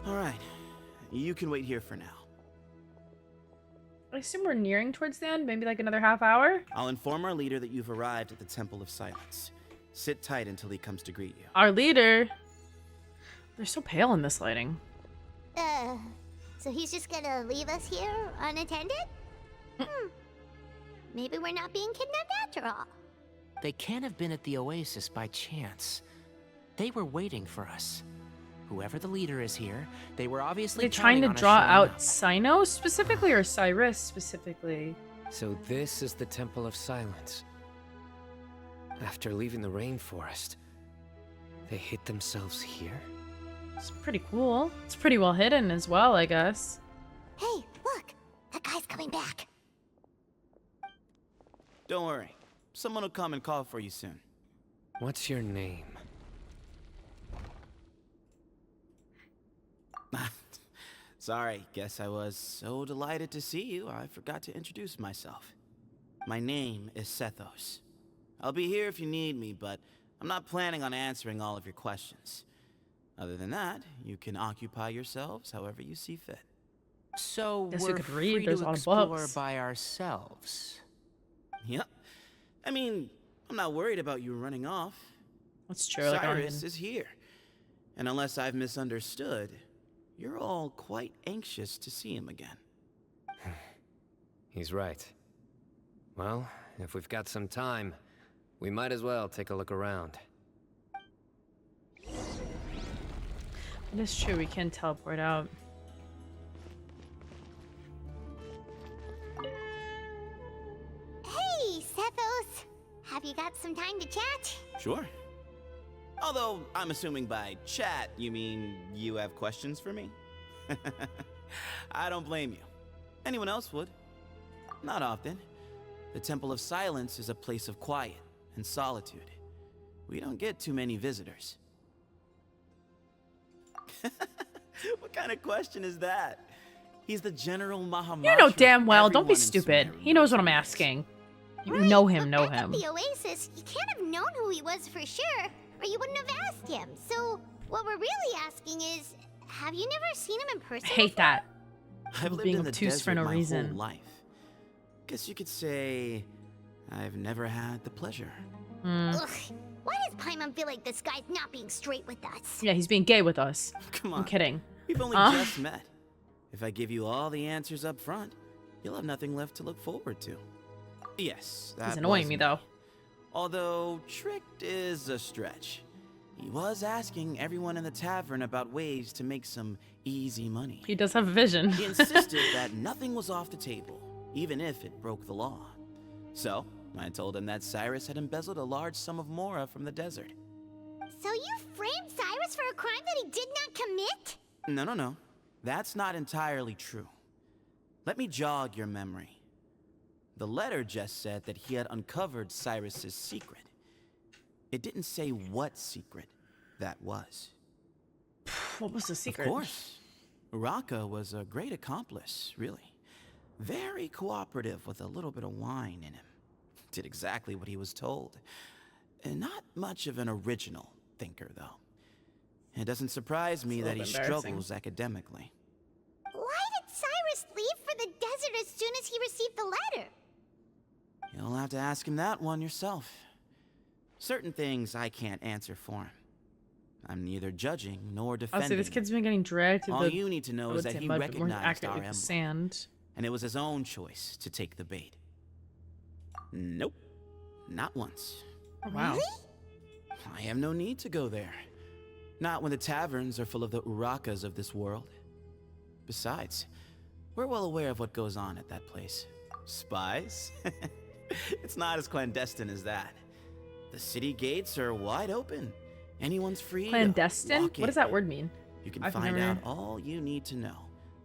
S16: All right. You can wait here for now.
S1: I assume we're nearing towards the end, maybe like another half hour?
S16: I'll inform our leader that you've arrived at the Temple of Silence. Sit tight until he comes to greet you.
S1: Our leader. They're so pale in this lighting.
S3: So he's just gonna leave us here unattended? Maybe we're not being kidnapped after all.
S9: They can't have been at the oasis by chance. They were waiting for us. Whoever the leader is here, they were obviously
S1: They're trying to
S9: counting on us
S1: draw
S9: showing
S1: out
S9: up.
S1: Cyno specifically or Cyrus specifically?
S4: So this is the Temple of Silence. After leaving the rainforest, they hid themselves here?
S1: It's pretty cool. It's pretty well hidden as well, I guess.
S3: Hey, look! That guy's coming back.
S16: Don't worry. Someone will come and call for you soon.
S4: What's your name?
S16: Sorry, guess I was so delighted to see you, I forgot to introduce myself. My name is Sethos. I'll be here if you need me, but I'm not planning on answering all of your questions. Other than that, you can occupy yourselves however you see fit.
S9: So
S1: Guess we
S9: we're
S1: could read.
S9: free
S1: There's
S9: to
S1: a lot of
S9: explore
S1: books.
S9: by ourselves.
S16: Yep. I mean, I'm not worried about you running off.
S1: That's true. Like, I don't
S16: Cyrus
S1: even-
S16: is here. And unless I've misunderstood, you're all quite anxious to see him again.
S4: He's right. Well, if we've got some time, we might as well take a look around.
S1: It is true. We can teleport out.
S3: Hey, Sethos! Have you got some time to chat?
S16: Sure. Although, I'm assuming by chat, you mean you have questions for me? I don't blame you. Anyone else would. Not often. The Temple of Silence is a place of quiet and solitude. We don't get too many visitors. What kind of question is that? He's the General Mahamatra.
S1: You know damn well. Don't be
S16: Everyone in
S1: stupid.
S16: Sumeru
S1: He knows what
S16: who
S1: I'm
S16: he is.
S1: asking. You
S3: Right,
S1: know him, know
S3: but back
S1: him.
S3: at the Oasis, you can't have known who he was for sure, or you wouldn't have asked him. So, what we're really asking is, have you never seen him in person?
S1: I hate that.
S16: I've lived
S1: Being
S16: in the
S1: obtuse
S16: desert
S1: for no
S16: my
S1: reason.
S16: whole life. Guess you could say I've never had the pleasure.
S3: Ugh, why does Paimon feel like this guy's not being straight with us?
S1: Yeah, he's being gay with us.
S16: Come on.
S1: I'm kidding.
S16: We've only just met. If I give you all the answers up front, you'll have nothing left to look forward to. Yes, that
S1: He's annoying
S16: was
S1: me though.
S16: Although tricked is a stretch. He was asking everyone in the tavern about ways to make some easy money.
S1: He does have a vision.
S16: He insisted that nothing was off the table, even if it broke the law. So, I told him that Cyrus had embezzled a large sum of mora from the desert.
S3: So you framed Cyrus for a crime that he did not commit?
S16: No. That's not entirely true. Let me jog your memory. The letter just said that he had uncovered Cyrus's secret. It didn't say what secret that was.
S1: What was the secret?
S16: Of course. Uraka was a great accomplice, really. Very cooperative with a little bit of wine in him. Did exactly what he was told. And not much of an original thinker, though. It doesn't surprise me
S1: It's a
S16: that he
S1: little embarrassing.
S16: struggles academically.
S3: Why did Cyrus leave for the desert as soon as he received the letter?
S16: You'll have to ask him that one yourself. Certain things I can't answer for him. I'm neither judging nor defending.
S1: Honestly, this kid's been getting dragged to
S16: All
S1: the.
S16: you need to know
S1: I
S16: is
S1: would
S16: that
S1: say
S16: he
S1: mud, but more
S16: recognized our
S1: accurately the
S16: emblem.
S1: sand.
S16: And it was his own choice to take the bait. Nope. Not once.
S1: Oh, wow.
S16: I have no need to go there. Not when the taverns are full of the Urakas of this world. Besides, we're well aware of what goes on at that place. Spies? It's not as clandestine as that. The city gates are wide open. Anyone's free
S1: Clandestine?
S16: to walk
S1: What does
S16: in.
S1: that word mean?
S16: You can
S1: I've
S16: find
S1: never-
S16: out all you need to know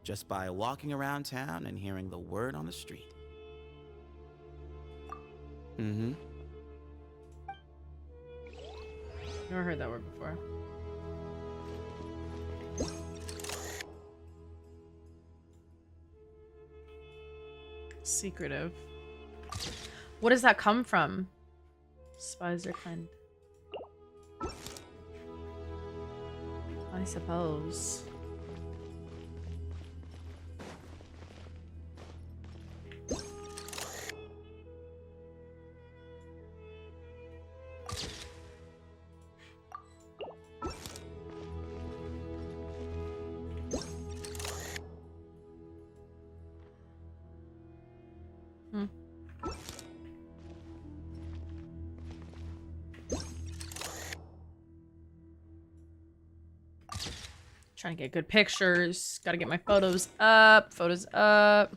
S16: just by walking around town and hearing the word on the street. Mm-hmm.
S1: Never heard that word before. Secretive. What does that come from? Spies are kind. I suppose. Trying to get good pictures. Gotta get my photos up. Photos up.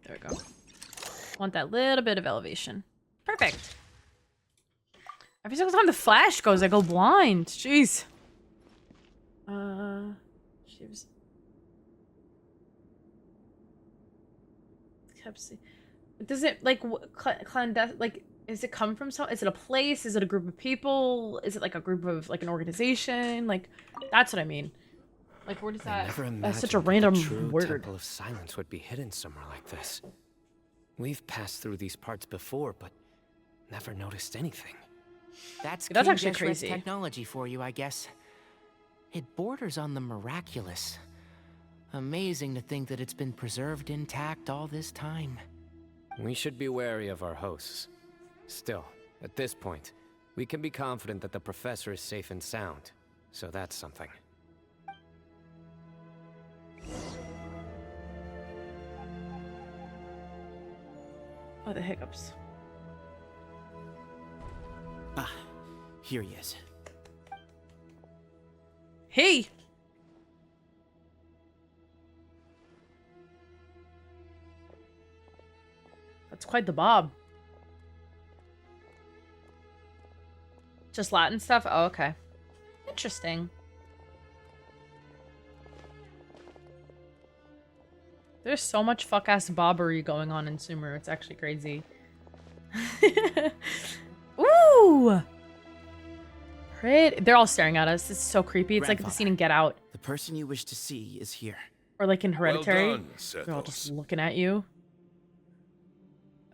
S1: There we go. Want that little bit of elevation. Perfect. Every single time the flash goes, I go blind. Jeez. She was... Does it, like, clandestine, like, is it come from some... Is it a place? Is it a group of people? Is it, like, a group of, like, an organization? Like, that's what I mean. Like, where does that... That's such a random word.
S4: The Temple of Silence would be hidden somewhere like this. We've passed through these parts before, but never noticed anything.
S9: That's
S1: actually crazy.
S9: Technology for you, I guess. It borders on the miraculous. Amazing to think that it's been preserved intact all this time.
S4: We should be wary of our hosts. Still, at this point, we can be confident that the professor is safe and sound. So that's something.
S1: Oh, the hiccups.
S16: Ah, here he is.
S1: Hey! That's quite the bob. Just Latin stuff? Oh, okay. Interesting. There's so much fuck-ass bobbery going on in Sumeru. It's actually crazy. Ooh! Pretty. They're all staring at us. It's so creepy. It's like the scene in Get Out.
S16: The person you wish to see is here.
S1: Or like in Hereditary.
S5: Well done,
S1: They're all just looking at you.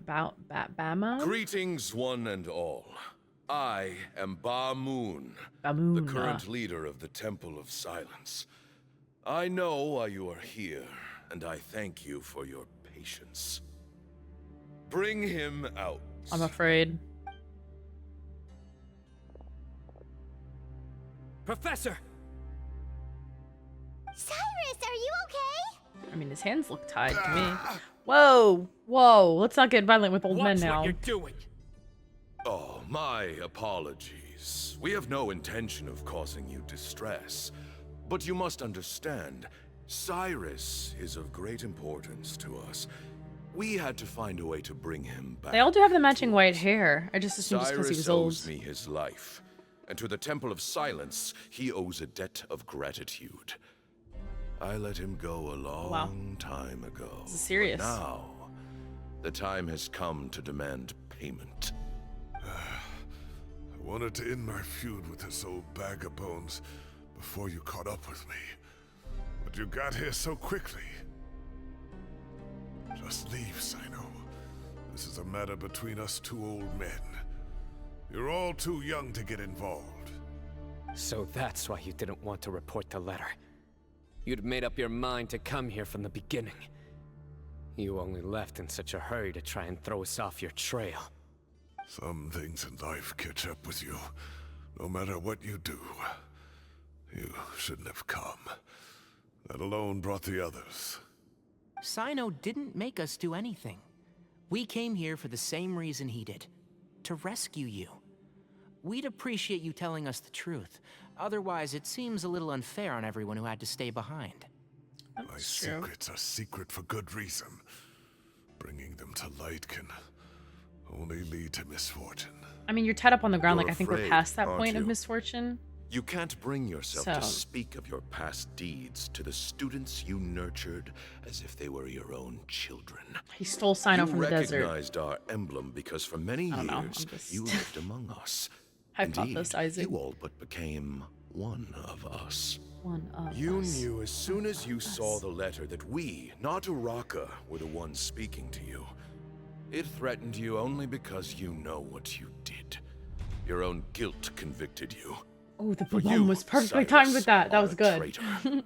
S1: About Bamo?
S17: Greetings, one and all. I am Ba Moon,
S1: the
S17: current leader of the Temple of Silence. I know why you are here, and I thank you for your patience. Bring him out.
S1: I'm afraid.
S4: Professor!
S3: Cyrus, are you okay?
S1: I mean, his hands look tied to me. Whoa! Whoa! Let's not get violent with old men now.
S4: What you're doing.
S17: Oh, my apologies. We have no intention of causing you distress. But you must understand, Cyrus is of great importance to us. We had to find a way to bring him back.
S1: They all do have the matching white hair. I just assumed just because he was old.
S17: Cyrus owes me his life. And to the Temple of Silence, he owes a debt of gratitude. I let him go a long time ago.
S1: This is serious.
S17: But now, the time has come to demand payment.
S5: I wanted to end my feud with this old bag of bones before you caught up with me. But you got here so quickly. Just leave, Cyno. This is a matter between us two old men. You're all too young to get involved.
S4: So that's why you didn't want to report the letter. You'd made up your mind to come here from the beginning. You only left in such a hurry to try and throw us off your trail.
S5: Some things in life catch up with you, no matter what you do. You shouldn't have come. That alone brought the others.
S9: Cyno didn't make us do anything. We came here for the same reason he did. To rescue you. We'd appreciate you telling us the truth. Otherwise, it seems a little unfair on everyone who had to stay behind.
S5: My secrets are secret for good reason. Bringing them to light can only lead to misfortune.
S1: I mean, you're tied up on the ground.
S17: You're
S1: Like, I think we're
S17: afraid,
S1: past that
S17: aren't
S1: point of
S17: you?
S1: misfortune.
S17: You can't bring yourself
S1: So-
S17: to speak of your past deeds to the students you nurtured as if they were your own children.
S1: He stole Cyno from the desert.
S17: You recognized our emblem because for many
S1: I don't know, I'm
S17: years
S1: just
S17: you lived among us. Indeed,
S1: hypothesizing.
S17: you all but became one of us.
S1: One of
S17: You
S1: us.
S17: knew as soon as you saw the letter that we, not Uraka, were the ones speaking to you. It threatened you only because you know what you did. Your own guilt convicted you.
S1: Oh, the
S17: For
S1: bomb
S17: you,
S1: was perfectly
S17: Cyrus,
S1: timed with that. That
S17: are
S1: was
S17: a
S1: good.
S17: traitor.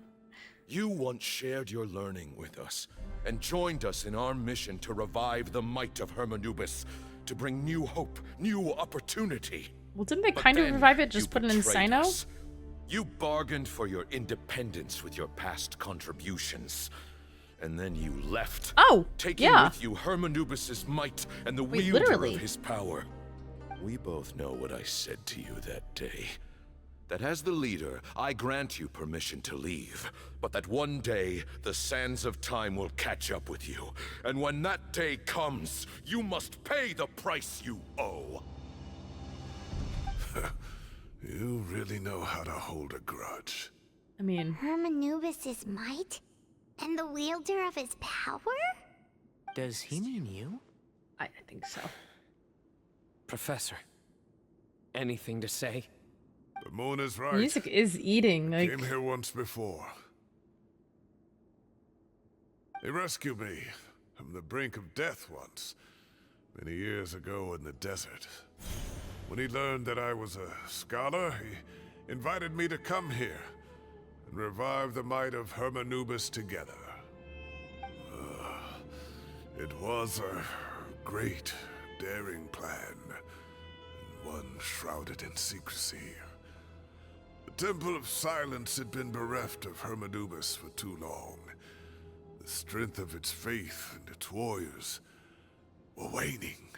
S17: You once shared your learning with us, and joined us in our mission to revive the might of Hermanubis, to bring new hope, new opportunity.
S1: Well, didn't they
S17: But
S1: kind of
S17: then
S1: revive it? Just
S17: you
S1: put it in
S17: betrayed
S1: Cyno?
S17: us. You bargained for your independence with your past contributions. And then you left.
S1: Oh,
S17: taking
S1: yeah.
S17: with you Hermanubis's might and the
S1: Wait,
S17: wielder
S1: literally.
S17: of his power. We both know what I said to you that day. That as the leader, I grant you permission to leave, but that one day, the sands of time will catch up with you. And when that day comes, you must pay the price you owe.
S5: You really know how to hold a grudge.
S1: I mean...
S3: Hermanubis's might? And the wielder of his power?
S9: Does he mean you?
S1: I think so.
S4: Professor, anything to say?
S5: The moon is right.
S1: Music is eating, like...
S5: Came here once before. He rescued me from the brink of death once, many years ago in the desert. When he learned that I was a scholar, he invited me to come here and revive the might of Hermanubis together. It was a great, daring plan, and one shrouded in secrecy. The Temple of Silence had been bereft of Hermanubis for too long. The strength of its faith and its warriors were waning.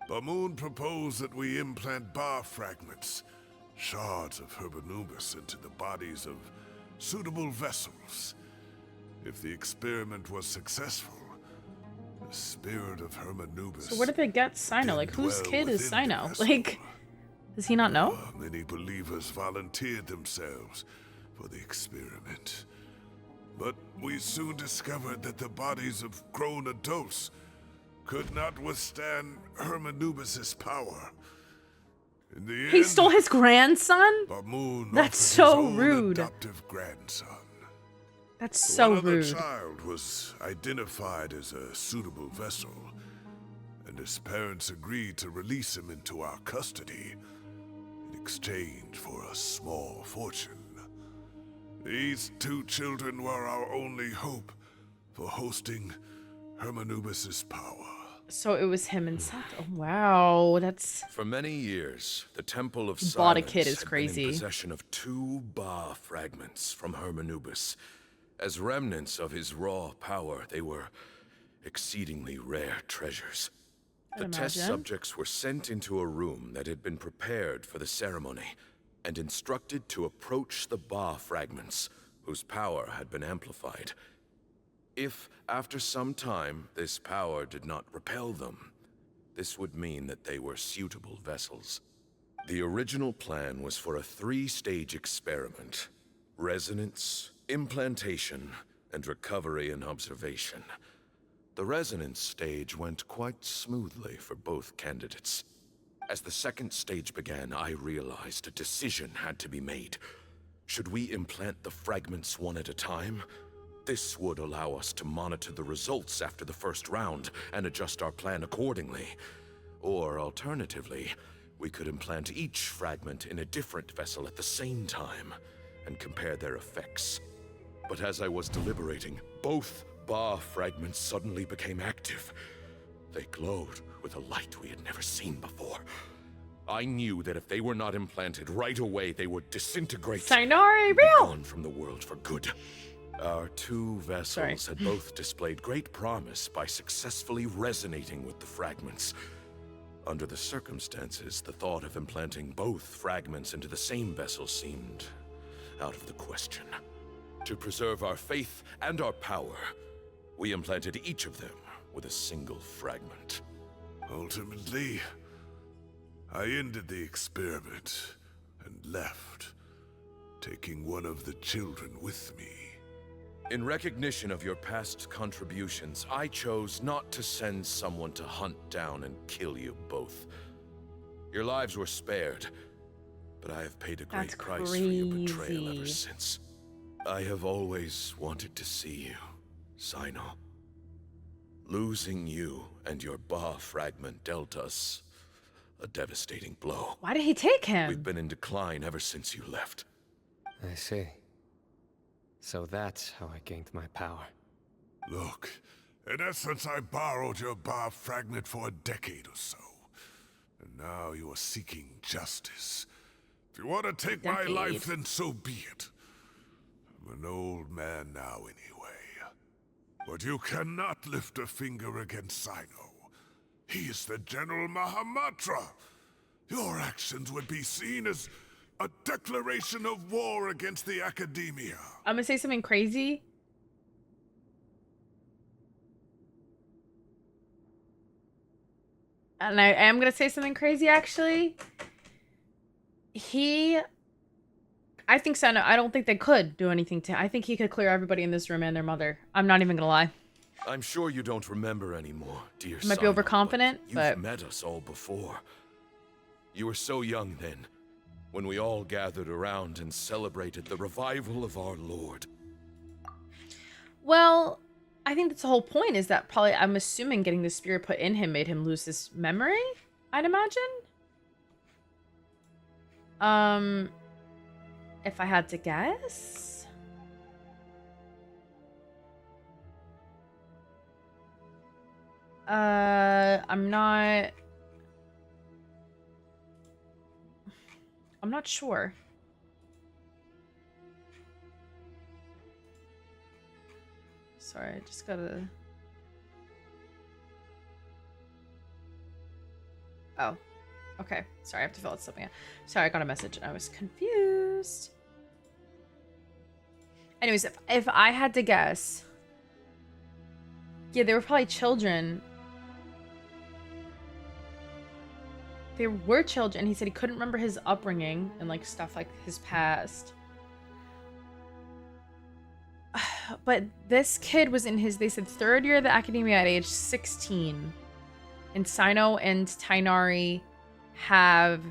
S5: Bamoon proposed that we implant bar fragments, shards of Hermanubis, into the bodies of suitable vessels. If the experiment was successful, the spirit of Hermanubis...
S1: So where did they get Cyno? Like, whose kid is Cyno? Like, does he not know?
S5: Many believers volunteered themselves for the experiment. But we soon discovered that the bodies of grown adults could not withstand Hermanubis' power. In the
S1: He
S5: end,
S1: stole his grandson?
S5: Bamoon
S1: That's
S5: offered
S1: so
S5: his own
S1: rude.
S5: adoptive grandson.
S1: That's so
S5: One other
S1: rude.
S5: child was identified as a suitable vessel, and his parents agreed to release him into our custody in exchange for a small fortune. These two children were our only hope for hosting Hermanubis' power.
S1: So it was him and Seth. Oh, wow, that's...
S17: For many years, the Temple of
S1: He bought a
S17: Silence
S1: kid is
S17: had
S1: crazy.
S17: been in possession of 2 Ba fragments from Hermanubis. As remnants of his raw power, they were exceedingly rare treasures. The test
S1: imagine.
S17: subjects were sent into a room that had been prepared for the ceremony and instructed to approach the Ba fragments, whose power had been amplified. If, after some time, this power did not repel them, this would mean that they were suitable vessels. The original plan was for a 3-stage experiment: resonance, implantation, and recovery and observation. The resonance stage went quite smoothly for both candidates. As the 2nd stage began, I realized a decision had to be made. Should we implant the fragments one at a time? This would allow us to monitor the results after the first round and adjust our plan accordingly. Or alternatively, we could implant each fragment in a different vessel at the same time and compare their effects. But as I was deliberating, both Ba fragments suddenly became active. They glowed with a light we had never seen before. I knew that if they were not implanted right away, they would disintegrate.
S1: Cynonari,
S17: and be
S1: real!
S17: gone from the world for good. Our 2 vessels had both displayed great promise by successfully resonating with the fragments. Under the circumstances, the thought of implanting both fragments into the same vessel seemed out of the question. To preserve our faith and our power, we implanted each of them with a single fragment.
S5: Ultimately, I ended the experiment and left, taking one of the children with me.
S17: In recognition of your past contributions, I chose not to send someone to hunt down and kill you both. Your lives were spared, but I have paid a great price for your betrayal ever since. I have always wanted to see you, Cyno. Losing you and your Ba fragment dealt us a devastating blow.
S1: Why did he take him?
S17: We've been in decline ever since you left.
S10: I see. So that's how I gained my power.
S5: Look, in essence, I borrowed your Ba fragment for a decade or so. And now you are seeking justice. If you want to take my life, then so be it. I'm an old man now anyway. But you cannot lift a finger against Cyno. He is the General Mahamatra. Your actions would be seen as a declaration of war against the Academia.
S1: I'm gonna say something crazy. And I am gonna say something crazy, actually. I think Cyno, I don't think they could do anything to him. I think he could clear everybody in this room and their mother. I'm not even gonna lie.
S17: I'm sure you don't remember anymore, dear
S1: I might be overconfident,
S17: but you've met us all before. You were so young then, when we all gathered around and celebrated the revival of our Lord.
S1: Well, I think that's the whole point, is that probably, I'm assuming getting the spirit put in him made him lose his memory, I'd imagine. If I had to guess. I'm not sure. Sorry, I just gotta... Oh, okay. Sorry, I have to fill out something. Sorry, I got a message and I was confused. Anyways, if I had to guess... Yeah, they were probably children. They were children. He said he couldn't remember his upbringing and like stuff like his past. But this kid was in his, they said, third year of the academia at age 16. And Cyno and Tighnari have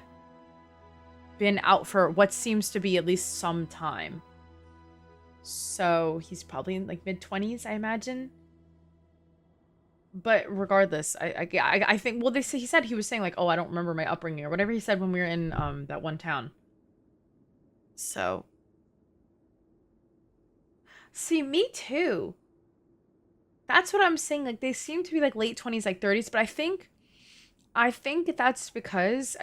S1: been out for what seems to be at least some time. So he's probably in like mid-20s, I imagine. But regardless, I think, well, he said, he was saying like, oh, I don't remember my upbringing or whatever he said when we were in that one town. So. See, me too. That's what I'm saying. Like, they seem to be like late 20s, like 30s, but I think it's because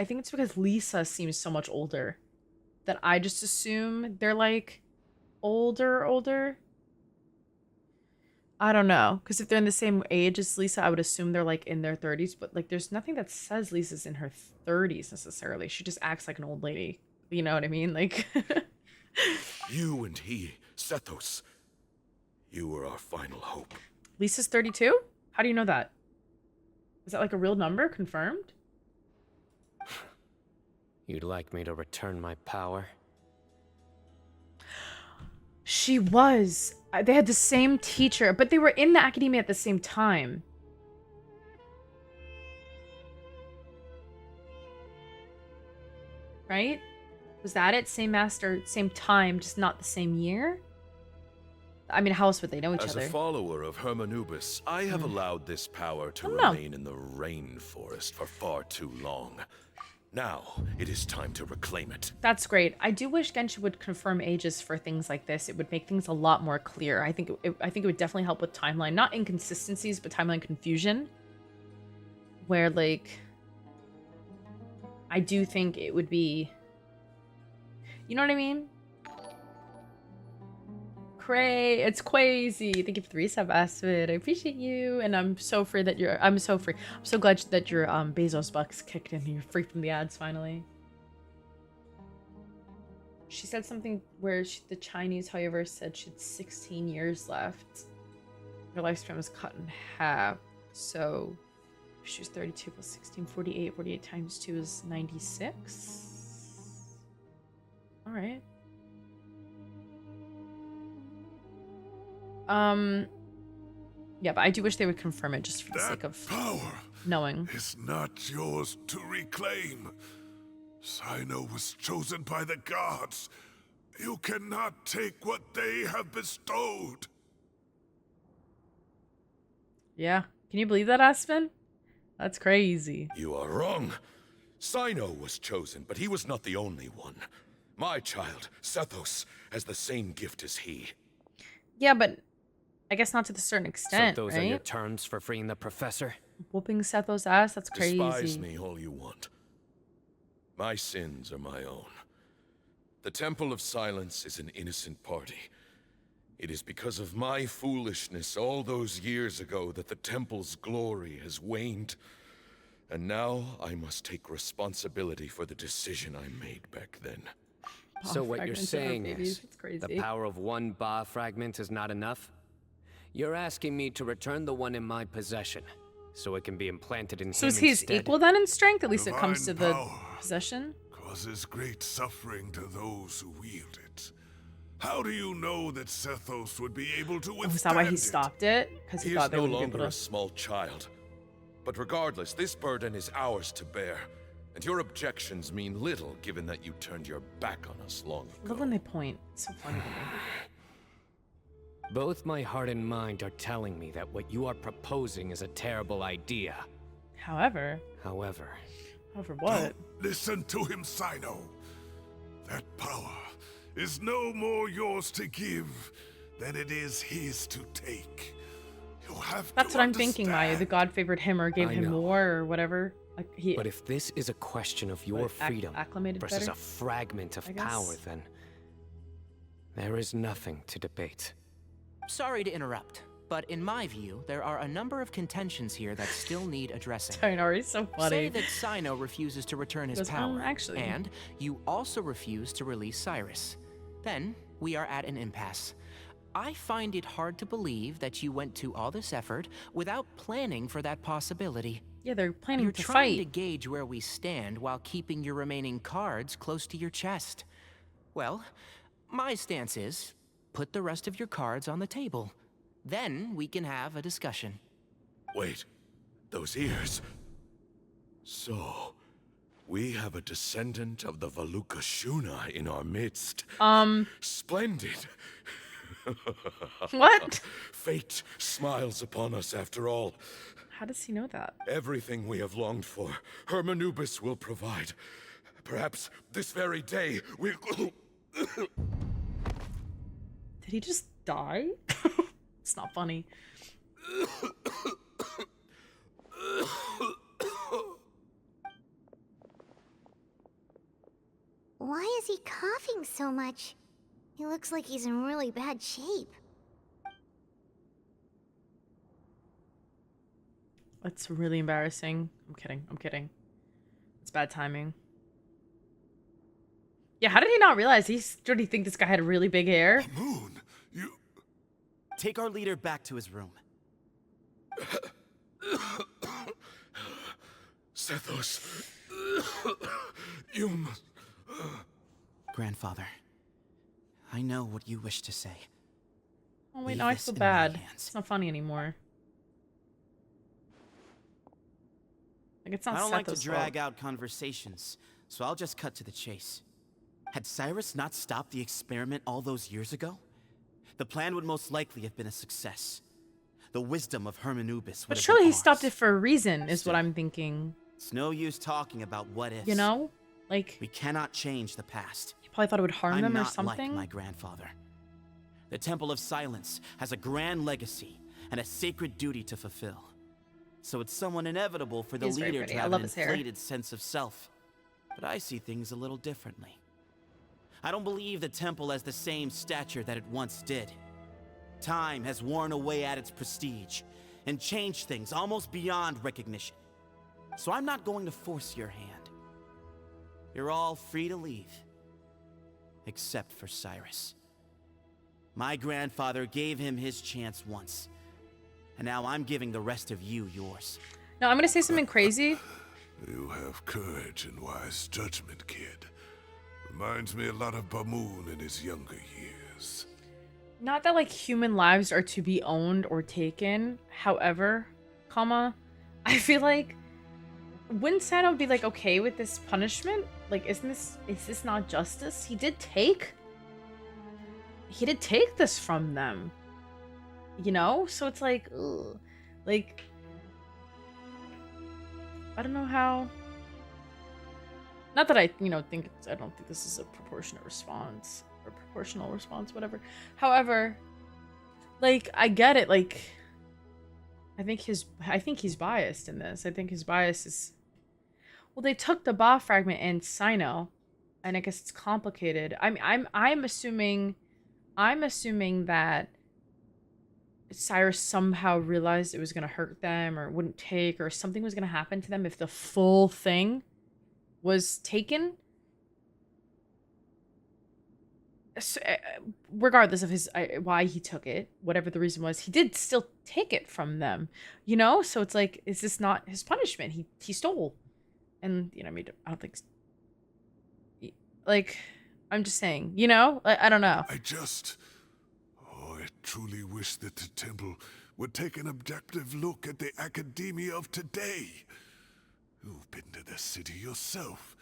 S1: Lisa seems so much older that I just assume they're like older. I don't know, because if they're in the same age as Lisa, I would assume they're like in their 30s, but like there's nothing that says Lisa's in her 30s necessarily. She just acts like an old lady. You know what I mean? Like
S17: You and he, Sethos, you were our final hope.
S1: Lisa's 32? How do you know that? Is that like a real number? Confirmed?
S9: You'd like me to return my power?
S1: She was. They had the same teacher, but they were in the academia at the same time. Right? Was that it? Same master, same time, just not the same year? I mean, how else would they know each other?
S17: As a follower of Hermanubis, I have allowed this power to remain in the rainforest for far too long. Now, it is time to reclaim it.
S1: That's great. I do wish Genshin would confirm ages for things like this. It would make things a lot more clear. I think it would definitely help with timeline, not inconsistencies, but timeline confusion. Where like, I do think it would be, you know what I mean? It's crazy. Thank you for the resub, Asvid. I appreciate you, and I'm so free that you're. I'm so glad that your Bezos bucks kicked in. You're free from the ads finally. She said something where the Chinese, however, said she had 16 years left. Her lifespan was cut in half, so she was 32 plus 16, 48. 48 times 2 is 96. All right. Yeah, but I do wish they would confirm it just for the sake of
S5: power
S1: knowing.
S5: Is not yours to reclaim. Cyno was chosen by the gods. You cannot take what they have bestowed.
S1: Yeah. Can you believe that, Aspen? That's crazy.
S17: You are wrong. Cyno was chosen, but he was not the only one. My child, Sethos, has the same gift as he.
S1: Yeah, but I guess not to the certain extent,
S9: so those are your terms for freeing the professor?
S1: Whooping Sethos' ass? That's crazy.
S17: Despise me all you want, My sins are my own. The Temple of Silence is an innocent party. It is because of my foolishness all those years ago that the Temple's glory has waned. And now I must take responsibility for the decision I made back then.
S4: So what you're saying is,
S1: It's crazy.
S4: the power of one Ba fragment is not enough? You're asking me to return the one in my possession, so it can be implanted in
S1: So
S4: him
S1: is he's
S4: instead?
S1: equal then in strength? At least it comes to
S5: Divine
S1: the
S5: power
S1: possession?
S5: causes great suffering to those who wield it. How do you know that Sethos would be able to withstand
S1: Oh, is that why he
S5: it?
S1: stopped it? Because he
S17: He
S1: thought
S17: is
S1: they
S17: no
S1: would be
S17: longer
S1: able
S17: a
S1: to.
S17: small child. But regardless, this burden is ours to bear. And your objections mean little, given that you turned your back on us long
S1: I
S17: ago.
S1: love when they point. It's so funny to me.
S4: Both my heart and mind are telling me that what you are proposing is a terrible idea.
S1: However,
S4: However,
S1: what?
S5: Listen to him, Cyno. That power is no more yours to give than it is his to take. You have
S1: That's
S5: to
S1: what I'm thinking, Maya. The
S5: understand.
S1: god favored him or gave
S4: I
S1: him
S4: know.
S1: more or whatever. Like he.
S4: but if this is a question of your freedom
S1: acclimated
S4: versus
S1: better,
S4: a fragment of
S1: I guess.
S4: power, then there is nothing to debate.
S9: Sorry to interrupt, but in my view, there are a number of contentions here that still need addressing.
S1: Cynori's so funny.
S9: Say that Cyno refuses to return his
S1: Goes,
S9: power,
S1: actually.
S9: and you also refuse to release Cyrus. Then we are at an impasse. I find it hard to believe that you went to all this effort without planning for that possibility.
S1: Yeah, they're planning
S9: You're
S1: to
S9: trying
S1: fight.
S9: to gauge where we stand while keeping your remaining cards close to your chest. Well, my stance is, put the rest of your cards on the table. Then we can have a discussion.
S17: Wait, those ears. So, we have a descendant of the Valukashuna in our midst. Splendid.
S1: What?
S17: Fate smiles upon us after all.
S1: How does he know that?
S17: Everything we have longed for, Hermanubis will provide. Perhaps this very day we'll...
S1: Did he just die? It's not funny.
S3: Why is he coughing so much? He looks like he's in really bad shape.
S1: That's really embarrassing. I'm kidding. I'm kidding. It's bad timing. Yeah, how did he not realize? Did he think this guy had really big hair?
S5: Moon, you...
S16: Take our leader back to his room.
S17: Sethos, you must...
S16: Grandfather, I know what you wish to say.
S1: Oh wait,
S16: Leave
S1: now I
S16: this
S1: feel
S16: in my
S1: bad.
S16: hands.
S1: It's not funny anymore. Like it's not
S16: I don't like to
S1: Sethos'
S16: drag
S1: fault.
S16: out conversations, so I'll just cut to the chase. Had Cyrus not stopped the experiment all those years ago, the plan would most likely have been a success. The wisdom of Hermanubis would
S1: But
S16: have
S1: surely
S16: been
S1: he stopped it
S16: ours.
S1: for a reason, is what I'm thinking.
S16: It's no use talking about what ifs.
S1: You know? Like,
S16: We cannot change the past.
S1: he probably thought it would harm
S16: I'm
S1: them or
S16: not
S1: something.
S16: like my grandfather. The Temple of Silence has a grand legacy and a sacred duty to fulfill. So it's somewhat inevitable for the
S1: He's very
S16: leader
S1: pretty.
S16: to
S1: I
S16: have
S1: love
S16: an
S1: his hair.
S16: inflated sense of self. But I see things a little differently. I don't believe the temple has the same stature that it once did. Time has worn away at its prestige and changed things almost beyond recognition. So I'm not going to force your hand. You're all free to leave. Except for Cyrus. My grandfather gave him his chance once. And now I'm giving the rest of you yours.
S1: No, I'm gonna say something crazy.
S5: You have courage and wise judgment, kid. Reminds me a lot of Bamoon in his younger years.
S1: Not that like human lives are to be owned or taken. However, comma, I feel like wouldn't Cyno be like okay with this punishment? Like, is this not justice? He did take this from them. You know? So it's like, ugh. Like, I don't know how. Not that I, think I don't think this is a proportionate response or proportional response, whatever. However, like, I get it. Like, I think he's biased in this. I think his bias is. Well, they took the Ba fragment and Cyno, and I guess it's complicated. I'm assuming that Cyrus somehow realized it was gonna hurt them or wouldn't take, or something was gonna happen to them if the full thing was taken. So, regardless of his why he took it, whatever the reason was, he did still take it from them, you know. So it's like, is this not his punishment? He stole, and you know, I mean, I don't think, like, I'm just saying, you know, I don't know.
S5: I truly wish that the temple would take an objective look at the academia of today. You've been to the city yourself.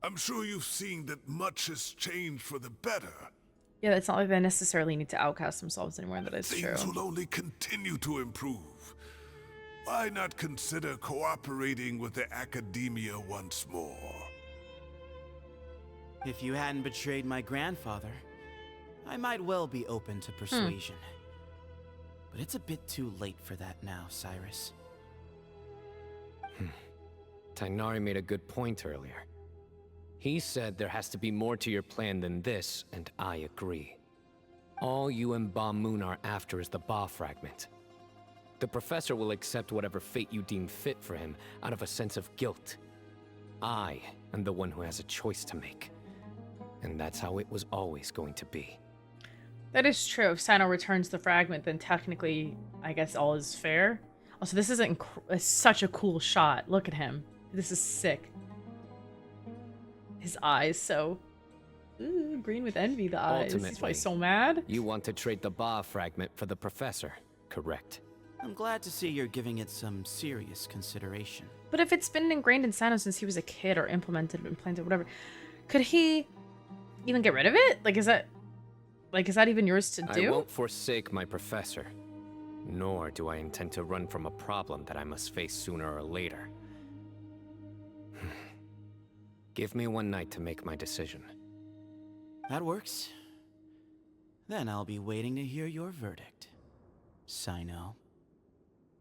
S5: I'm sure you've seen that much has changed for the better.
S1: Yeah, it's not like they necessarily need to outcast themselves anymore. That is true.
S5: Things will only continue to improve. Why not consider cooperating with the academia once more?
S16: If you hadn't betrayed my grandfather, I might well be open to persuasion. But it's a bit too late for that now, Cyrus.
S4: Tighnari made a good point earlier. He said there has to be more to your plan than this, and I agree. All you and Ba Moon are after is the Ba fragment. The professor will accept whatever fate you deem fit for him out of a sense of guilt. I am the one who has a choice to make. And that's how it was always going to be.
S1: That is true. If Cyno returns the fragment, then technically, I guess all is fair. Also, this is such a cool shot. Look at him. This is sick. His eyes so green with envy, the eyes.
S4: Ultimately,
S1: he's probably so mad.
S4: You want to trade the Ba fragment for the professor, correct?
S16: I'm glad to see you're giving it some serious consideration.
S1: But if it's been ingrained in Cyno since he was a kid, or implemented, whatever, could he even get rid of it? Is that even yours to do?
S4: I won't forsake my professor, nor do I intend to run from a problem that I must face sooner or later. Give me one night to make my decision.
S16: That works. Then I'll be waiting to hear your verdict, Cyno.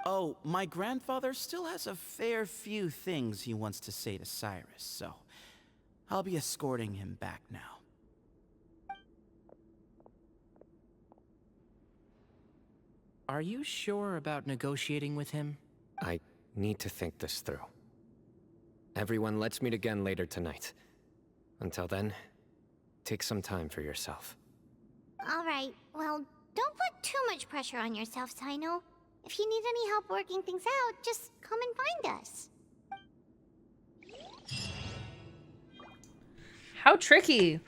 S16: Oh, my grandfather still has a fair few things he wants to say to Cyrus, so I'll be escorting him back now.
S9: Are you sure about negotiating with him?
S4: I need to think this through. Everyone, let's meet again later tonight. Until then, take some time for yourself.
S3: All right, well, don't put too much pressure on yourself, Cyno. If you need any help working things out, just come and find us.
S1: How tricky.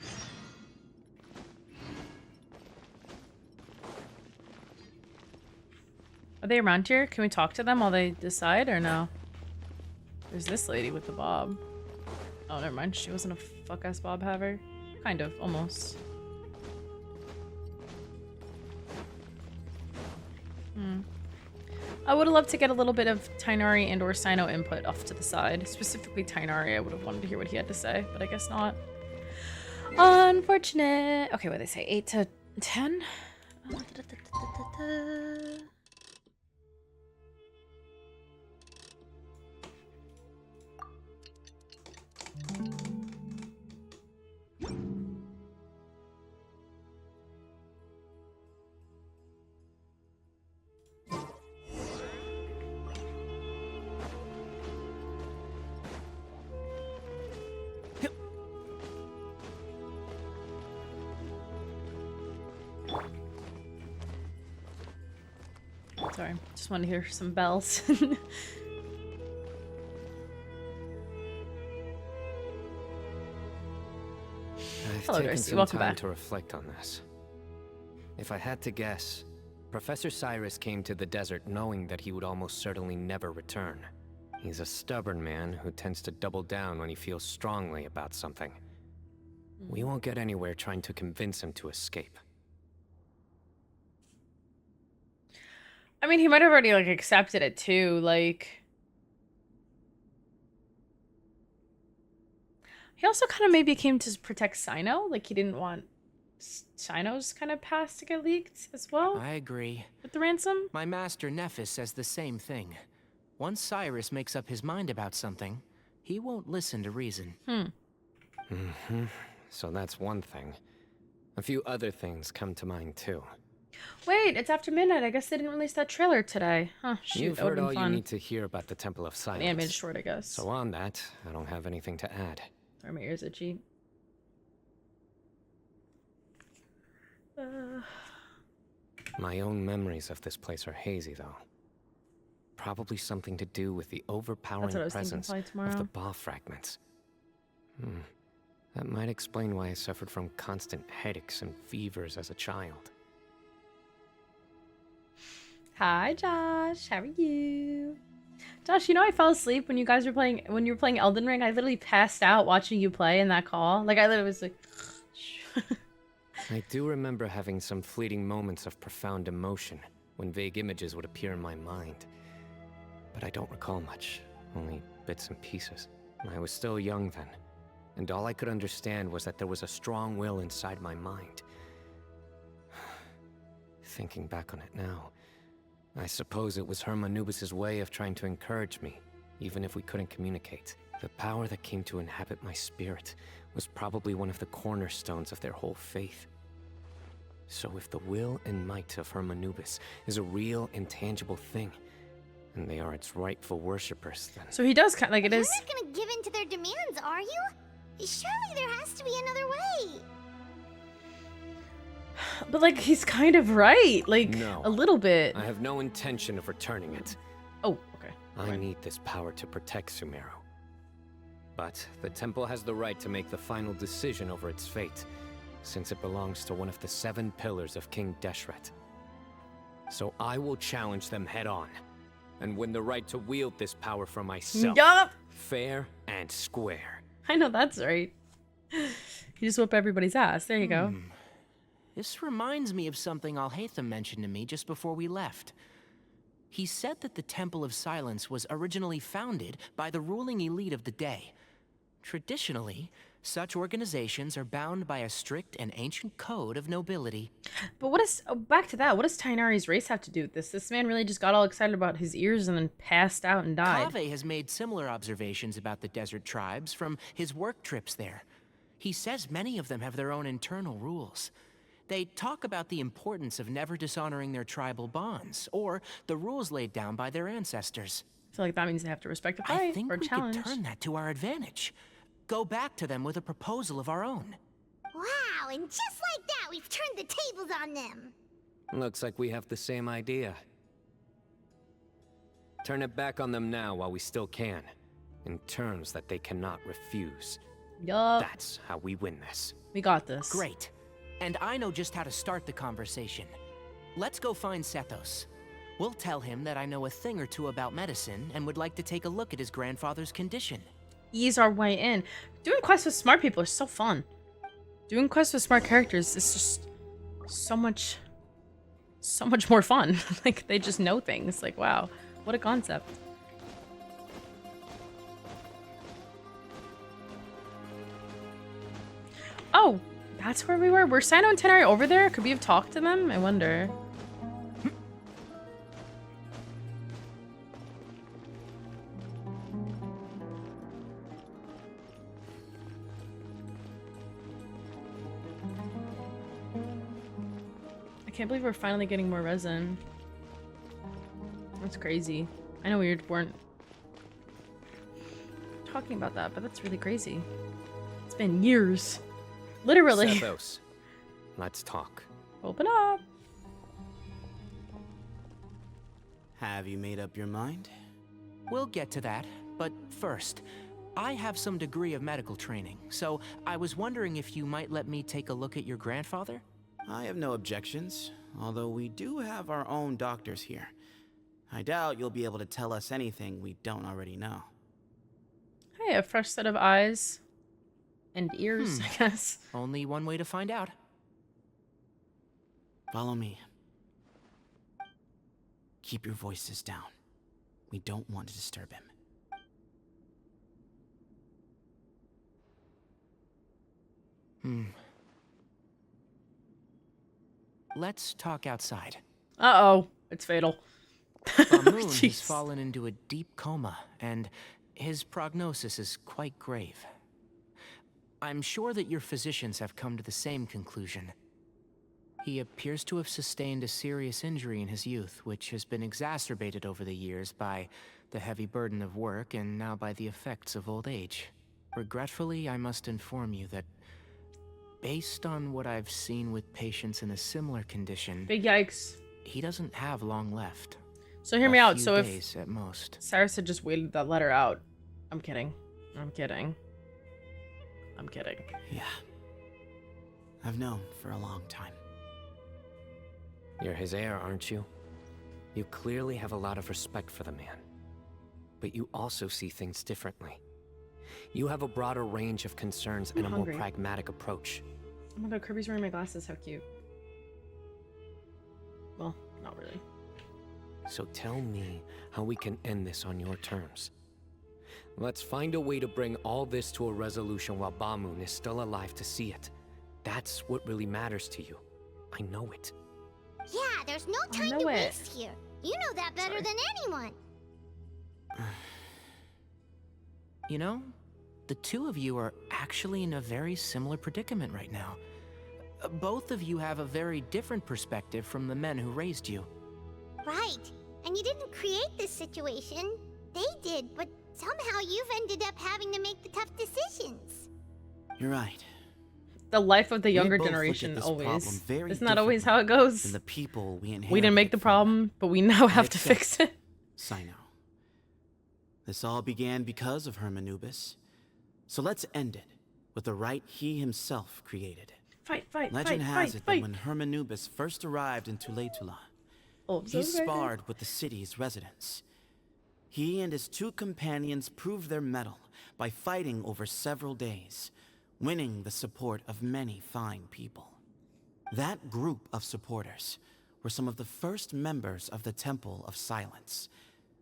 S1: Are they around here? Can we talk to them while they decide, or no? There's this lady with the bob. Oh, never mind. She wasn't a fuck-ass bob haver. Kind of, almost. I would have loved to get a little bit of Tighnari and or Cyno input off to the side. Specifically Tighnari, I would have wanted to hear what he had to say, but I guess not. Unfortunate. Okay, what did they say? 8 to 10? Sorry, just wanted to hear some bells.
S4: I
S1: Hello,
S4: taken
S1: Darcy.
S4: some
S1: Welcome
S4: time
S1: back.
S4: to reflect on this. If I had to guess, Professor Cyrus came to the desert knowing that he would almost certainly never return. He's a stubborn man who tends to double down when he feels strongly about something. We won't get anywhere trying to convince him to escape.
S1: I mean, he might have already, accepted it, too. He also kind of maybe came to protect Cyno. He didn't want Cyno's kind of past to get leaked as well.
S9: I agree.
S1: With the ransom?
S9: My master Nephis says the same thing. Once Cyrus makes up his mind about something, he won't listen to reason.
S15: So that's one thing. A few other things come to mind, too.
S1: Wait, it's after midnight. I guess they didn't release that trailer today. Huh, shoot,
S15: You've
S1: that would've
S15: heard
S1: been
S15: all
S1: fun.
S15: you need to hear about the Temple of Silence.
S1: An animated short, I guess.
S15: So on that, I don't have anything to add.
S1: Sorry, my ears itchy.
S15: My own memories of this place are hazy, though. Probably something to do with the overpowering presence of the Ba fragments. That might explain why I suffered from constant headaches and fevers as a child.
S1: Hi, Josh. How are you? Josh, you know I fell asleep when you were playing Elden Ring. I literally passed out watching you play in that call. Like, I literally was like...
S15: I do remember having some fleeting moments of profound emotion when vague images would appear in my mind. But I don't recall much, only bits and pieces. I was still young then, and all I could understand was that there was a strong will inside my mind. Thinking back on it now, I suppose it was Hermanubis' way of trying to encourage me, even if we couldn't communicate. The power that came to inhabit my spirit was probably one of the cornerstones of their whole faith. So if the will and might of Hermanubis is a real, intangible thing, and they are its rightful worshippers, then...
S1: So he does kind of, like, it is...
S3: You're not gonna give in to their demands, are you? Surely there has to be another way.
S1: But, like, he's kind of right. Like,
S15: no,
S1: a little bit.
S15: I have no intention of returning it.
S1: Oh, okay.
S15: I need this power to protect Sumeru. But the temple has the right to make the final decision over its fate, since it belongs to one of the 7 pillars of King Deshret. So I will challenge them head-on, and win the right to wield this power for myself.
S1: Yup!
S15: Fair and square.
S1: I know that's right. You just whoop everybody's ass. There you go.
S9: This reminds me of something Alhaitham mentioned to me just before we left. He said that the Temple of Silence was originally founded by the ruling elite of the day. Traditionally, such organizations are bound by a strict and ancient code of nobility.
S1: But what is... Oh, back to that. What does Tighnari's race have to do with this? This man really just got all excited about his ears and then passed out and died.
S9: Kaveh has made similar observations about the desert tribes from his work trips there. He says many of them have their own internal rules. They talk about the importance of never dishonoring their tribal bonds, or the rules laid down by their ancestors.
S1: I feel like that means they have to respect the fight
S9: I think
S1: or
S9: we
S1: challenge.
S9: could turn that to our advantage. Go back to them with a proposal of our own.
S3: Wow, and just like that, we've turned the tables on them.
S15: Looks like we have the same idea. Turn it back on them now while we still can, in terms that they cannot refuse.
S1: Yup.
S15: That's how we win this.
S1: We got this.
S9: Great. And I know just how to start the conversation. Let's go find Sethos. We'll tell him that I know a thing or two about medicine and would like to take a look at his grandfather's condition.
S1: Ease our way in. Doing quests with smart people is so fun. Doing quests with smart characters is just so much more fun. Like, they just know things. Like, wow, what a concept. Oh, that's where we were? Were Cyno and Cenari over there? Could we have talked to them? I wonder. I can't believe we're finally getting more resin. That's crazy. I know we weren't talking about that, but that's really crazy. It's been years. Literally.
S15: Sethos, let's talk.
S1: Open up.
S16: Have you made up your mind?
S9: We'll get to that, but first, I have some degree of medical training, so I was wondering if you might let me take a look at your grandfather?
S16: I have no objections, although we do have our own doctors here. I doubt you'll be able to tell us anything we don't already know.
S1: Hey, a fresh set of eyes and ears, I guess.
S9: Only one way to find out.
S16: Follow me. Keep your voices down. We don't want to disturb him.
S9: Let's talk outside.
S1: Uh-oh. It's fatal.
S9: Bamoon has fallen into a deep coma, and his prognosis is quite grave. I'm sure that your physicians have come to the same conclusion. He appears to have sustained a serious injury in his youth, which has been exacerbated over the years by the heavy burden of work and now by the effects of old age. Regretfully, I must inform you that based on what I've seen with patients in a similar condition,
S1: big yikes,
S9: he doesn't have long left.
S1: So hear me out. So
S9: days
S1: if
S9: at most.
S1: Cyrus had just waited that letter out, I'm kidding. I'm kidding. I'm kidding.
S16: Yeah. I've known for a long time.
S15: You're his heir, aren't you? You clearly have a lot of respect for the man. But you also see things differently. You have a broader range of concerns and a more pragmatic approach.
S1: Oh my god, Kirby's wearing my glasses. How cute. Well, not really.
S15: So tell me how we can end this on your terms. Let's find a way to bring all this to a resolution while Bamoon is still alive to see it. That's what really matters to you. I know it.
S3: Yeah, there's no time to waste here. You know that better than anyone.
S9: You know, the two of you are actually in a very similar predicament right now. Both of you have a very different perspective from the men who raised you.
S3: Right. And you didn't create this situation. They did, but somehow you've ended up having to make the tough decisions.
S16: You're right.
S1: The life of the younger generation always. Isn't that always how it goes?
S16: The people we
S1: didn't make the problem, but we now have to fix it.
S16: Cyno. This all began because of Hermanubis. So let's end it with the rite he himself created. Legend has it that when Hermanubis first arrived in Tuletula, he sparred with the city's residents. He and his two companions proved their mettle by fighting over several days, winning the support of many fine people. That group of supporters were some of the first members of the Temple of Silence,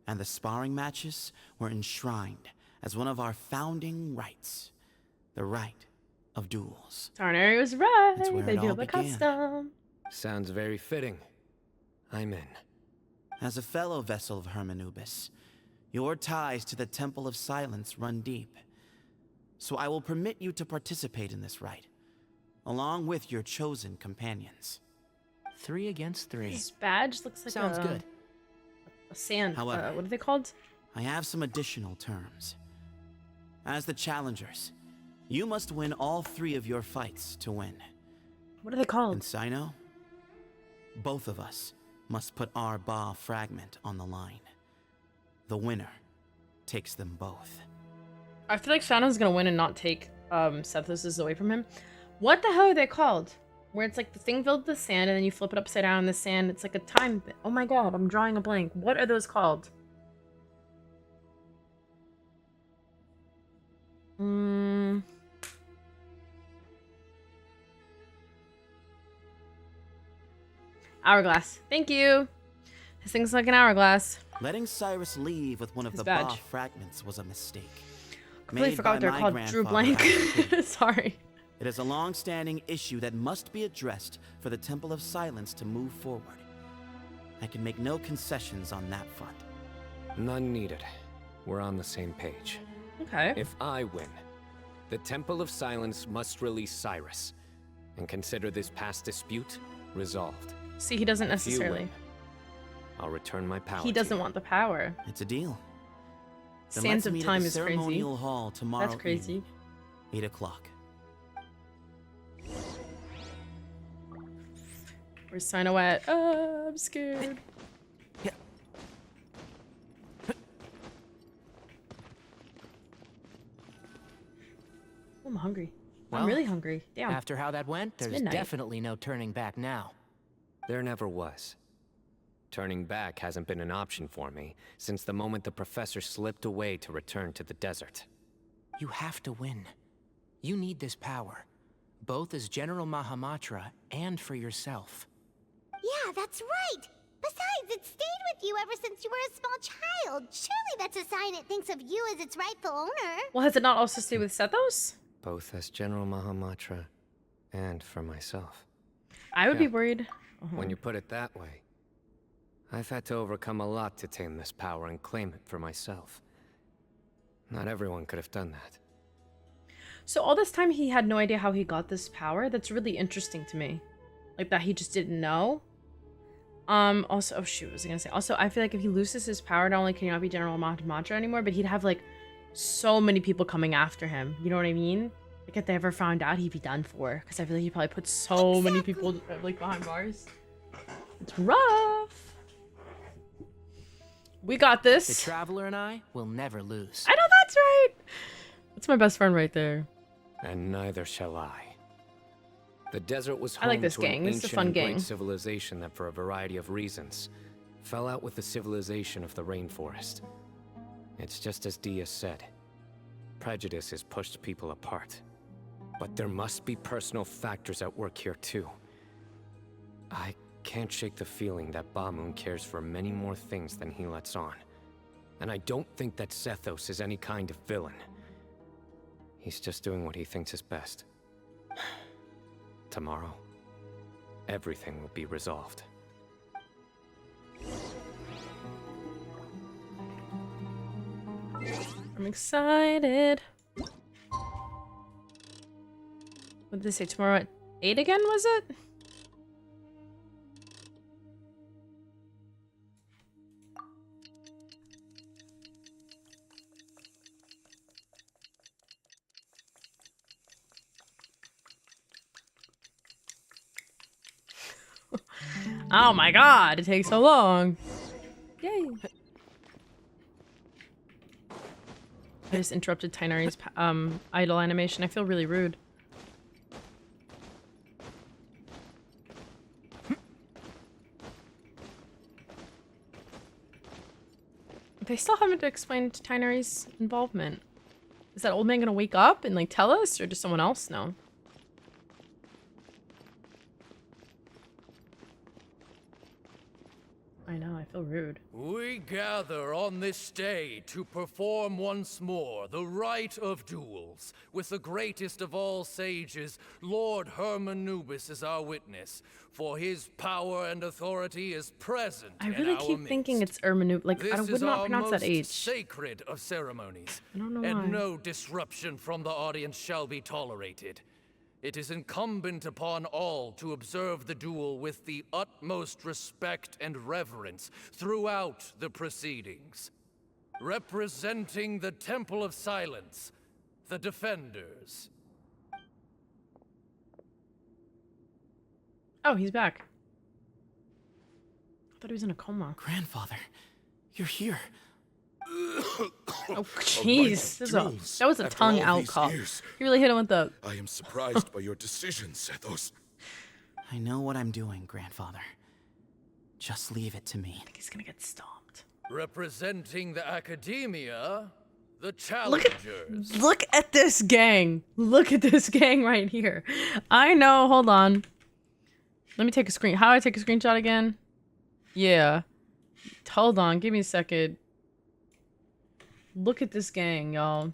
S16: and the sparring matches were enshrined as one of our founding rites, the rite of duels.
S1: Tarnary was right. They do the
S16: began.
S1: custom.
S15: Sounds very fitting. I'm in.
S16: As a fellow vessel of Hermanubis, your ties to the Temple of Silence run deep. So I will permit you to participate in this rite, along with your chosen companions.
S9: 3 against 3.
S1: This badge looks like
S9: Sounds good.
S1: A sand.
S16: However,
S1: what are they called?
S16: I have some additional terms. As the challengers, you must win all 3 of your fights to win.
S1: What are they called?
S16: And Cyno, both of us must put our Ba fragment on the line. The winner takes them both.
S1: I feel like Shannon's gonna win and not take Sethos's away from him. What the hell are they called? Where it's like the thing filled with sand and then you flip it upside down in the sand. It's like a time thing. Oh my god, I'm drawing a blank. What are those called? Hourglass. Thank you. This thing's like an hourglass.
S16: Letting Cyrus leave with one of
S1: His
S16: the
S1: badge.
S16: Ba fragments was a mistake.
S1: Completely forgot they're called. Drew blank. Sorry.
S16: It is a long-standing issue that must be addressed for the Temple of Silence to move forward. I can make no concessions on that front.
S15: None needed. We're on the same page.
S1: Okay.
S15: If I win, the Temple of Silence must release Cyrus and consider this past dispute resolved.
S1: See, he doesn't
S15: If you
S1: necessarily.
S15: win, I'll return my power.
S1: He doesn't want the power.
S16: It's a deal. Then
S1: Sands
S16: let's
S1: of
S16: meet at
S1: Time
S16: the
S1: is crazy.
S16: ceremonial hall tomorrow
S1: That's crazy.
S16: evening, 8 o'clock.
S1: Where's Cyno at? Oh, I'm scared. I'm hungry. I'm
S9: Well,
S1: really hungry. Damn.
S9: After how that went,
S1: It's
S9: there's
S1: midnight.
S9: definitely no turning back now.
S15: There never was. Turning back hasn't been an option for me since the moment the professor slipped away to return to the desert.
S9: You have to win. You need this power, both as General Mahamatra and for yourself.
S3: Yeah, that's right. Besides, it stayed with you ever since you were a small child. Surely that's a sign it thinks of you as its rightful owner.
S1: Well, has it not also stayed with Sethos?
S15: Both as General Mahamatra and for myself.
S1: I would be worried.
S15: When you put it that way, I've had to overcome a lot to tame this power and claim it for myself. Not everyone could have done that.
S1: So all this time he had no idea how he got this power? That's really interesting to me. Like that he just didn't know. Also, oh shoot, what was I gonna say? Also, I feel like if he loses his power, not only can he not be General Mantra anymore, but he'd have like so many people coming after him. You know what I mean? Like if they ever found out, he'd be done for. Because I feel like he probably put so many people like behind bars. It's rough. We got this.
S9: The Traveler and I will never lose.
S1: I know that's right. That's my best friend right there.
S15: And neither shall I. The desert was home
S1: I like this
S15: to
S1: gang.
S15: an
S1: This is a
S15: ancient
S1: fun
S15: and great
S1: gang.
S15: civilization that, for a variety of reasons, fell out with the civilization of the rainforest. It's just as Dia said. Prejudice has pushed people apart. But there must be personal factors at work here too. I can't shake the feeling that Bamun cares for many more things than he lets on. And I don't think that Zethos is any kind of villain. He's just doing what he thinks is best. Tomorrow, everything will be resolved.
S1: I'm excited. What did they say? Tomorrow at 8 again, was it? Oh my god, it takes so long. Yay. I just interrupted Tainari's idle animation. I feel really rude. They still haven't explained Tainari's involvement. Is that old man gonna wake up and like tell us, or does someone else know? I know, I feel rude.
S18: We gather on this day to perform once more the rite of duels, with the greatest of all sages, Lord Hermanubis, as our witness, for his power and authority is present
S1: I
S18: in
S1: really
S18: our
S1: keep
S18: midst.
S1: thinking it's Ermanu. Like, I
S18: This
S1: would
S18: is
S1: not
S18: our
S1: pronounce that
S18: most
S1: H.
S18: sacred of ceremonies,
S1: I don't know
S18: and
S1: why.
S18: no disruption from the audience shall be tolerated. It is incumbent upon all to observe the duel with the utmost respect and reverence throughout the proceedings. Representing the Temple of Silence, the Defenders.
S1: Oh, he's back. I thought he was in a coma.
S16: Grandfather, you're here.
S1: Oh, jeez. That was a tongue out call. You really hit him with the...
S17: I am surprised by your decision, Zethos.
S16: I know what I'm doing, Grandfather. Just leave it to me.
S1: I think he's gonna get stomped.
S18: Representing the Academia, the Challengers.
S1: Look at this gang. Look at this gang right here. I know. Hold on. Let me take a screen. How do I take a screenshot again? Yeah. Hold on. Give me a second. Look at this gang, y'all.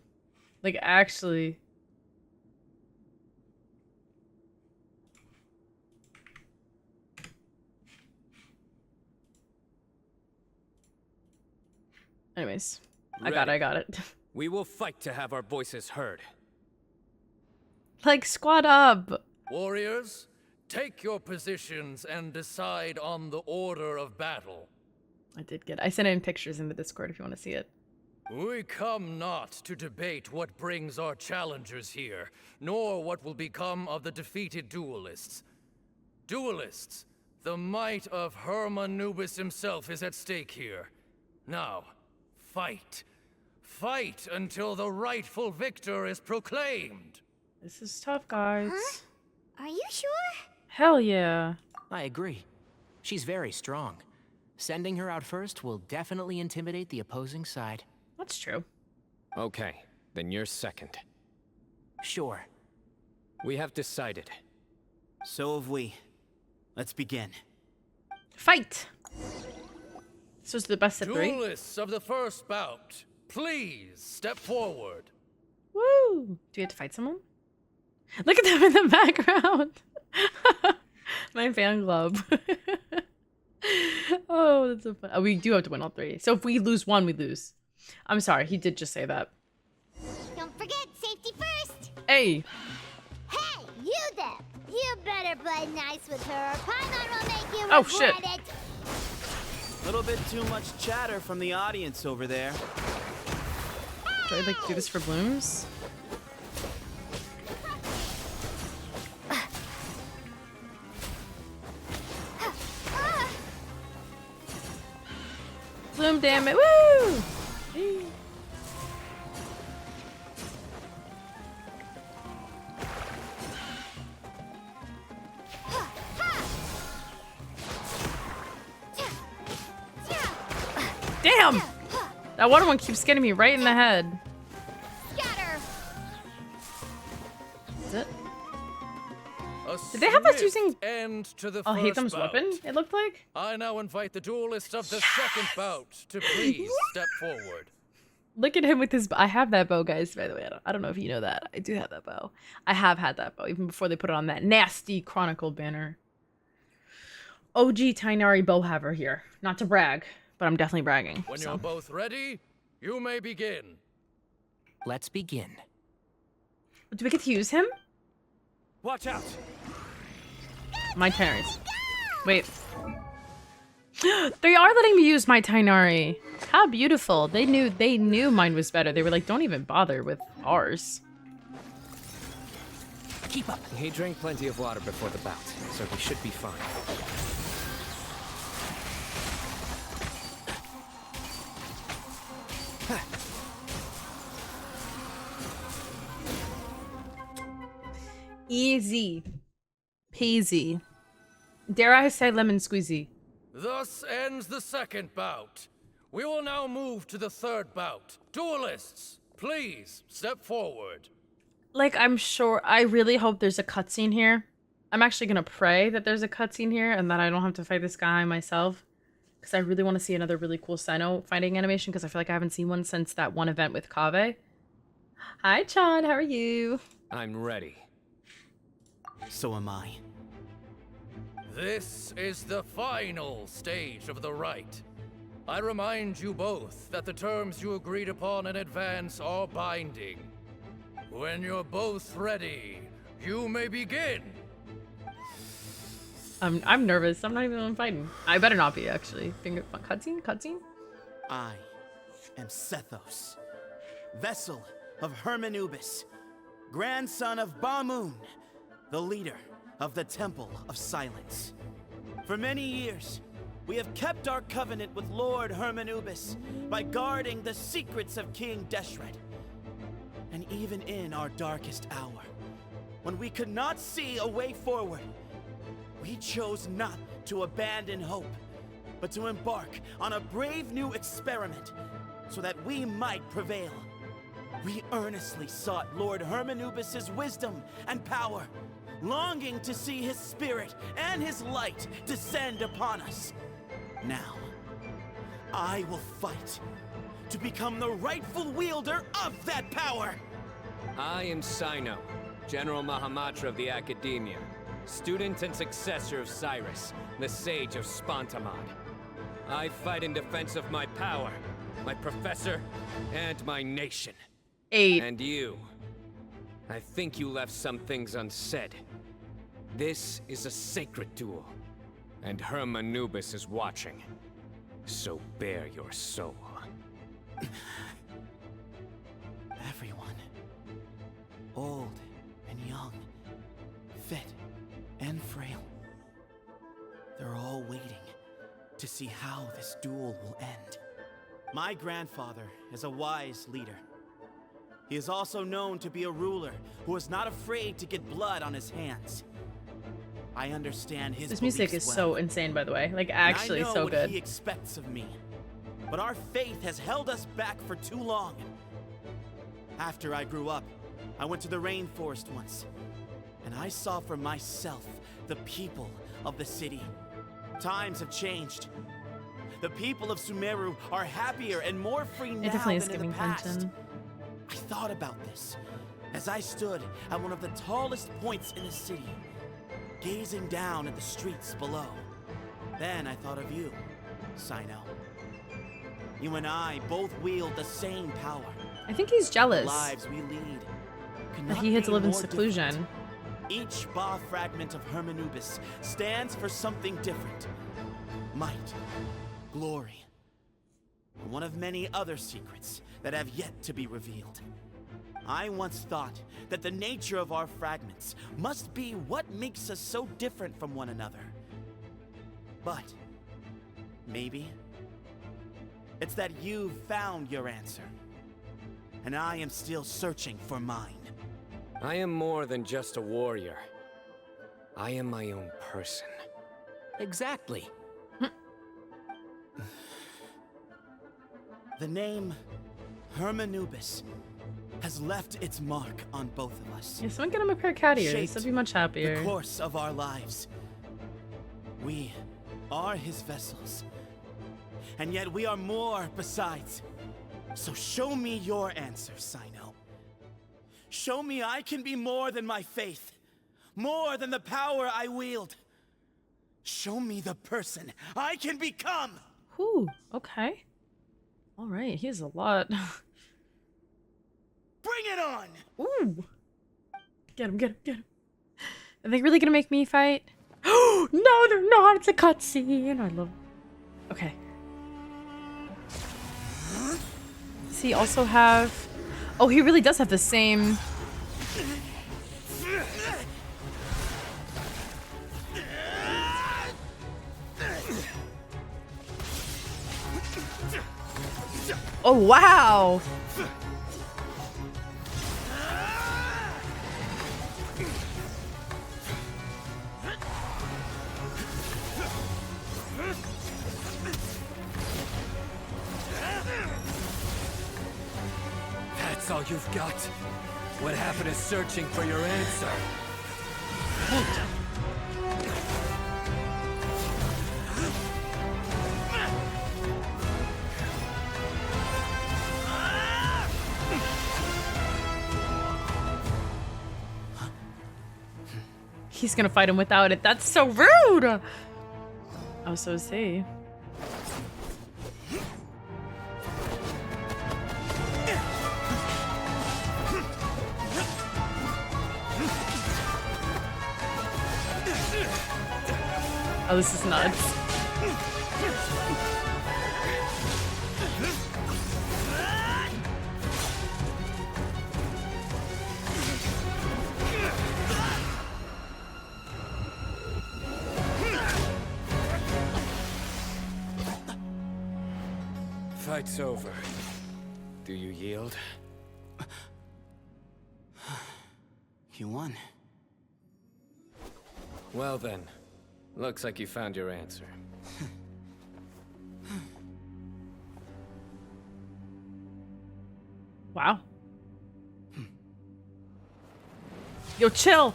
S1: Like, actually. Anyways. I got it.
S4: We will fight to have our voices heard.
S1: Like, squad up.
S18: Warriors, take your positions and decide on the order of battle.
S1: I sent in pictures in the Discord if you want to see it.
S18: We come not to debate what brings our challengers here, nor what will become of the defeated duelists. Duelists, the might of Hermanubis himself is at stake here. Now, fight. Fight until the rightful victor is proclaimed.
S1: This is tough, guys.
S3: Huh? Are you sure?
S1: Hell yeah.
S9: I agree. She's very strong. Sending her out first will definitely intimidate the opposing side.
S1: That's true.
S15: Okay, then you're second.
S9: Sure.
S15: We have decided.
S16: So have we. Let's begin.
S1: Fight! This was the best of 3.
S18: Duelists of the first bout, please step forward.
S1: Woo! Do we have to fight someone? Look at them in the background. My fan club. Oh, that's so fun. Oh, we do have to win all 3. So if we lose one, we lose. I'm sorry, he did just say that. Hey!
S3: Hey, you there! You better play nice with her, or Paimon will make you
S1: Oh,
S3: regret
S1: shit.
S3: it!
S16: Little bit too much chatter from the audience over there.
S1: Do I, like, do this for blooms? Bloom, damn it. Woo! Damn! That water one keeps getting me right in the head. Is it? Did they have us using Hatham's weapon, it looked like?
S18: I now invite the duelists of the second bout to please step forward.
S1: Look at him with his... I have that bow, guys, by the way. I don't know if you know that. I do have that bow. I have had that bow, even before they put it on that nasty Chronicle banner. OG Cynonari bow haver here. Not to brag, but I'm definitely bragging.
S18: When you're both ready, you may begin.
S9: Let's begin.
S1: Do we get to use him?
S6: Watch out!
S1: My Tynaris. Wait. They are letting me use my Cynonari. How beautiful. They knew mine was better. They were like, don't even bother with ours.
S9: Keep up.
S15: He drank plenty of water before the bout, so he should be fine.
S1: Easy peasy. Dare I say lemon squeezy.
S18: Thus ends the second bout. We will now move to the third bout. Duelists, please step forward.
S1: Like, I'm sure, I really hope there's a cutscene here. I'm actually gonna pray that there's a cutscene here and that I don't have to fight this guy myself. Because I really want to see another really cool Cyno fighting animation, because I feel like I haven't seen one since that one event with Kaveh. Hi, Chan, how are you?
S4: I'm ready.
S16: So am I.
S18: This is the final stage of the rite. I remind you both that the terms you agreed upon in advance are binding. When you're both ready, you may begin.
S1: I'm nervous. I'm not even fighting. I better not be, actually. Cutscene?
S16: I am Sethos, vessel of Hermanubis, grandson of Bamoon, the leader of the Temple of Silence. For many years, we have kept our covenant with Lord Hermanubis by guarding the secrets of King Deshret. And even in our darkest hour, when we could not see a way forward, we chose not to abandon hope, but to embark on a brave new experiment so that we might prevail. We earnestly sought Lord Hermanubis' wisdom and power, longing to see his spirit and his light descend upon us. Now, I will fight to become the rightful wielder of that power.
S4: I am Cyno, General Mahamatra of the Academia, student and successor of Cyrus, the Sage of Spontamod. I fight in defense of my power, my professor, and my nation.
S1: 8.
S4: And you. I think you left some things unsaid. This is a sacred duel, and Hermanubis is watching. So bare your soul.
S16: Everyone, old and young, fit and frail, they're all waiting to see how this duel will end. My grandfather is a wise leader. He is also known to be a ruler who is not afraid to get blood on his hands. I understand his
S1: This music is
S16: well,
S1: so insane, by the way. Like, actually,
S16: and I know
S1: so
S16: what
S1: good.
S16: he expects of me. But our faith has held us back for too long. After I grew up, I went to the rainforest once, and I saw for myself the people of the city. Times have changed. The people of Sumeru are happier and more free now
S1: It definitely is
S16: than in
S1: giving
S16: the past.
S1: tension.
S16: I thought about this as I stood at one of the tallest points in the city, gazing down at the streets below. Then I thought of you, Cyno. You and I both wield the same power.
S1: I think he's jealous.
S16: The lives we lead, could
S1: But
S16: not
S1: he had
S16: be
S1: to live in
S16: more
S1: seclusion.
S16: different. Each Ba fragment of Hermanubis stands for something different. Might, glory, and one of many other secrets that have yet to be revealed. I once thought that the nature of our fragments must be what makes us so different from one another. But maybe it's that you've found your answer, and I am still searching for mine.
S15: I am more than just a warrior. I am my own person.
S9: Exactly.
S16: The name Hermanubis has left its mark on both of us.
S1: Yeah, someone get him a pair of cat ears.
S16: Shaped
S1: I'd be much happier.
S16: the course of our lives. We are his vessels. And yet we are more besides. So show me your answer, Cyno. Show me I can be more than my faith. More than the power I wield. Show me the person I can become.
S1: Whew, okay. All right, he has a lot.
S16: Bring it on!
S1: Ooh. Get him, get him, get him. Are they really gonna make me fight? Oh, no, they're not. It's a cutscene. I love it. Okay. Does he also have... Oh, he really does have the same... Oh, wow!
S4: That's all you've got? What happened to searching for your answer?
S1: He's gonna fight him without it. That's so rude! Oh, so is he. Oh, this is nuts.
S15: Fight's over. Do you yield?
S16: You won.
S15: Well then, looks like you found your answer.
S1: Wow. Yo, chill!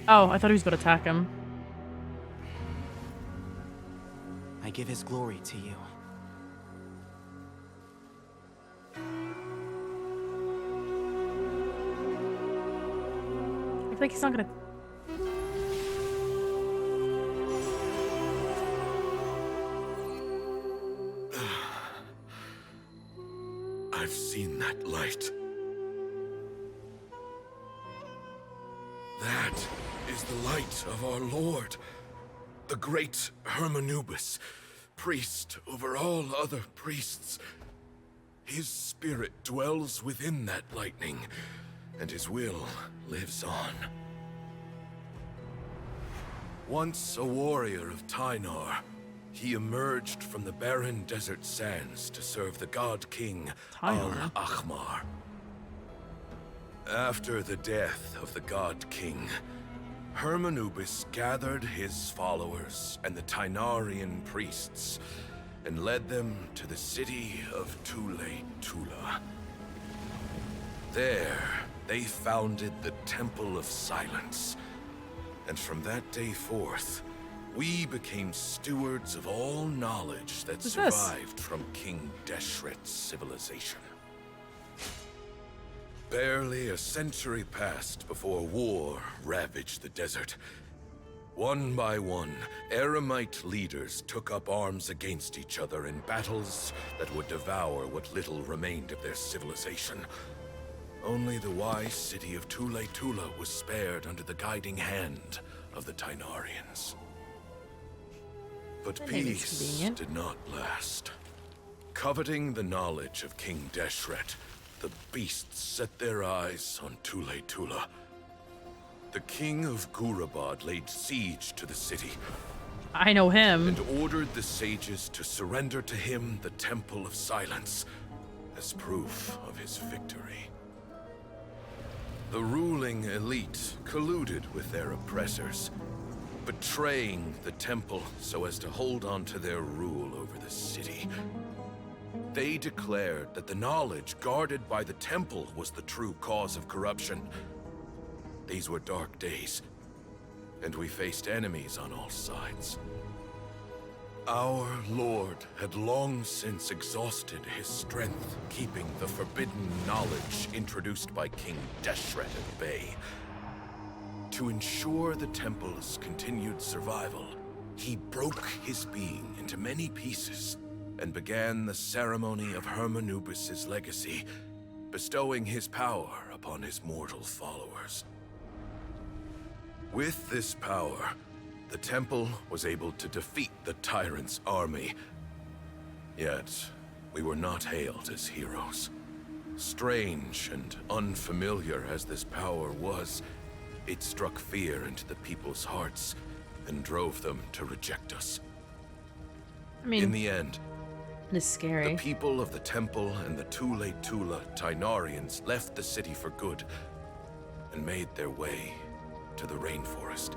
S1: Oh, I thought he was gonna attack him.
S16: I give his glory to you.
S1: I feel like he's not gonna...
S17: I've seen that light. That is the light of our Lord, the great Hermanubis, priest over all other priests. His spirit dwells within that lightning, and his will lives on. Once a warrior of Tynar, he emerged from the barren desert sands to serve the god king Al-Ahmar. After the death of the god king, Hermanubis gathered his followers and the Tynarian priests and led them to the city of Tula. There, they founded the Temple of Silence, and from that day forth, we became stewards of all knowledge that survived from King Deshret's civilization. Barely a century passed before war ravaged the desert. One by one, Eremite leaders took up arms against each other in battles that would devour what little remained of their civilization. Only the wise city of Tule was spared under the guiding hand of the Cynarians. But peace did not last. Coveting the knowledge of King Deshret, the beasts set their eyes on Tule. The king of Gurabad laid siege to the city.
S1: I know him.
S17: And ordered the sages to surrender to him the Temple of Silence as proof of his victory. The ruling elite colluded with their oppressors, betraying the temple so as to hold on to their rule over the city. They declared that the knowledge guarded by the temple was the true cause of corruption. These were dark days, and we faced enemies on all sides. Our lord had long since exhausted his strength, keeping the forbidden knowledge introduced by King Deshret at bay. To ensure the temple's continued survival, he broke his being into many pieces and began the ceremony of Hermanubis' legacy, bestowing his power upon his mortal followers. With this power, the temple was able to defeat the tyrant's army. Yet, we were not hailed as heroes. Strange and unfamiliar as this power was, it struck fear into the people's hearts and drove them to reject us.
S1: I mean,
S17: in the end,
S1: it's scary.
S17: The people of the temple and the Tule Cynarians left the city for good and made their way to the rainforest.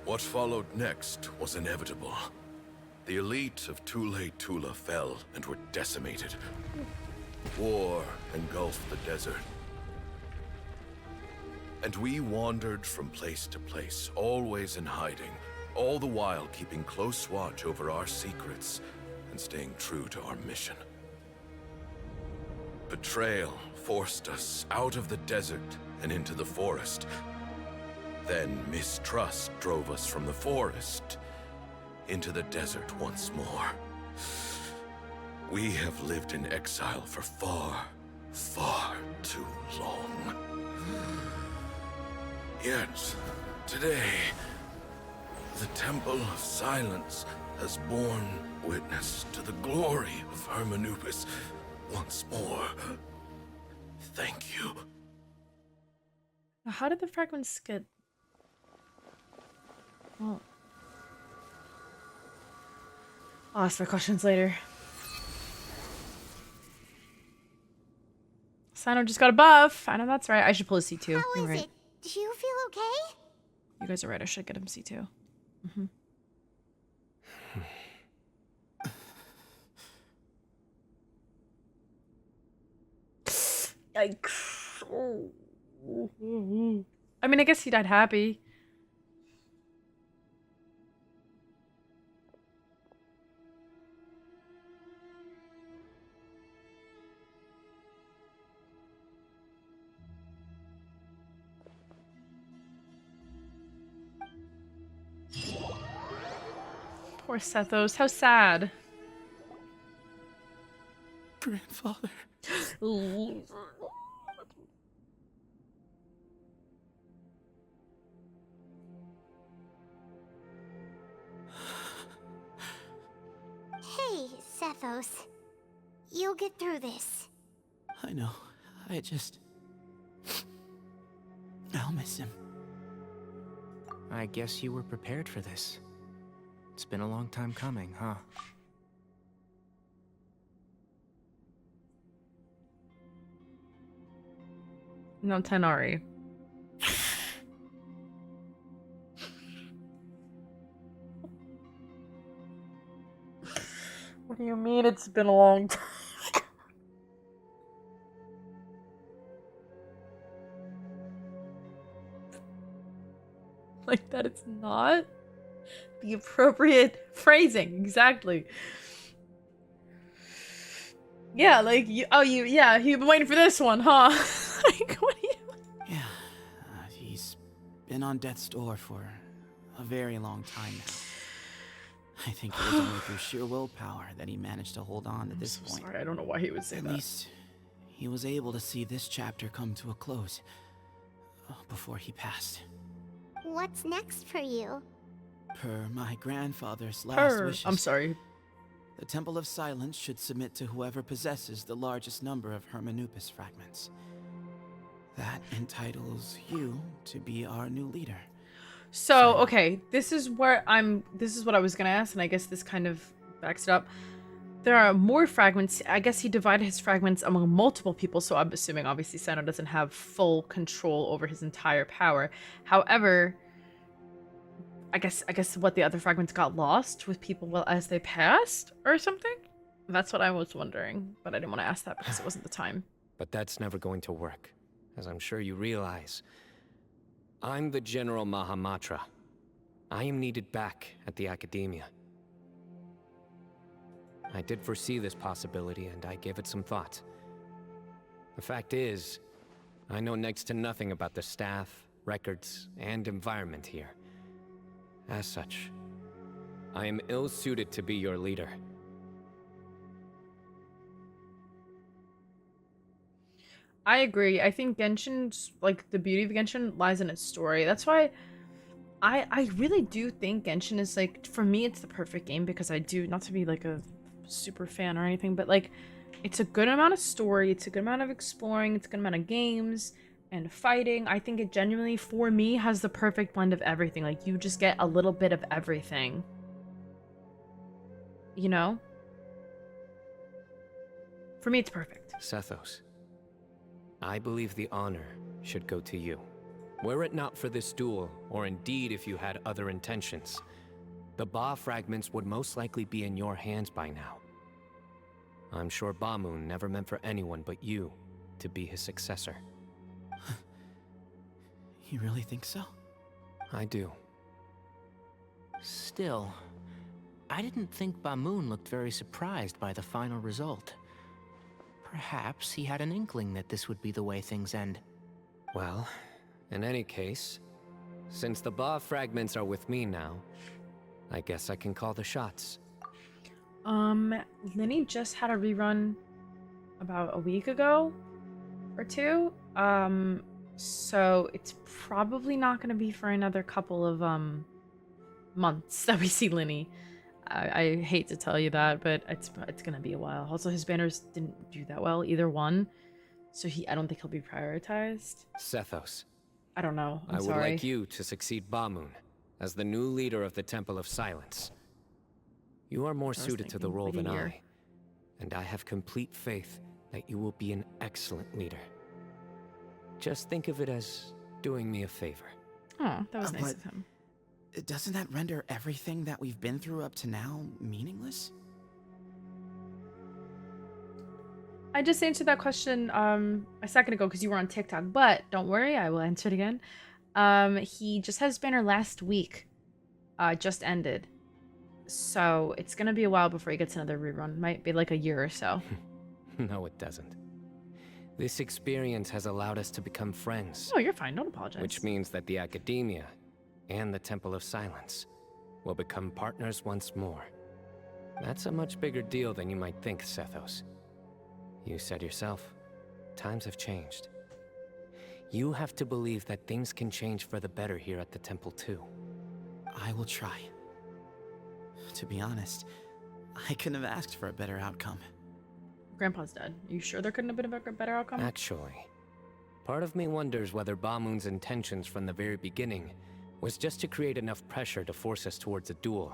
S17: What followed next was inevitable. The elite of Tule fell and were decimated. War engulfed the desert. And we wandered from place to place, always in hiding, all the while keeping close watch over our secrets and staying true to our mission. Betrayal forced us out of the desert and into the forest. Then mistrust drove us from the forest into the desert once more. We have lived in exile for far, far too long. Yet, today, the Temple of Silence has borne witness to the glory of Hermanubis once more. Thank you.
S1: How did the fragments get... Oh. I'll ask my questions later. Cyno just got a buff. I know that's right. I should pull a C2.
S3: How
S1: You're
S3: is
S1: right.
S3: it? Do you feel okay?
S1: You guys are right. I should get him C2. Mm-hmm. Yikes. Oh. I mean, I guess he died happy. Poor Sethos. How sad.
S16: Grandfather.
S3: Hey, Sethos. You'll get through this.
S16: I know. I'll miss him.
S9: I guess you were prepared for this. It's been a long time coming, huh?
S1: No, Tenari. What do you mean it's been a long time? Like that it's not the appropriate phrasing, exactly. Yeah, like you've been waiting for this one, huh? Like, what are you?
S16: Yeah, he's been on death's door for a very long time now. I think it was only through sheer willpower that he managed to hold on to this point.
S1: Sorry, I don't know why he would say that.
S16: At least, he was able to see this chapter come to a close before he passed.
S3: What's next for you?
S16: Per my grandfather's last wishes.
S1: I'm sorry.
S16: The Temple of Silence should submit to whoever possesses the largest number of Hermanupis fragments. That entitles you to be our new leader.
S1: So, okay, this is what I was gonna ask, and I guess this kind of backs it up. There are more fragments. I guess he divided his fragments among multiple people, so I'm assuming obviously Cyno doesn't have full control over his entire power. However, I guess what the other fragments got lost with people as they passed or something? That's what I was wondering, but I didn't want to ask that because it wasn't the time.
S15: But that's never going to work, as I'm sure you realize. I'm the General Mahamatra. I am needed back at the Academia. I did foresee this possibility, and I gave it some thought. The fact is, I know next to nothing about the staff, records, and environment here. As such, I am ill-suited to be your leader.
S1: I agree. I think Genshin's, like, the beauty of Genshin lies in its story. That's why I really do think Genshin is, like, for me, it's the perfect game because I do, not to be, like, a super fan or anything, but, like, it's a good amount of story, it's a good amount of exploring, it's a good amount of games and fighting. I think it genuinely, for me, has the perfect blend of everything. Like, you just get a little bit of everything. You know? For me, it's perfect.
S15: Sethos, I believe the honor should go to you. Were it not for this duel, or indeed if you had other intentions, the Ba fragments would most likely be in your hands by now. I'm sure Bamoon never meant for anyone but you to be his successor.
S16: You really think so?
S15: I do.
S9: Still, I didn't think Bamoon looked very surprised by the final result. Perhaps he had an inkling that this would be the way things end.
S15: Well, in any case, since the Ba fragments are with me now, I guess I can call the shots.
S1: Linny just had a rerun about a week ago or two. So it's probably not going to be for another couple of months that we see Linny. I hate to tell you that, but it's going to be a while. Also, his banners didn't do that well, either one. So I don't think he'll be prioritized.
S15: Sethos.
S1: I don't know. I'm
S15: I would
S1: sorry.
S15: like you to succeed Bamoon as the new leader of the Temple of Silence. You are more suited to the role than I, and I have complete faith that you will be an excellent leader. Just think of it as doing me a favor.
S1: Oh, that was nice of him.
S16: Doesn't that render everything that we've been through up to now meaningless?
S1: I just answered that question a second ago because you were on TikTok, but don't worry, I will answer it again. He just had his banner last week. Just ended. So it's gonna be a while before he gets another rerun. Might be like a year or so.
S15: No, it doesn't. This experience has allowed us to become friends.
S1: Oh, you're fine. Don't apologize.
S15: Which means that the Academia and the Temple of Silence will become partners once more. That's a much bigger deal than you might think, Sethos. You said yourself, times have changed. You have to believe that things can change for the better here at the temple too.
S16: I will try. To be honest, I couldn't have asked for a better outcome.
S1: Grandpa's dead. You sure there couldn't have been a better outcome?
S15: Actually, part of me wonders whether Bamoon's intentions from the very beginning was just to create enough pressure to force us towards a duel.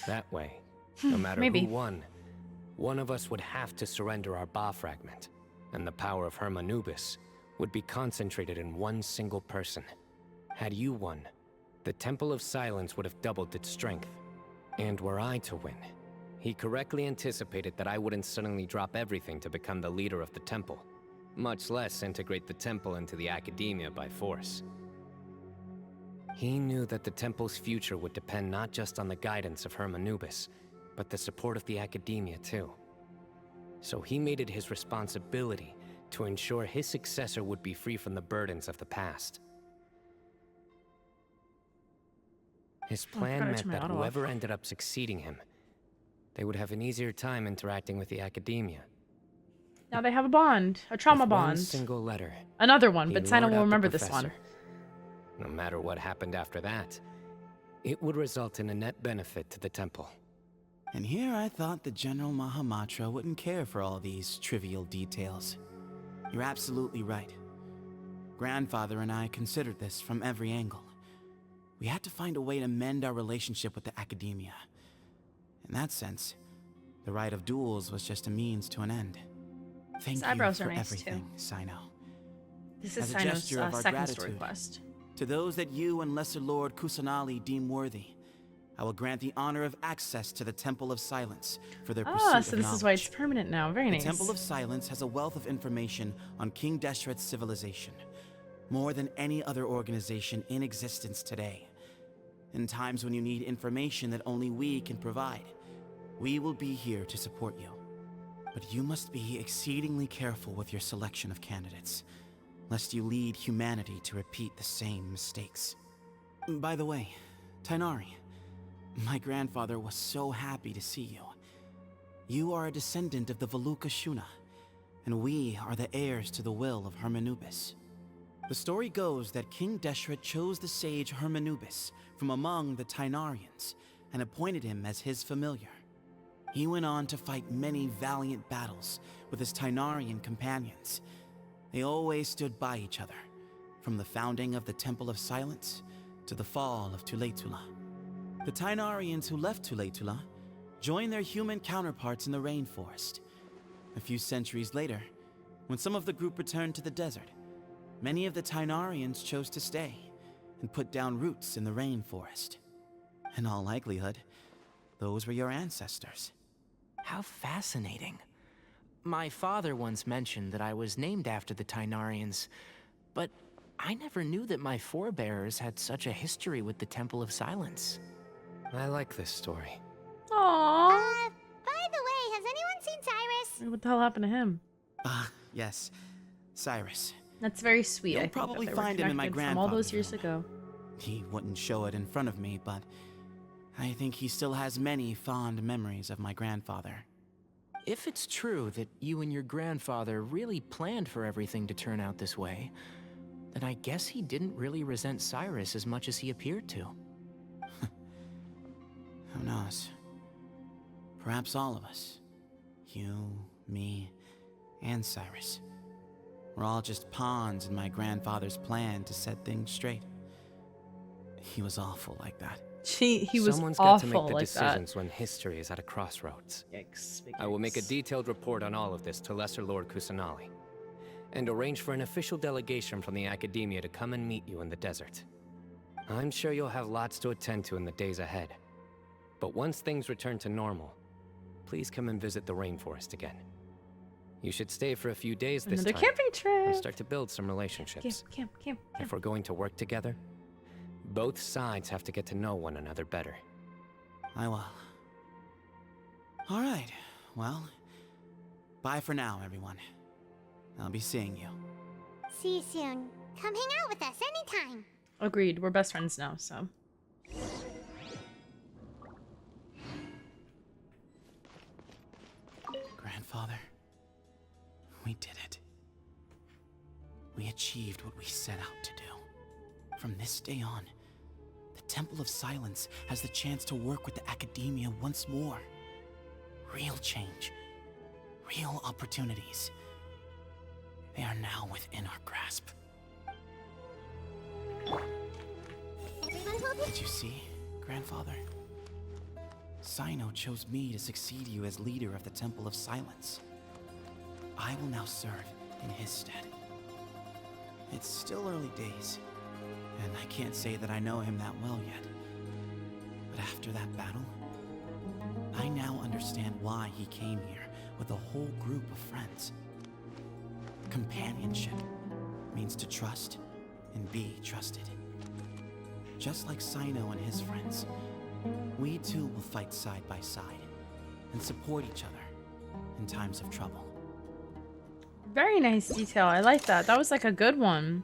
S15: That way, no matter who won, one of us would have to surrender our Ba fragment, and the power of Hermanubis would be concentrated in one single person. Had you won, the Temple of Silence would have doubled its strength. And were I to win, he correctly anticipated that I wouldn't suddenly drop everything to become the leader of the temple, much less integrate the temple into the Academia by force. He knew that the temple's future would depend not just on the guidance of Hermanubis, but the support of the Academia too. So he made it his responsibility to ensure his successor would be free from the burdens of the past. His
S1: Oh, I
S15: plan
S1: forgot to
S15: meant
S1: turn my
S15: that
S1: auto
S15: whoever
S1: off.
S15: ended up succeeding him, they would have an easier time interacting with the academia.
S1: Now they have a bond, a trauma
S15: With one
S1: bond.
S15: single letter,
S1: Another one,
S15: he
S1: but Cyno
S15: lured
S1: will
S15: out the
S1: remember this one.
S15: professor. No matter what happened after that, it would result in a net benefit to the temple.
S16: And here I thought the General Mahamatra wouldn't care for all these trivial details. You're absolutely right. Grandfather and I considered this from every angle. We had to find a way to mend our relationship with the academia. In that sense, the right of duels was just a means to an end. Thank
S1: His
S16: you
S1: eyebrows
S16: for
S1: are nice,
S16: everything, Cyno.
S1: This is
S16: As a
S1: Cyno's
S16: gesture of our
S1: second story
S16: gratitude,
S1: quest.
S16: to those that you and Lesser Lord Kusanali deem worthy, I will grant the honor of access to the Temple of Silence for their pursuit
S1: Ah,
S16: of
S1: so this
S16: knowledge.
S1: is why it's permanent now. Very nice.
S16: The Temple of Silence has a wealth of information on King Deshret's civilization, more than any other organization in existence today. In times when you need information that only we can provide, we will be here to support you. But you must be exceedingly careful with your selection of candidates, lest you lead humanity to repeat the same mistakes. By the way, Tighnari, my grandfather was so happy to see you. You are a descendant of the Veluca Shuna, and we are the heirs to the will of Hermanubis. The story goes that King Deshret chose the sage Hermanubis from among the Tighnarians and appointed him as his familiar. He went on to fight many valiant battles with his Tighnarian companions. They always stood by each other, from the founding of the Temple of Silence to the fall of Tuletula. The Tighnarians who left Tuletula joined their human counterparts in the rainforest. A few centuries later, when some of the group returned to the desert, many of the Tighnarians chose to stay and put down roots in the rainforest. In all likelihood, those were your ancestors.
S9: How fascinating. My father once mentioned that I was named after the Tighnarians, but I never knew that my forebears had such a history with the Temple of Silence.
S15: I like this story.
S1: Aww.
S3: By the way, has anyone seen Cyrus?
S1: What the hell happened to him?
S16: Yes, Cyrus.
S1: That's very sweet.
S16: You'll
S1: I think
S16: probably
S1: that they were
S16: find him in my
S1: connected from all those
S16: grandfather's
S1: years ago.
S16: He wouldn't show it in front of me, but I think he still has many fond memories of my grandfather.
S9: If it's true that you and your grandfather really planned for everything to turn out this way, then I guess he didn't really resent Cyrus as much as he appeared to.
S16: Who knows? Perhaps all of us. You, me, and Cyrus. We're all just pawns in my grandfather's plan to set things straight. He was awful like that.
S1: He was
S15: Someone's
S1: awful
S15: got to make the
S1: like
S15: decisions when history is at a crossroads.
S1: Yikes, big
S15: I will make a
S1: yikes.
S15: detailed report on all of this to Lesser Lord Kusanali, and arrange for an official delegation from the academia to come and meet you in the desert. I'm sure you'll have lots to attend to in the days ahead. But once things return to normal, please come and visit the rainforest again. You should stay for a few days this
S1: Another
S15: time
S1: camping trip.
S15: and start to build some relationships.
S1: Camp.
S15: If we're going to work together, both sides have to get to know one another better.
S16: I will. All right, well, bye for now, everyone. I'll be seeing you.
S3: See you soon. Come hang out with us anytime.
S1: Agreed. We're best friends now, so.
S16: Grandfather, we did it. We achieved what we set out to do. From this day on, the Temple of Silence has the chance to work with the academia once more. Real change. Real opportunities. They are now within our grasp. Did you see, Grandfather? Cyno chose me to succeed you as leader of the Temple of Silence. I will now serve in his stead. It's still early days, and I can't say that I know him that well yet. But after that battle, I now understand why he came here with a whole group of friends. Companionship means to trust and be trusted. Just like Cyno and his friends, we too will fight side by side and support each other in times of trouble.
S1: Very nice detail. I like that. That was like a good one.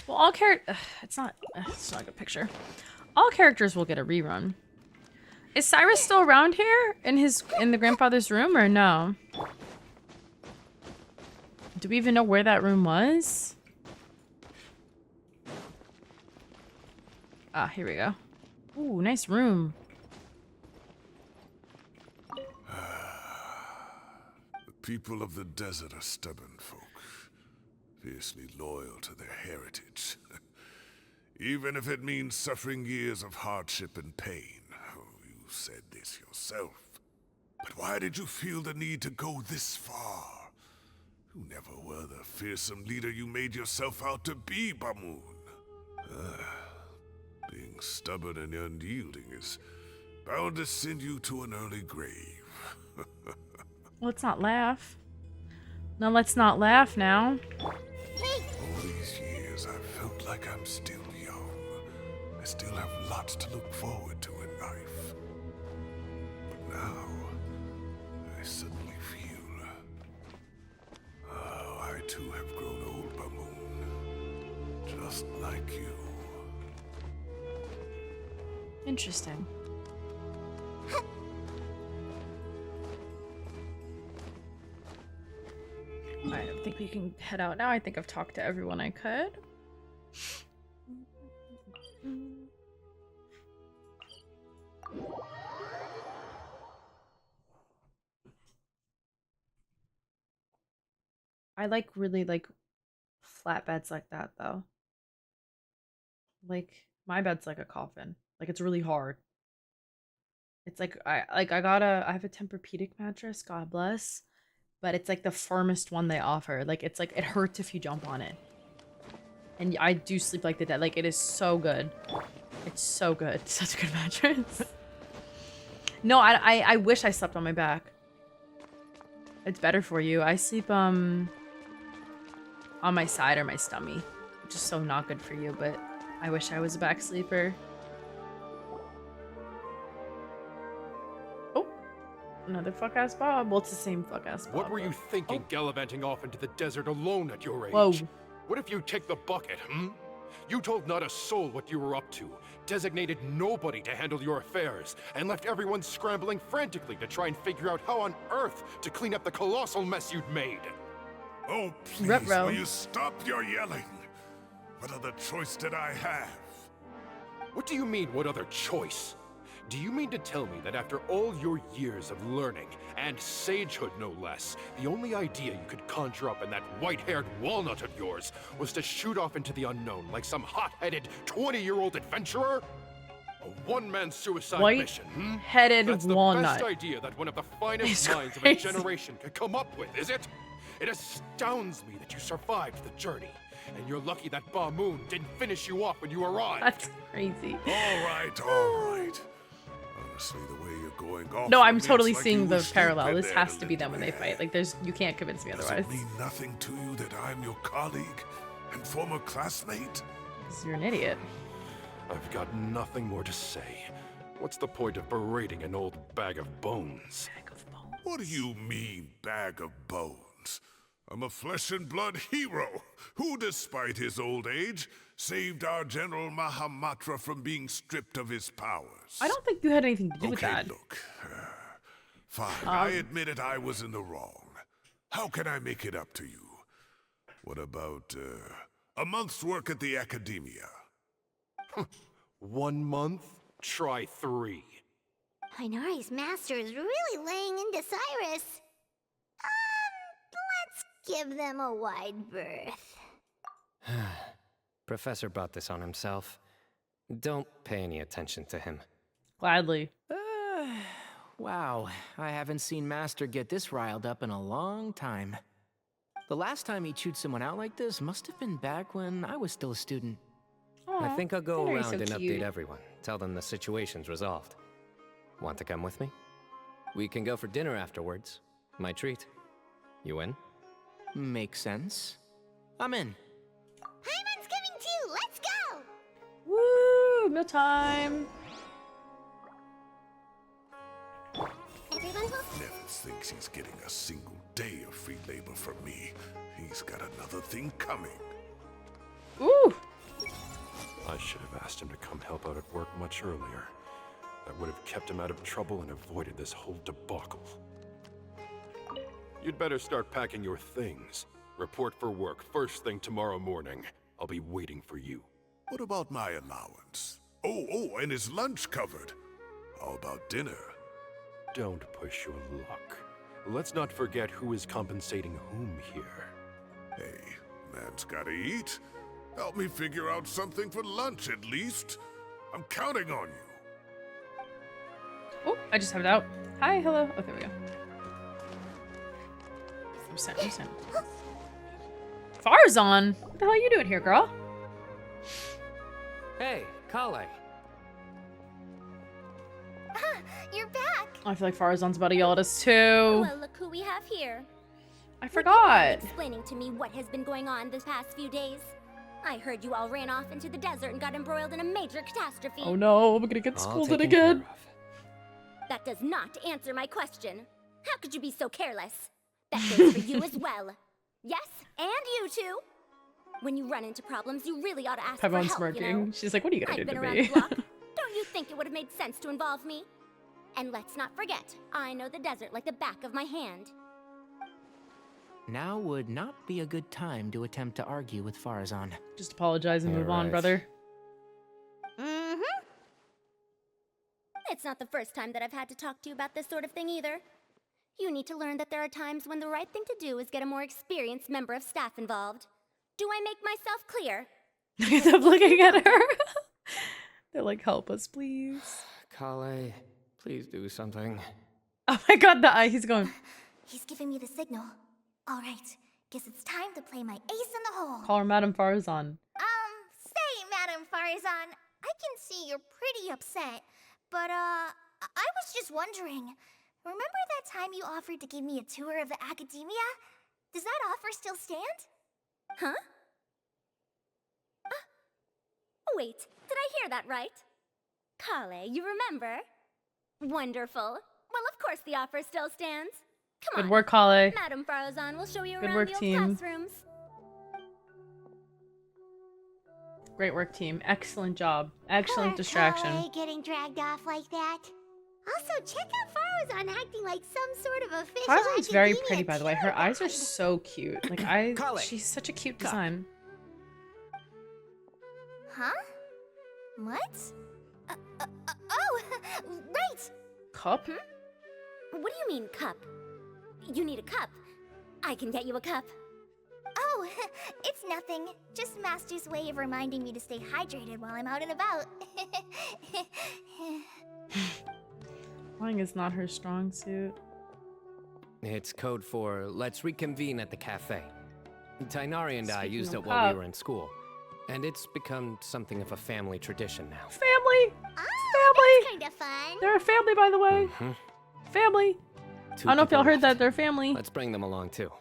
S1: Well, all it's not a good picture. All characters will get a rerun. Is Cyrus still around here in the grandfather's room or no? Do we even know where that room was? Ah, here we go. Ooh, nice room.
S5: The people of the desert are stubborn folk, fiercely loyal to their heritage. Even if it means suffering years of hardship and pain. Oh, you said this yourself. But why did you feel the need to go this far? You never were the fearsome leader you made yourself out to be, Bamoon. Being stubborn and unyielding is bound to send you to an early grave.
S1: Let's not laugh. No, let's not laugh now.
S5: All these years, I've felt like I'm still young. I still have lots to look forward to in life. But now, I suddenly feel... Oh, I too have grown old, Bamoon. Just like you.
S1: Interesting. Alright, I think we can head out now. I think I've talked to everyone I could. I really like flat beds like that though. Like my bed's like a coffin. Like it's really hard. It's like I have a Tempur-Pedic mattress, God bless. But it's like the firmest one they offer. Like it's like it hurts if you jump on it. And I do sleep like the dead. Like it is so good. It's so good. It's such a good mattress. No, I wish I slept on my back. It's better for you. I sleep on my side or my stomach, which is so not good for you, but I wish I was a back sleeper. Oh, another fuck-ass Bob. Well, it's the same fuck-ass Bob.
S11: What were you thinking, gallivanting off into the desert alone at your age?
S1: Whoa.
S11: What if you take the bucket, You told not a soul what you were up to, designated nobody to handle your affairs, and left everyone scrambling frantically to try and figure out how on earth to clean up the colossal mess you'd made.
S5: Oh, please, will you stop your yelling? What other choice did I have?
S11: What do you mean, what other choice? Do you mean to tell me that after all your years of learning, and sagehood no less, the only idea you could conjure up in that white-haired walnut of yours was to shoot off into the unknown like some hot-headed 20-year-old adventurer? A one-man suicide mission,
S1: Headed
S11: That's
S1: walnut.
S11: the best idea that one of the finest minds of a generation could come up with, is it? It astounds me that you survived the journey. And you're lucky that Bamoon didn't finish you off when you arrived.
S1: That's crazy.
S5: All right. Honestly, the way you're going off.
S1: No, I'm totally seeing the parallel. This has to be them when they fight. Like, you can't convince me otherwise.
S5: Does it mean nothing to you that I'm your colleague and former classmate?
S1: Because you're an idiot.
S11: I've got nothing more to say. What's the point of berating an old bag of bones?
S5: What do you mean, bag of bones? I'm a flesh and blood hero who, despite his old age, saved our General Mahamatra from being stripped of his powers.
S1: I don't think you had anything to do with that.
S5: Look. Fine, I admit it, I was in the wrong. How can I make it up to you? What about, a month's work at the academia?
S11: 1 month? Try 3.
S3: Inari's master is really laying into Cyrus. Let's give them a wide berth.
S15: Professor brought this on himself. Don't pay any attention to him.
S1: Gladly.
S9: Wow, I haven't seen Master get this riled up in a long time. The last time he chewed someone out like this must have been back when I was still a student.
S15: I think I'll go around and update everyone. Tell them the situation's resolved. Want to come with me? We can go for dinner afterwards. My treat. You in?
S9: Makes sense. I'm in.
S1: meal time.
S3: Everyone will...
S5: Never thinks he's getting a single day of free labor from me. He's got another thing coming.
S1: Ooh.
S11: I should have asked him to come help out at work much earlier. That would have kept him out of trouble and avoided this whole debacle. You'd better start packing your things. Report for work first thing tomorrow morning. I'll be waiting for you.
S5: What about my allowance? Oh, and his lunch covered. How about dinner?
S11: Don't push your luck. Let's not forget who is compensating whom here.
S5: Hey, man's gotta eat. Help me figure out something for lunch at least. I'm counting on you.
S1: Oh, I just have it out. Hi, hello. Oh, there we go. I'm sent. Farzan, what the hell are you doing here, girl?
S15: Hey, Kale.
S8: You're back.
S1: I feel like Farzan's about to yell at us too.
S19: Well, look who we have here.
S1: I forgot.
S19: Explaining to me what has been going on the past few days. I heard you all ran off into the desert and got embroiled in a major catastrophe.
S1: Oh no, we're gonna get scolded again.
S19: That does not answer my question. How could you be so careless? That goes for you as well. Yes, and you too. When you run into problems, you really ought to ask for
S1: Everyone's
S19: help,
S1: smirking.
S19: you know?
S1: She's like, what are you gonna
S19: I've
S1: do
S19: been
S1: to
S19: around
S1: me?
S19: the block. Don't you think it would have made sense to involve me? And let's not forget, I know the desert like the back of my hand.
S9: Now would not be a good time to attempt to argue with Farzan.
S1: Just apologize and
S9: Yeah,
S1: move on,
S9: right.
S1: brother.
S19: Mm-hmm. It's not the first time that I've had to talk to you about this sort of thing either. You need to learn that there are times when the right thing to do is get a more experienced member of staff involved. Do I make myself clear?
S1: Look at them looking at her. They're like, help us, please.
S15: Kale, please do something.
S1: Oh my god, the eye, he's going.
S8: He's giving me the signal. All right, guess it's time to play my ace in the hole.
S1: Call her Madame Farzan.
S8: Say, Madame Farzan, I can see you're pretty upset, but I was just wondering, remember that time you offered to give me a tour of the academia? Does that offer still stand?
S19: Huh? Wait, did I hear that right? Kale, you remember? Wonderful. Well, of course the offer still stands. Come
S1: Good
S19: on.
S1: work, Kale.
S19: Madame Farzan will show you
S1: Good
S19: around
S1: work,
S19: the old
S1: team.
S19: classrooms.
S1: Great work, team. Excellent job. Excellent distraction.
S3: Kale getting dragged off like that. Also, check out Farzan acting like some sort of official
S1: Farzan's very
S3: academia
S1: pretty, by the way. Her
S3: tour
S1: eyes are
S3: guide.
S1: so cute. Like, she's such a cute design.
S8: Huh? What? Oh, right!
S1: Cup?
S19: What do you mean, cup? You need a cup. I can get you a cup.
S8: Oh, it's nothing. Just Master's way of reminding me to stay hydrated while I'm out and about.
S1: Flying is not her strong suit.
S15: It's code for let's reconvene at the cafe. Tainari and I
S1: Speaking
S15: used
S1: of
S15: it while we
S1: cup.
S15: were in school. And it's become something of a family tradition now.
S1: Family!
S3: Oh, that's kind of fun.
S1: They're a family, by the way. Family. I don't know if y'all heard that. They're family.
S15: Let's bring them along too.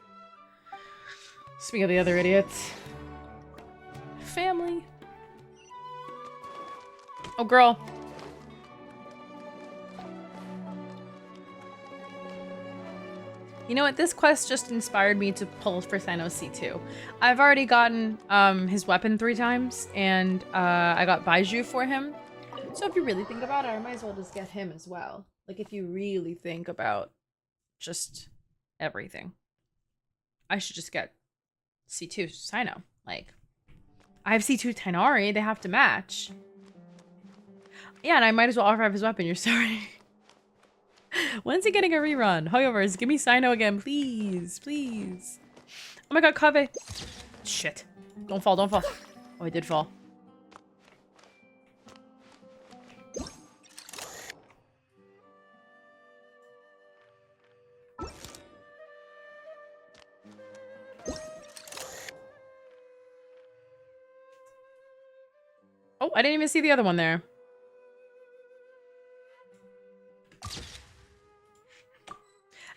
S1: Speaking of the other idiots. Family. Oh, girl. You know what? This quest just inspired me to pull for Cyno C2. I've already gotten his weapon 3 times, and I got Baiju for him. So if you really think about it, I might as well just get him as well. Like, if you really think about just everything. I should just get C2 Cyno. Like, I have C2 Tainari. They have to match. Yeah, and I might as well offer up his weapon. You're sorry. When's he getting a rerun? However, give me Cyno again, please. Please. Oh my god, Kaveh. Shit. Don't fall, don't fall. Oh, I did fall. Oh, I didn't even see the other one there.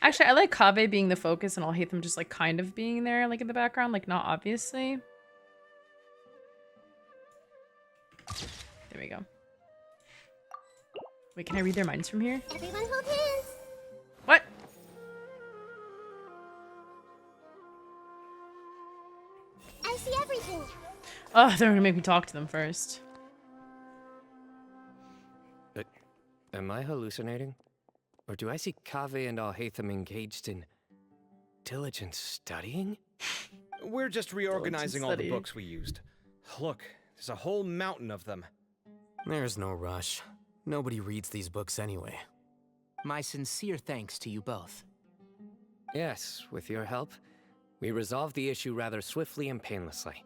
S1: Actually, I like Kaveh being the focus, and I'll hate them just like kind of being there, like in the background, like not obviously. There we go. Wait, can I read their minds from here?
S8: Everyone hold hands.
S1: What?
S8: I see everything.
S1: Oh, they're gonna make me talk to them first.
S15: Am I hallucinating? Or do I see Kaveh and Alhaitham engaged in diligent studying?
S12: We're just reorganizing all the books we used. Look, there's a whole mountain of them.
S10: There's no rush. Nobody reads these books anyway.
S9: My sincere thanks to you both.
S15: Yes, with your help, we resolved the issue rather swiftly and painlessly.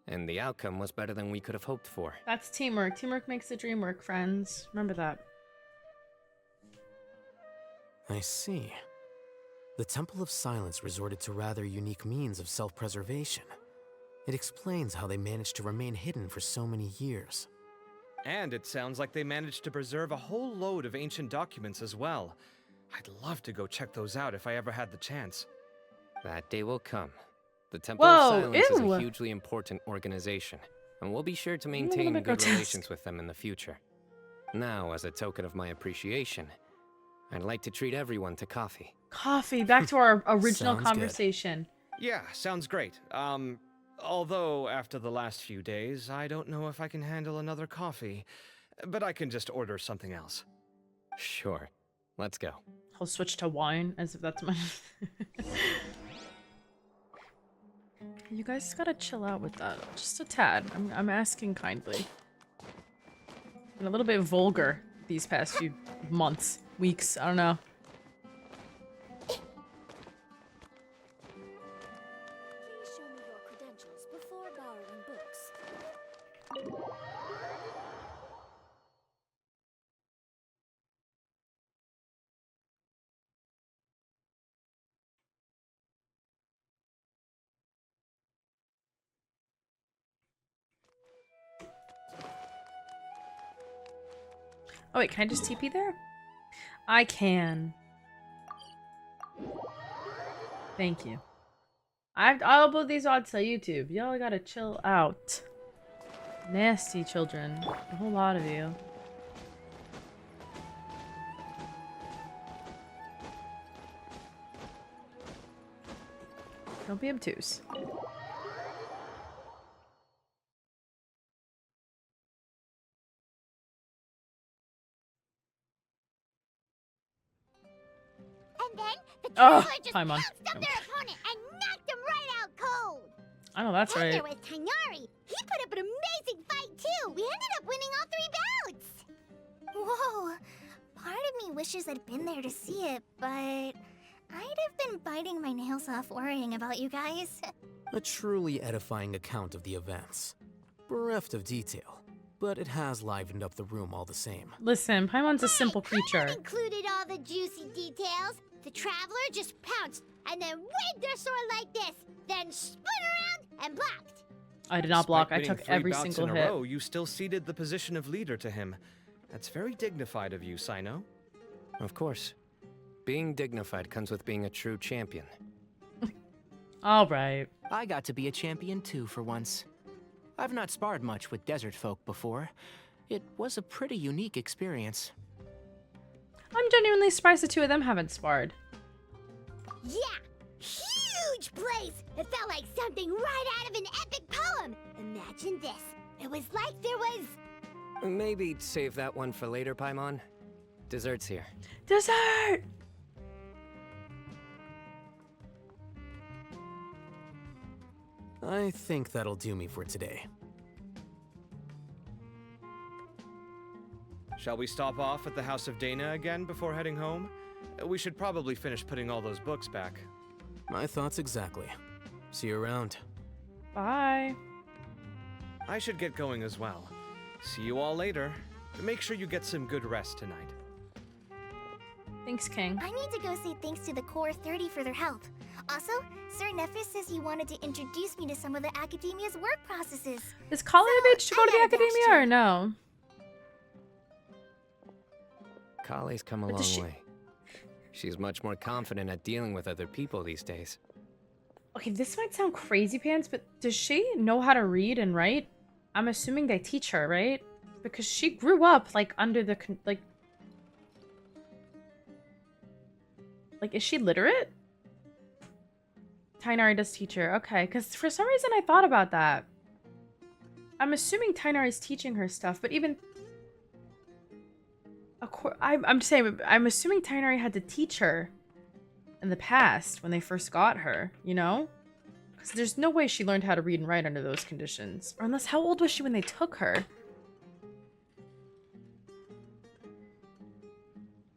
S15: And the outcome was better than we could have hoped for.
S1: That's teamwork. Teamwork makes the dream work, friends. Remember that.
S10: I see. The Temple of Silence resorted to rather unique means of self-preservation. It explains how they managed to remain hidden for so many years.
S12: And it sounds like they managed to preserve a whole load of ancient documents as well. I'd love to go check those out if I ever had the chance.
S15: That day will come. The Temple of Silence is
S1: ew.
S15: a hugely important organization, and we'll be sure to maintain good relations with them in the future. Now, as a token of my appreciation, I'd like to treat everyone to coffee.
S1: Coffee. Back to our original
S10: Sounds
S1: conversation.
S12: Yeah, sounds great. Although after the last few days, I don't know if I can handle another coffee. But I can just order something else.
S15: Sure. Let's go.
S1: I'll switch to wine as if that's my... You guys gotta chill out with that. Just a tad. I'm asking kindly. Been a little bit vulgar these past few months, weeks, I don't know.
S19: Please show me your credentials before borrowing books.
S1: Oh wait, can I just TP there? I can. Thank you. I'll upload these odds to YouTube. Y'all gotta chill out. Nasty children. A whole lot of you. Don't be obtuse.
S3: And then the
S1: Oh,
S3: traveler just
S1: Paimon.
S3: pounced on their opponent and knocked him right out cold.
S1: I know that's
S3: Then
S1: right.
S3: there was Cynonari. He put up an amazing fight too. We ended up winning all 3 bouts.
S8: Whoa. Part of me wishes I'd been there to see it, but I'd have been biting my nails off worrying about you guys.
S10: A truly edifying account of the events. Bereft of detail, but it has livened up the room all the same.
S1: Listen, Paimon's a simple creature.
S3: Included all the juicy details. The traveler just pounced and then waved their sword like this, then spun around and blocked.
S1: I did not block. I
S12: Despite
S1: took
S12: winning 3
S1: every
S12: bouts
S1: single
S12: in a
S1: hit.
S12: row, you still ceded the position of leader to him. That's very dignified of you, Cyno.
S15: Of course. Being dignified comes with being a true champion.
S1: All right.
S9: I got to be a champion too for once. I've not sparred much with desert folk before. It was a pretty unique experience.
S1: I'm genuinely surprised the two of them haven't sparred.
S3: Yeah, huge place. It felt like something right out of an epic poem. Imagine this. It was like there was...
S15: Maybe save that one for later, Paimon. Dessert's here.
S1: Dessert!
S10: I think that'll do me for today.
S12: Shall we stop off at the House of Dana again before heading home? We should probably finish putting all those books back.
S10: My thoughts exactly. See you around.
S1: Bye.
S12: I should get going as well. See you all later. Make sure you get some good rest tonight.
S1: Thanks, King.
S8: I need to go say thanks to the Core 30 for their help. Also, Sir Nephis says he wanted to introduce me to some of the Academia's work processes.
S1: Is Kali of age to go to the Academia or no?
S15: Kali's come a long way. She's much more confident at dealing with other people these days.
S1: Okay, this might sound crazy pants, but does she know how to read and write? I'm assuming they teach her, right? Because she grew up like under the Like, is she literate? Tighnari does teach her. Okay, because for some reason I thought about that. I'm assuming Tighnari's teaching her stuff, but even... I'm just saying, I'm assuming Tighnari had to teach her in the past when they first got her, you know? Because there's no way she learned how to read and write under those conditions. Or unless, how old was she when they took her?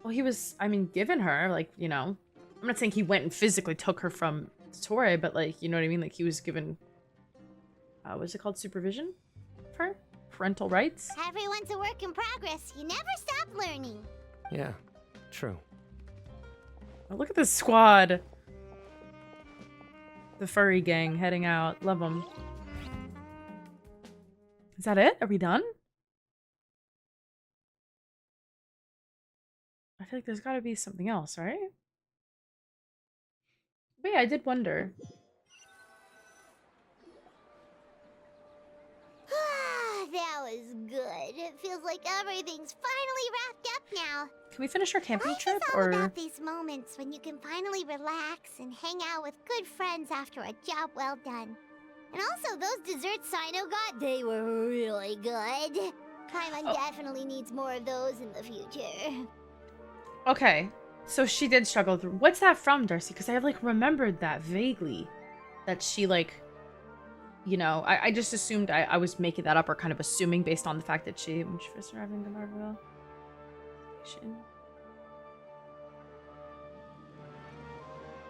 S1: Well, he was, I mean, given her, like, you know. I'm not saying he went and physically took her from Tori, but, like, you know what I mean? Like, he was given, what's it called? Supervision? For her? Parental rights?
S3: Everyone's a work in progress. You never stop learning.
S15: Yeah, true.
S1: Oh, look at this squad. The furry gang heading out. Love them. Is that it? Are we done? I feel like there's got to be something else, right? But yeah, I did wonder.
S3: That was good. It feels like everything's finally wrapped up now.
S1: Can we finish our camping trip,
S3: All
S1: or...?
S3: about these moments when you can finally relax and hang out with good friends after a job well done. And also, those desserts Cyno got, they were really good. Paimon definitely needs more of those in the future.
S1: Okay, so she did struggle through... What's that from, Darcy? Because I, like, remembered that vaguely. That she, like... You know, I just assumed I was making that up, or kind of assuming based on the fact that when she first arrived in the Marvel.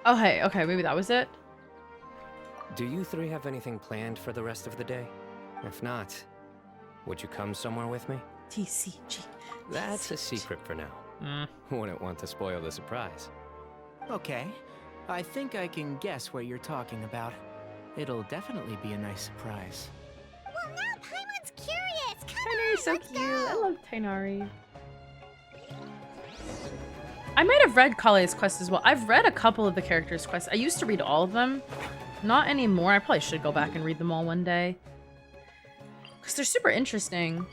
S1: Oh, hey, okay, maybe that was it.
S15: Do you three have anything planned for the rest of the day? If not, would you come somewhere with me?
S1: TCG.
S15: That's a secret for now. Wouldn't want to spoil the surprise.
S9: Okay, I think I can guess what you're talking about. It'll definitely be a nice surprise.
S3: Well, now Paimon's curious. Come
S1: Tighnari's so
S3: let's
S1: cute.
S3: go.
S1: I love Tighnari. I might have read Kale's quest as well. I've read a couple of the characters' quests. I used to read all of them. Not anymore. I probably should go back and read them all one day. Because they're super interesting.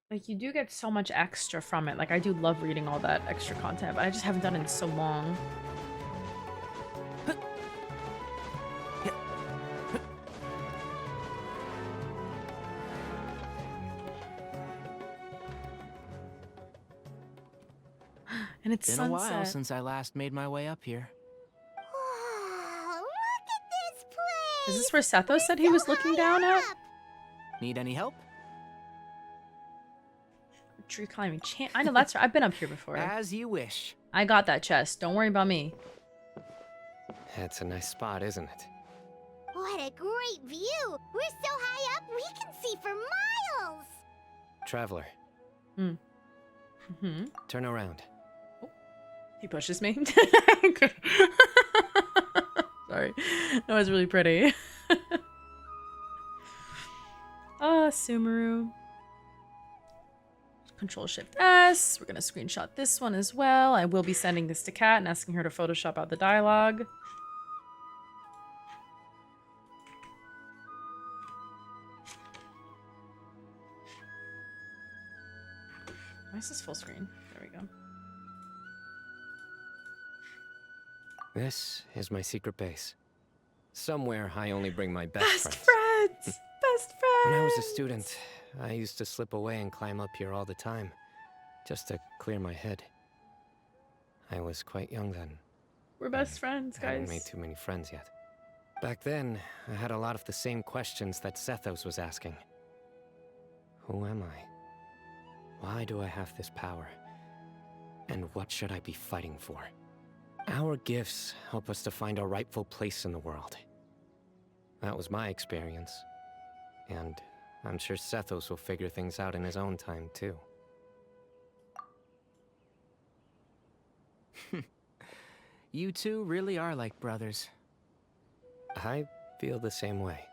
S1: Like, you do get so much extra from it. Like, I do love reading all that extra content, but I just haven't done it in so long. And it's
S9: been
S1: sunset.
S9: a while since I last made my way up here.
S3: Wow, look at this place.
S1: Is this where Sethos said he was looking down at?
S9: Need any help?
S1: Tree climbing. I know that's right. I've been up here before.
S9: As you wish.
S1: I got that chest. Don't worry about me.
S15: That's a nice spot, isn't it?
S3: What a great view. We're so high up, we can see for miles.
S15: Traveler. Turn around.
S1: He pushes me. Sorry. That was really pretty. Sumeru. Control Shift S. We're gonna screenshot this one as well. I will be sending this to Kat and asking her to Photoshop out the dialogue. Why is this full screen? There we go.
S15: This is my secret base. Somewhere I only bring my best friends.
S1: Best friends!
S15: When I was a student, I used to slip away and climb up here all the time, just to clear my head. I was quite young then.
S1: We're best friends,
S15: I hadn't
S1: guys.
S15: made too many friends yet. Back then, I had a lot of the same questions that Sethos was asking. Who am I? Why do I have this power? And what should I be fighting for? Our gifts help us to find our rightful place in the world. That was my experience. And I'm sure Sethos will figure things out in his own time, too.
S9: You two really are like brothers.
S15: I feel the same way.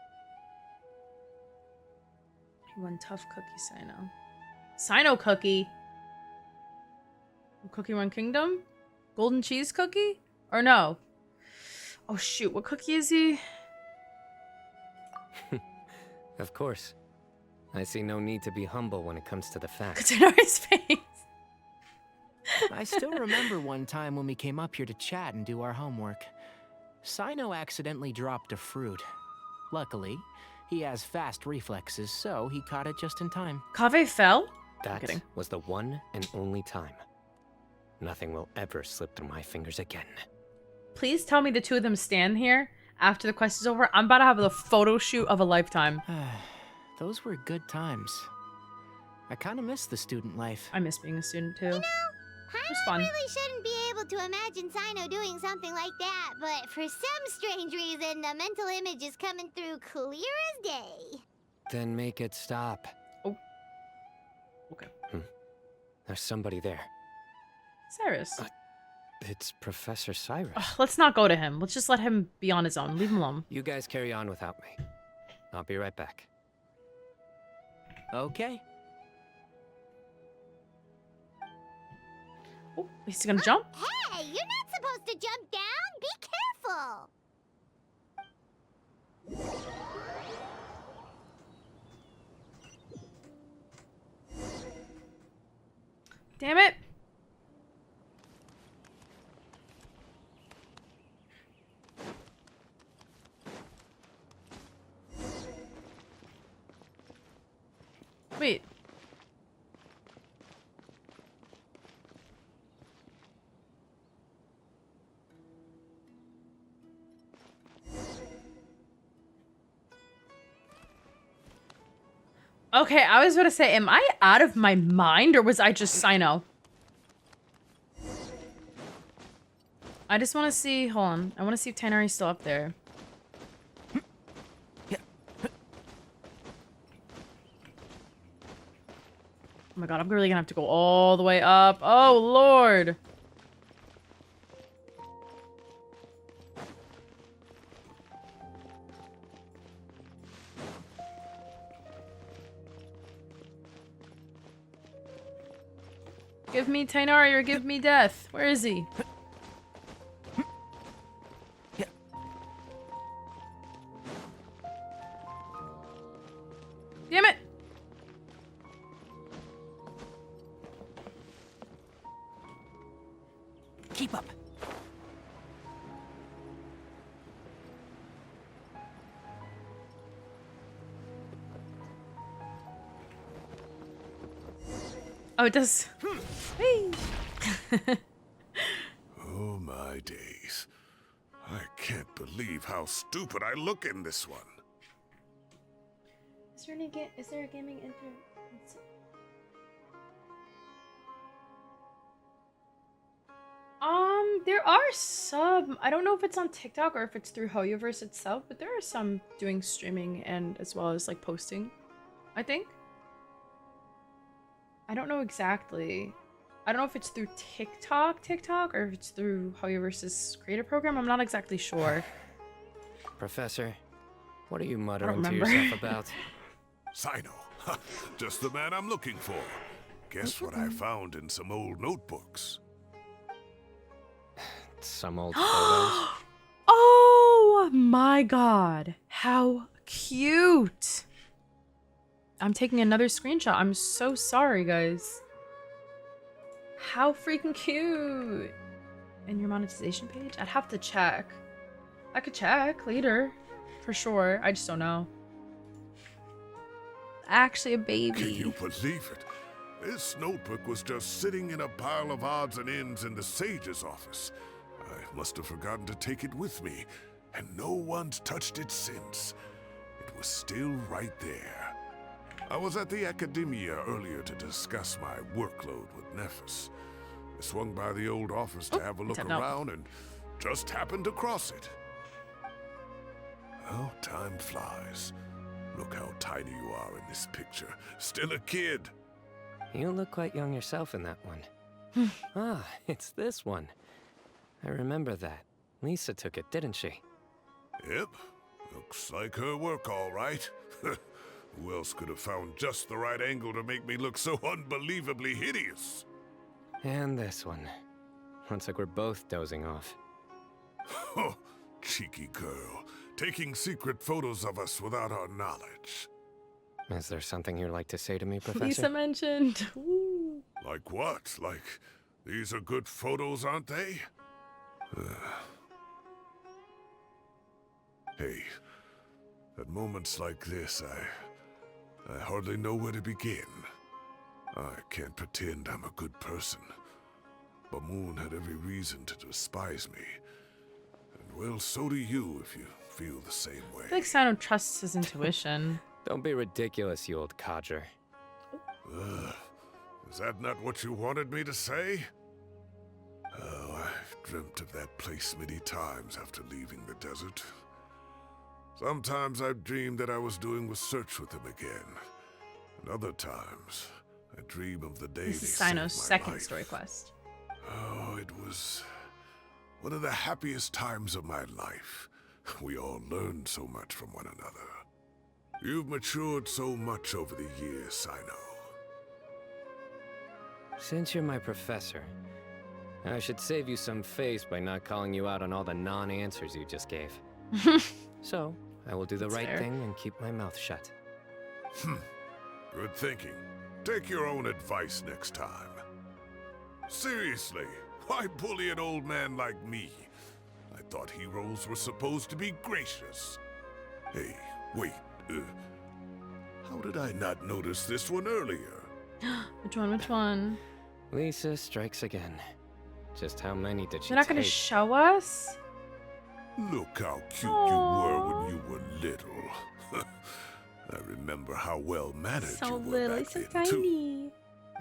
S1: One tough cookie, Cyno. Cyno cookie? Cookie Run Kingdom? Golden cheese cookie? Or no? Oh shoot, what cookie is he?
S15: Of course. I see no need to be humble when it comes to the facts.
S1: Cynonari's face.
S9: I still remember one time when we came up here to chat and do our homework. Cyno accidentally dropped a fruit. Luckily, he has fast reflexes, so he caught it just in time.
S1: Kaveh fell?
S15: That was the one and only time. Nothing will ever slip through my fingers again.
S1: Please tell me the two of them stand here after the quest is over. I'm about to have the photo shoot of a lifetime.
S9: Those were good times. I kind of miss the student life.
S1: I miss being a student too.
S3: You know,
S1: Paimon
S3: I really shouldn't be able to imagine Cyno doing something like that, but for some strange reason, the mental image is coming through clear as day.
S15: Then make it stop.
S1: Oh. Okay.
S15: There's somebody there.
S1: Cyrus.
S15: It's Professor Cyrus.
S1: Ugh, let's not go to him. Let's just let him be on his own. Leave him alone.
S15: You guys carry on without me. I'll be right back.
S9: Okay.
S1: Oh, he's gonna jump?
S3: Hey, you're not supposed to jump down. Be careful.
S1: Damn it. Wait. Okay, I was about to say, am I out of my mind or was I just Cyno? I just want to see, hold on. I want to see if Tori is still up there. Oh my god, I'm really gonna have to go all the way up. Oh lord. Give me Tori or give me death. Where is he? Damn it!
S9: Keep up.
S1: Oh, it does. Hey.
S5: Oh my days. I can't believe how stupid I look in this one.
S1: Is there a gaming there are some. I don't know if it's on TikTok or if it's through Hoyoverse itself, but there are some doing streaming and as well as like posting, I think. I don't know exactly. I don't know if it's through TikTok or if it's through Hoyoverse's creator program. I'm not exactly sure.
S15: Professor, what are you muttering to
S1: remember.
S15: yourself about?
S5: Cyno, just the man I'm looking for. Guess what I found in some old notebooks?
S15: Some old photos.
S1: Oh my god. How cute. I'm taking another screenshot. I'm so sorry, guys. How freaking cute. And your monetization page? I'd have to check. I could check later. For sure. I just don't know. Actually a baby.
S5: Can you believe it? This notebook was just sitting in a pile of odds and ends in the sage's office. I must have forgotten to take it with me, and no one's touched it since. It was still right there. I was at the Academia earlier to discuss my workload with Nephis. I swung by the old office to have a look around and just happened to cross it. Well, time flies. Look how tiny you are in this picture. Still a kid.
S15: You look quite young yourself in that one. Ah, it's this one. I remember that. Lisa took it, didn't she?
S5: Yep. Looks like her work, all right. Who else could have found just the right angle to make me look so unbelievably hideous?
S15: And this one. Looks like we're both dozing off.
S5: Oh, cheeky girl. Taking secret photos of us without our knowledge.
S15: Is there something you'd like to say to me, Professor?
S1: Lisa mentioned. Ooh.
S5: Like what? Like These are good photos, aren't they? Hey, at moments like this, I hardly know where to begin. I can't pretend I'm a good person. Bamoon had every reason to despise me. And well, so do you if you feel the same way.
S1: I feel like Cyno trusts his intuition.
S15: Don't be ridiculous, you old codger.
S5: Is that not what you wanted me to say? Oh, I've dreamt of that place many times after leaving the desert. Sometimes I've dreamed that I was doing research with them again. And other times, I dream of the day
S1: This
S5: they
S1: is
S5: saved my
S1: Cyno's second
S5: life.
S1: story quest.
S5: Oh, it was one of the happiest times of my life. We all learned so much from one another. You've matured so much over the years, Cyno.
S15: Since you're my professor, I should save you some face by not calling you out on all the non-answers you just gave. So, I will do the
S1: That's
S15: right
S1: fair.
S15: thing and keep my mouth shut.
S5: Good thinking. Take your own advice next time. Seriously, why bully an old man like me? I thought heroes were supposed to be gracious. Hey, wait, how did I not notice this one earlier?
S1: Which one? Which one?
S15: Lisa strikes again. Just how many did she
S1: They're not gonna
S15: take?
S1: show us?
S5: Look how cute you were when you were little. I remember how well-mannered
S1: So
S5: you were
S1: little,
S5: back
S1: so
S5: then, too.
S1: tiny.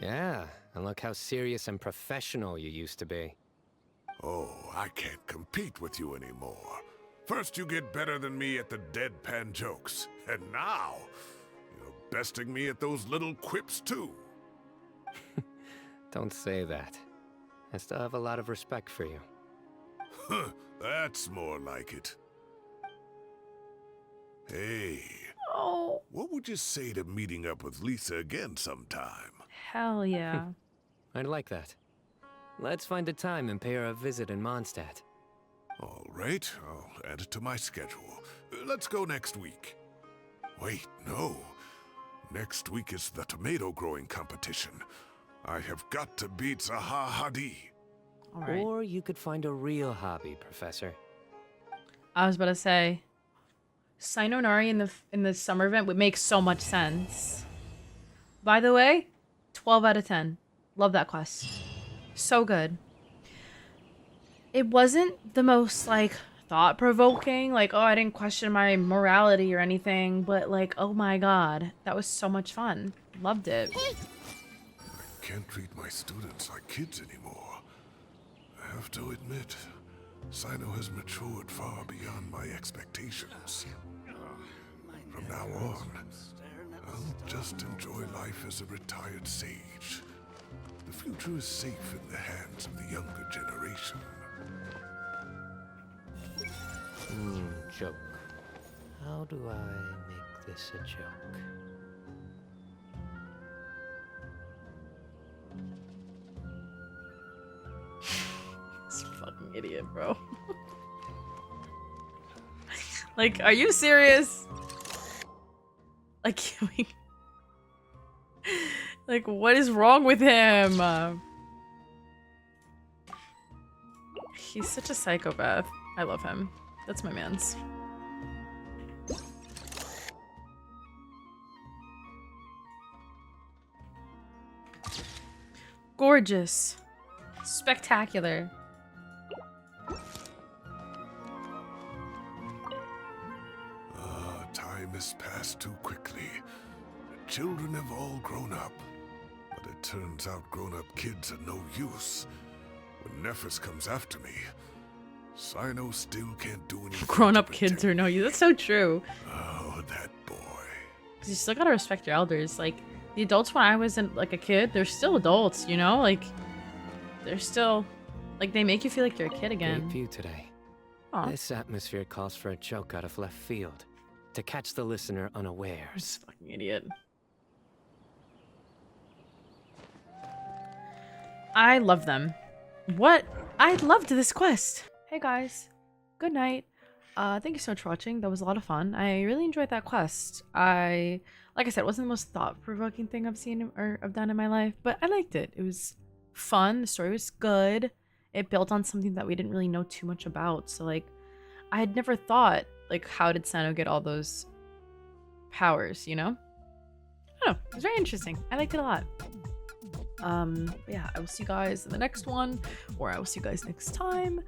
S15: Yeah, and look how serious and professional you used to be.
S5: Oh, I can't compete with you anymore. First you get better than me at the deadpan jokes, and now you're besting me at those little quips too.
S15: Don't say that. I still have a lot of respect for you.
S5: Huh, that's more like it. Hey,
S1: Oh,
S5: what would you say to meeting up with Lisa again sometime?
S1: hell yeah.
S15: I'd like that. Let's find a time and pay her a visit in Mondstadt.
S5: All right, I'll add it to my schedule. Let's go next week. Wait, no. Next week is the tomato growing competition. I have got to beat Zaha Hadi.
S1: All right.
S15: Or you could find a real hobby, Professor.
S1: I was about to say, cynonari in the summer event would make so much sense. By the way, 12 out of 10. Love that quest. So good. It wasn't the most like thought-provoking, like, oh, I didn't question my morality or anything, but like, oh my god, that was so much fun. Loved it.
S5: I can't treat my students like kids anymore. I have to admit, Cyno has matured far beyond my expectations. From now on, I'll just enjoy life as a retired sage. The future is safe in the hands of the younger generation.
S15: Joke. How do I make this a joke?
S1: This fucking idiot, bro. Like, are you serious? Like, like, what is wrong with him? He's such a psychopath. I love him. That's my man's. Gorgeous. Spectacular.
S5: Time has passed too quickly. The children have all grown up. But it turns out grown-up kids are no use. When Nephis comes after me, Cyno still can't do anything.
S1: Grown-up kids are no use. That's so true.
S5: Oh, that boy.
S1: 'Cause you still gotta respect your elders. Like, the adults when I was like a kid, they're still adults, you know? Like, they're still, like, they make you feel like you're a kid again.
S15: Great view today.
S1: Aw.
S15: This atmosphere calls for a joke out of left field. To catch the listener unawares.
S1: This fucking idiot. I love them. What? I loved this quest. Hey guys. Good night. Thank you so much for watching. That was a lot of fun. I really enjoyed that quest. Like I said, it wasn't the most thought-provoking thing I've seen or I've done in my life, but I liked it. It was fun. The story was good. It built on something that we didn't really know too much about. So like, I had never thought, like, how did Cyno get all those powers, you know? I don't know. It was very interesting. I liked it a lot. Yeah, I will see you guys in the next one, or I will see you guys next time.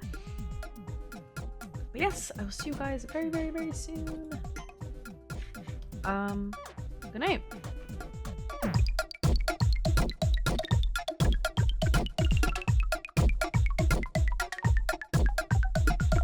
S1: But yes, I will see you guys very, very, very soon. Good night.